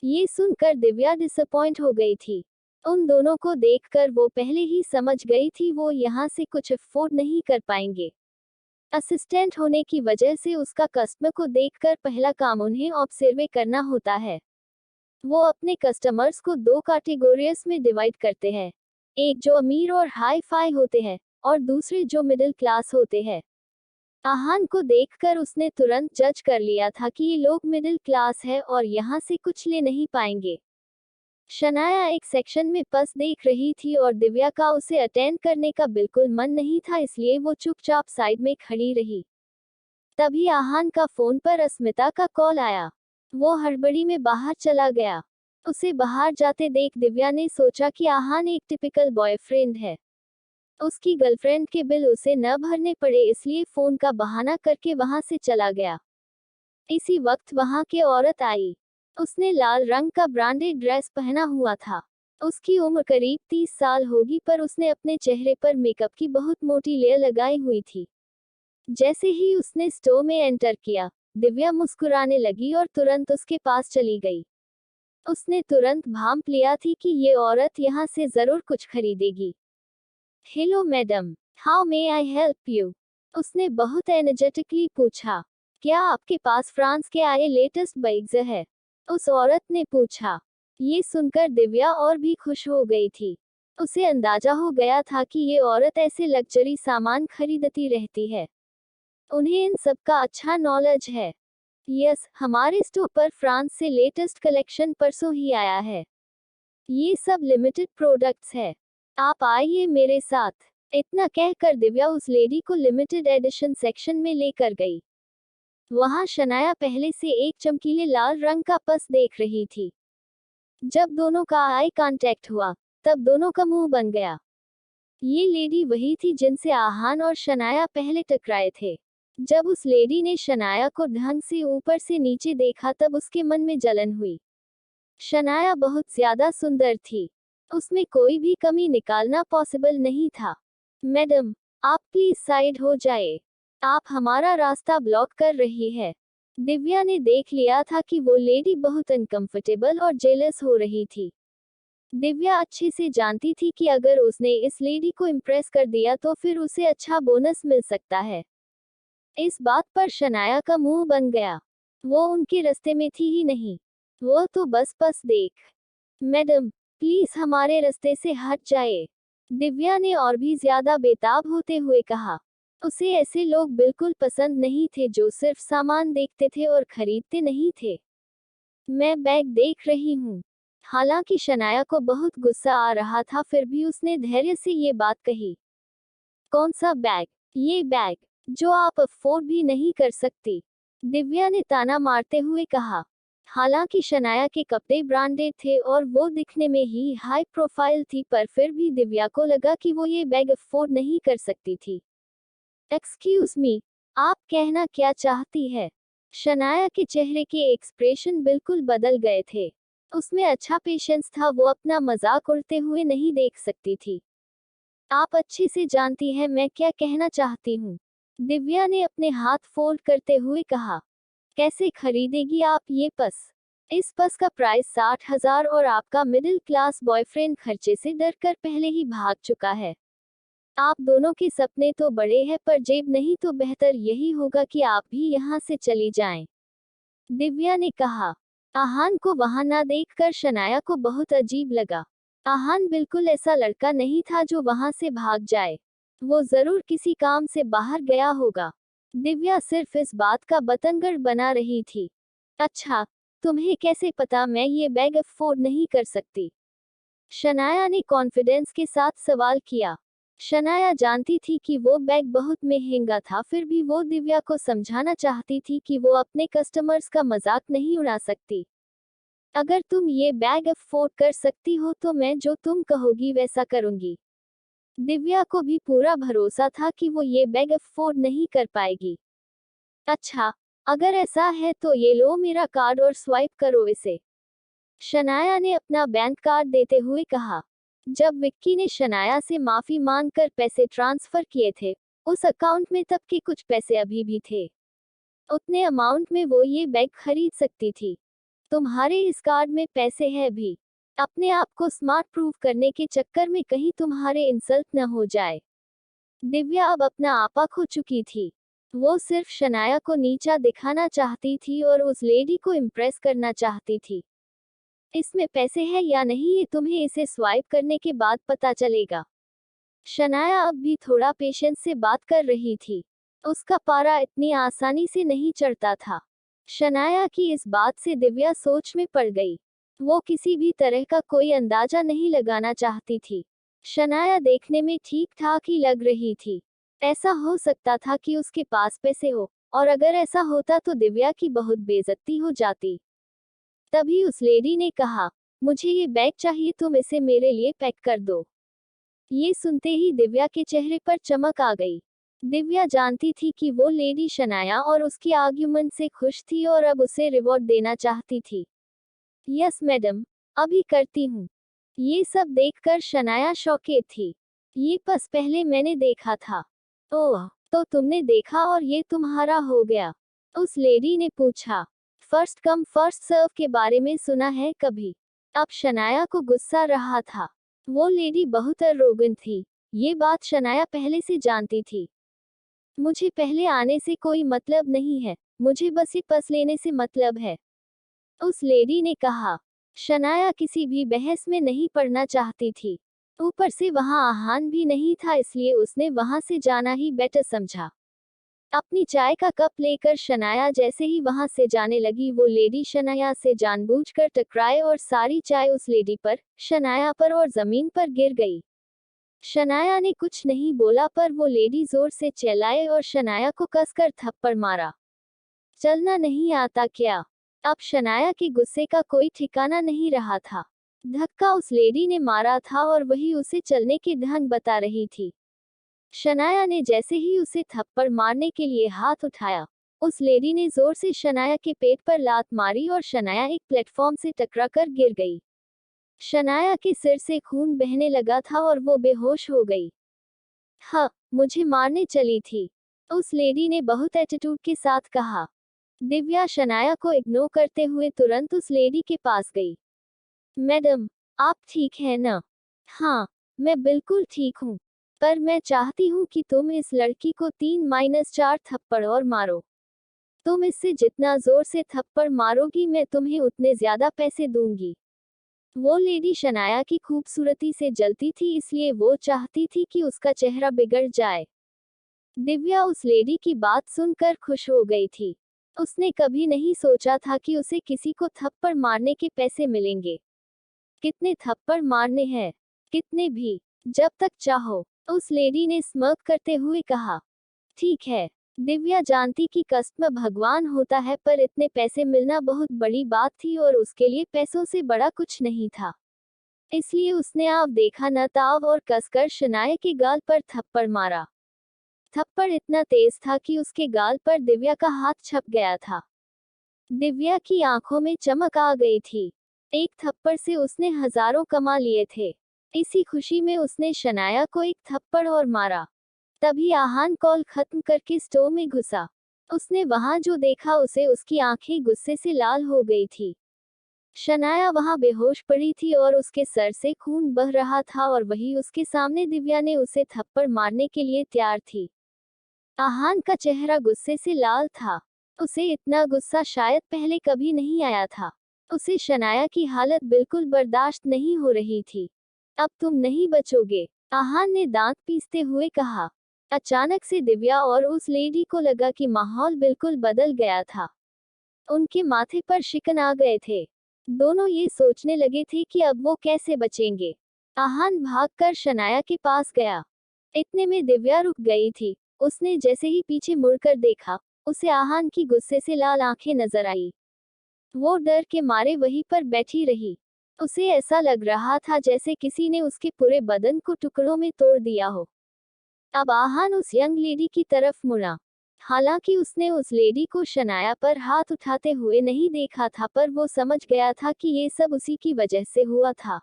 ये सुनकर दिव्या डिसअपॉइंट हो गई थी। उन दोनों को देखकर वो पहले ही समझ गई थी वो यहाँ से कुछ अफोर्ड नहीं कर पाएंगे। असिस्टेंट होने की वजह से उसका कस्टमर को देखकर पहला काम उन्हें ऑब्जर्व करना होता है। वो अपने कस्टमर्स को दो कैटेगरीज में डिवाइड करते हैं, एक जो अमीर और हाई फाई होते हैं और दूसरे जो मिडिल क्लास होते हैं। आहान को देखकर उसने तुरंत जज कर लिया था कि ये लोग मिडिल क्लास है और यहाँ से कुछ ले नहीं पाएंगे। शनाया एक सेक्शन में पर्स देख रही थी और दिव्या का उसे अटेंड करने का बिल्कुल मन नहीं था इसलिए वो चुपचाप साइड में खड़ी रही। तभी आहान का फोन पर अस्मिता का कॉल आया। वो हड़बड़ी में बाहर चला गया। उसे बाहर जाते देख दिव्या ने सोचा कि आहान एक टिपिकल बॉयफ्रेंड है। उसकी गर्लफ्रेंड के बिल उसे न भरने पड़े इसलिए फोन का बहाना करके वहां से चला गया। इसी वक्त वहां के औरत आई। उसने लाल रंग का ब्रांडेड ड्रेस पहना हुआ था। उसकी उम्र करीब 30 साल होगी पर उसने अपने चेहरे पर मेकअप की बहुत मोटी लेयर लगाई हुई थी। जैसे ही उसने स्टोर में एंटर किया, दिव्या मुस्कुराने लगी और तुरंत उसके पास चली गई। उसने तुरंत भांप लिया थी कि ये औरत यहाँ से जरूर कुछ खरीदेगी। Hello madam, how may I help you? उसने बहुत एनर्जेटिकली पूछा। क्या आपके पास फ्रांस के आए लेटेस्ट बैग्स है? उस औरत ने पूछा। ये सुनकर दिव्या और भी खुश हो गई थी। उसे अंदाजा हो गया था कि ये औरत ऐसे लग्जरी सामान खरीदती रहती है। उन्हें इन सब का अच्छा नॉलेज है। यस, हमारे स्टोर पर फ्रांस से लेटेस्ट कलेक्शन परसों ही आया है। ये सब लिमिटेड प्रोडक्ट्स है। आप आइए मेरे साथ। इतना कहकर दिव्या उस लेडी को लिमिटेड एडिशन सेक्शन में लेकर गई। वहां शनाया पहले से एक चमकीले लाल रंग का पर्स देख रही थी। जब दोनों का आई कांटेक्ट हुआ तब दोनों का मुंह बन गया। ये लेडी वही थी जिनसे आहान और शनाया पहले टकराए थे। जब उस लेडी ने शनाया को ढंग से ऊपर से नीचे देखा तब उसके मन में जलन हुई। शनाया बहुत ज्यादा सुंदर थी, उसमें कोई भी कमी निकालना पॉसिबल नहीं था। मैडम, आप प्लीज साइड हो जाए, आप हमारा रास्ता ब्लॉक कर रही है। दिव्या ने देख लिया था कि वो लेडी बहुत अनकंफर्टेबल और जेलस हो रही थी। दिव्या अच्छे से जानती थी कि अगर उसने इस लेडी को इम्प्रेस कर दिया तो फिर उसे अच्छा बोनस मिल सकता है। इस बात पर शनाया का मुंह बन गया। वो उनके रास्ते में थी ही नहीं, वो तो बस देख। मैडम, प्लीज हमारे रास्ते से हट जाए, दिव्या ने और भी ज्यादा बेताब होते हुए कहा। उसे ऐसे लोग बिल्कुल पसंद नहीं थे जो सिर्फ सामान देखते थे और खरीदते नहीं थे। मैं बैग देख रही हूँ। हालांकि शनाया को बहुत गुस्सा आ रहा था, फिर भी उसने धैर्य से ये बात कही। कौन सा बैग? ये बैग जो आप अफोर्ड भी नहीं कर सकती, दिव्या ने ताना मारते हुए कहा। हालांकि शनाया के कपड़े ब्रांडेड थे और वो दिखने में ही हाई प्रोफाइल थी, पर फिर भी दिव्या को लगा कि वो ये बैग अफोर्ड नहीं कर सकती थी। एक्सक्यूज मी, आप कहना क्या चाहती है? शनाया के चेहरे के एक्सप्रेशन बिल्कुल बदल गए थे। उसमें अच्छा पेशेंस था, वो अपना मजाक उड़ते हुए नहीं देख सकती थी। आप अच्छे से जानती हैं मैं क्या कहना चाहती हूँ, दिव्या ने अपने हाथ फोल्ड करते हुए कहा। कैसे खरीदेगी आप ये पर्स? इस पर्स का प्राइस 60,000 और आपका मिडिल क्लास बॉयफ्रेंड खर्चे से डरकर पहले ही भाग चुका है। आप दोनों के सपने तो बड़े हैं पर जेब नहीं, तो बेहतर यही होगा कि आप भी यहाँ से चली जाएं, दिव्या ने कहा। आहान को वहां ना देखकर शनाया को बहुत अजीब लगा। आहान बिल्कुल ऐसा लड़का नहीं था जो वहां से भाग जाए। वो जरूर किसी काम से बाहर गया होगा। दिव्या सिर्फ इस बात का बतंगड़ बना रही थी। अच्छा, तुम्हें कैसे पता मैं ये बैग अफोर्ड नहीं कर सकती? शनाया ने कॉन्फिडेंस के साथ सवाल किया। शनाया जानती थी कि वो बैग बहुत महंगा था, फिर भी वो दिव्या को समझाना चाहती थी कि वो अपने कस्टमर्स का मजाक नहीं उड़ा सकती। अगर तुम ये बैग अफोर्ड कर सकती हो तो मैं जो तुम कहोगी वैसा करूंगी। दिव्या को भी पूरा भरोसा था कि वो ये बैग अफोर्ड नहीं कर पाएगी। अच्छा, अगर ऐसा है तो ये लो मेरा कार्ड और स्वाइप करो इसे, शनाया ने अपना बैंक कार्ड देते हुए कहा। जब विक्की ने शनाया से माफी मांगकर पैसे ट्रांसफर किए थे, उस अकाउंट में तब के कुछ पैसे अभी भी थे। उतने अमाउंट में वो ये बैग खरीद सकती थी। तुम्हारे इस कार्ड में पैसे हैं भी। अपने आप को स्मार्ट प्रूव करने के चक्कर में कहीं तुम्हारे इंसल्ट न हो जाए। दिव्या अब अपना आपा खो चुकी थी। वो सिर्फ शनाया को नीचा दिखाना चाहती थी और उस लेडी को इम्प्रेस करना चाहती थी। इसमें पैसे हैं या नहीं ये तुम्हें इसे स्वाइप करने के बाद पता चलेगा। शनाया अब भी थोड़ा पेशेंस से बात कर रही थी। उसका पारा इतनी आसानी से नहीं चढ़ता था। शनाया की इस बात से दिव्या सोच में पड़ गई। वो किसी भी तरह का कोई अंदाजा नहीं लगाना चाहती थी। शनाया देखने में ठीक ठाक ही लग रही थी। ऐसा हो सकता था कि उसके पास पैसे हो, और अगर ऐसा होता तो दिव्या की बहुत बेइज्जती हो जाती। तभी उस लेडी ने कहा, मुझे ये बैग चाहिए, तुम इसे मेरे लिए पैक कर दो। ये सुनते ही दिव्या के चेहरे पर चमक आ गई। दिव्या जानती थी कि वो लेडी शनाया और उसकी आर्ग्यूमेंट से खुश थी और अब उसे रिवॉर्ड देना चाहती थी। यस मैडम, अभी करती हूँ। ये सब देखकर शनाया शॉकेड थी। ये पर्स पहले मैंने देखा था। ओह, तो तुमने देखा और ये तुम्हारा हो गया? उस लेडी ने पूछा। फर्स्ट कम फर्स्ट सर्व के बारे में सुना है कभी? अब शनाया को गुस्सा रहा था। वो लेडी बहुत अरोगेंट थी। ये बात शनाया पहले से जानती थी। मुझे पहले आने से कोई मतलब नहीं है, मुझे बस ये पर्स लेने से मतलब है, उस लेडी ने कहा। शनाया किसी भी बहस में नहीं पड़ना चाहती थी। ऊपर से वहां आहान भी नहीं था, इसलिए उसने वहां से जाना ही बेटर समझा। अपनी चाय का कप लेकर शनाया जैसे ही वहां से जाने लगी, वो लेडी शनाया से जानबूझकर टकराए और सारी चाय उस लेडी पर, शनाया पर और जमीन पर गिर गई। शनाया ने कुछ नहीं बोला, पर वो लेडी जोर से चिल्लाए और शनाया को कसकर थप्पड़ मारा। चलना नहीं आता क्या? अब शनाया के गुस्से का कोई ठिकाना नहीं रहा था। धक्का उस लेडी ने मारा था और वही उसे चलने के ढंग बता रही थी। शनाया ने जैसे ही उसे थप्पड़ मारने के लिए हाथ उठाया, उस लेडी ने जोर से शनाया के पेट पर लात मारी और शनाया एक प्लेटफॉर्म से टकराकर गिर गई। शनाया के सिर से खून बहने लगा था और वो बेहोश हो गई। हाँ, मुझे मारने चली थी, उस लेडी ने बहुत एटीट्यूड के साथ कहा। दिव्या शनाया को इग्नोर करते हुए तुरंत उस लेडी के पास गई। मैडम, आप ठीक है ना? हाँ, मैं बिल्कुल ठीक हूँ, पर मैं चाहती हूँ कि तुम इस लड़की को 3-4 थप्पड़ और मारो। तुम इससे जितना जोर से थप्पड़ मारोगी मैं तुम्हें उतने ज्यादा पैसे दूंगी। वो लेडी शनाया की खूबसूरती से जलती थी, इसलिए वो चाहती थी कि उसका चेहरा बिगड़ जाए। दिव्या उस लेडी की बात सुनकर खुश हो गई थी। उसने कभी नहीं सोचा था कि उसे किसी को थप्पड़ मारने के पैसे मिलेंगे। कितने थप्पड़ मारने हैं? कितने भी, जब तक चाहो, उस लेडी ने स्mirk करते हुए कहा। ठीक है। दिव्या जानती कि कस्टमर भगवान होता है, पर इतने पैसे मिलना बहुत बड़ी बात थी और उसके लिए पैसों से बड़ा कुछ नहीं था। इसलिए उसने आव देखा न ताव और कसकर शनाया के गाल पर थप्पड़ मारा। थप्पड़ इतना तेज था कि उसके गाल पर दिव्या का हाथ छप गया था। दिव्या की आंखों में चमक आ गई थी। एक थप्पड़ से उसने हजारों कमा लिए थे। इसी खुशी में उसने शनाया को एक थप्पड़ और मारा। तभी आहान कॉल खत्म करके स्टोर में घुसा। उसने वहां जो देखा उसे उसकी आंखें गुस्से से लाल हो गई थी। शनाया वहां बेहोश पड़ी थी और उसके सर से खून बह रहा था और वही उसके सामने दिव्या ने उसे थप्पड़ मारने के लिए तैयार थी। आहान का चेहरा गुस्से से लाल था। उसे इतना गुस्सा शायद पहले कभी नहीं आया था। उसे शनाया की हालत बिल्कुल बर्दाश्त नहीं हो रही थी। अब तुम नहीं बचोगे, आहान ने दांत पीसते हुए कहा। अचानक से दिव्या और उस लेडी को लगा कि माहौल बिल्कुल बदल गया था। उनके माथे पर शिकन आ गए थे। दोनों ये सोचने लगे थे कि अब वो कैसे बचेंगे। आहान भागकर शनाया के पास गया। इतने में दिव्या रुक गई थी। उसने जैसे ही पीछे मुड़कर देखा, उसे आहान की गुस्से से लाल आंखें नजर आई। वो डर के मारे वहीं पर बैठी रही। उसे ऐसा लग रहा था जैसे किसी ने उसके पूरे बदन को टुकड़ों में तोड़ दिया हो। अब आहान उस यंग लेडी की तरफ मुड़ा। हालांकि उसने उस लेडी को शनाया पर हाथ उठाते हुए नहीं देखा था, पर वो समझ गया था कि ये सब उसी की वजह से हुआ था।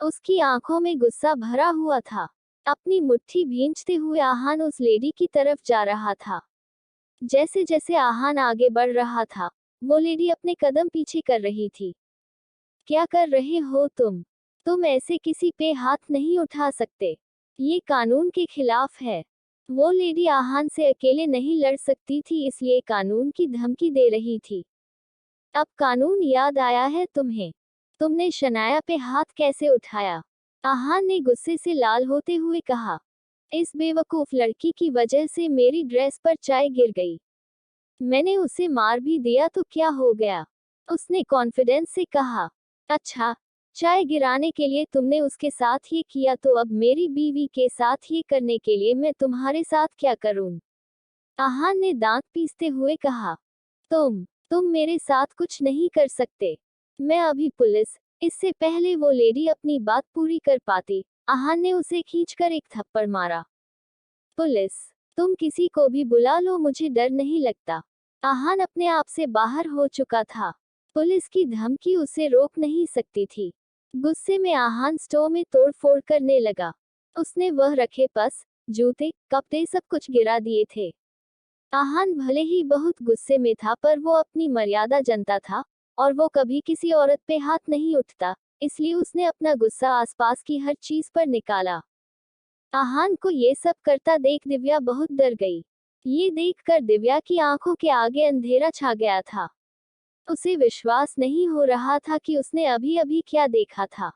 उसकी आंखों में गुस्सा भरा हुआ था। अपनी मुट्ठी भींचते हुए आहान उस लेडी की तरफ जा रहा था। जैसे जैसे आहान आगे बढ़ रहा था, वो लेडी अपने कदम पीछे कर रही थी। क्या कर रहे हो तुम? तुम ऐसे किसी पे हाथ नहीं उठा सकते। ये कानून के खिलाफ है। वो लेडी आहान से अकेले नहीं लड़ सकती थी, इसलिए कानून की धमकी दे रही थी। अब कानून याद आया है तुम्हें? तुमने शनाया पे हाथ कैसे उठाया? आहान ने गुस्से से लाल होते हुए कहा। इस बेवकूफ लड़की की वजह से मेरी ड्रेस पर चाय गिर गई। मैंने उसे मार भी दिया तो क्या हो गया? उसने कॉन्फिडेंस से कहा। अच्छा, चाय गिराने के लिए तुमने उसके साथ ये किया, तो अब मेरी बीवी के साथ ये करने के लिए मैं तुम्हारे साथ क्या करूं? आहान ने दांत पीसते हुए कहा। तुम मेरे साथ कुछ नहीं कर सकते। मैं अभी पुलिस। इससे पहले वो लेडी अपनी बात पूरी कर पाती, आहान ने उसे खींचकर एक थप्पड़ मारा। पुलिस? तुम किसी को भी बुला लो, मुझे डर नहीं लगता। आहान अपने आप से बाहर हो चुका था। पुलिस की धमकी उसे रोक नहीं सकती थी। गुस्से में आहान स्टोर में तोड़फोड़ करने लगा। उसने वह रखे पर्स, जूते, कपड़े सब कुछ गिरा दिए थे। आहान भले ही बहुत गुस्से में था, पर वो अपनी मर्यादा जानता था और वो कभी किसी औरत पे हाथ नहीं उठता, इसलिए उसने अपना गुस्सा आसपास की हर चीज पर निकाला। आहान को ये सब करता देख दिव्या बहुत डर गई। ये देखकर दिव्या की आंखों के आगे अंधेरा छा गया था। उसे विश्वास नहीं हो रहा था कि उसने अभी अभी क्या देखा था।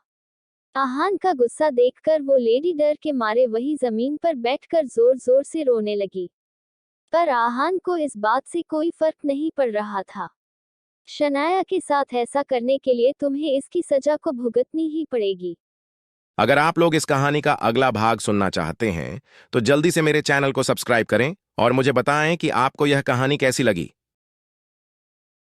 आहान का गुस्सा देखकर वो लेडी डर के मारे वही जमीन पर बैठकर जोर जोर से रोने लगी। पर आहान को इस बात से कोई फर्क नहीं पड़ रहा था। शनाया के साथ ऐसा करने के लिए तुम्हें इसकी सजा को भुगतनी ही पड़ेगी। अगर आप लोग इस कहानी का अगला भाग सुनना चाहते हैं, तो जल्दी से मेरे चैनल को सब्सक्राइब करें और मुझे बताएं कि आपको यह कहानी कैसी लगी।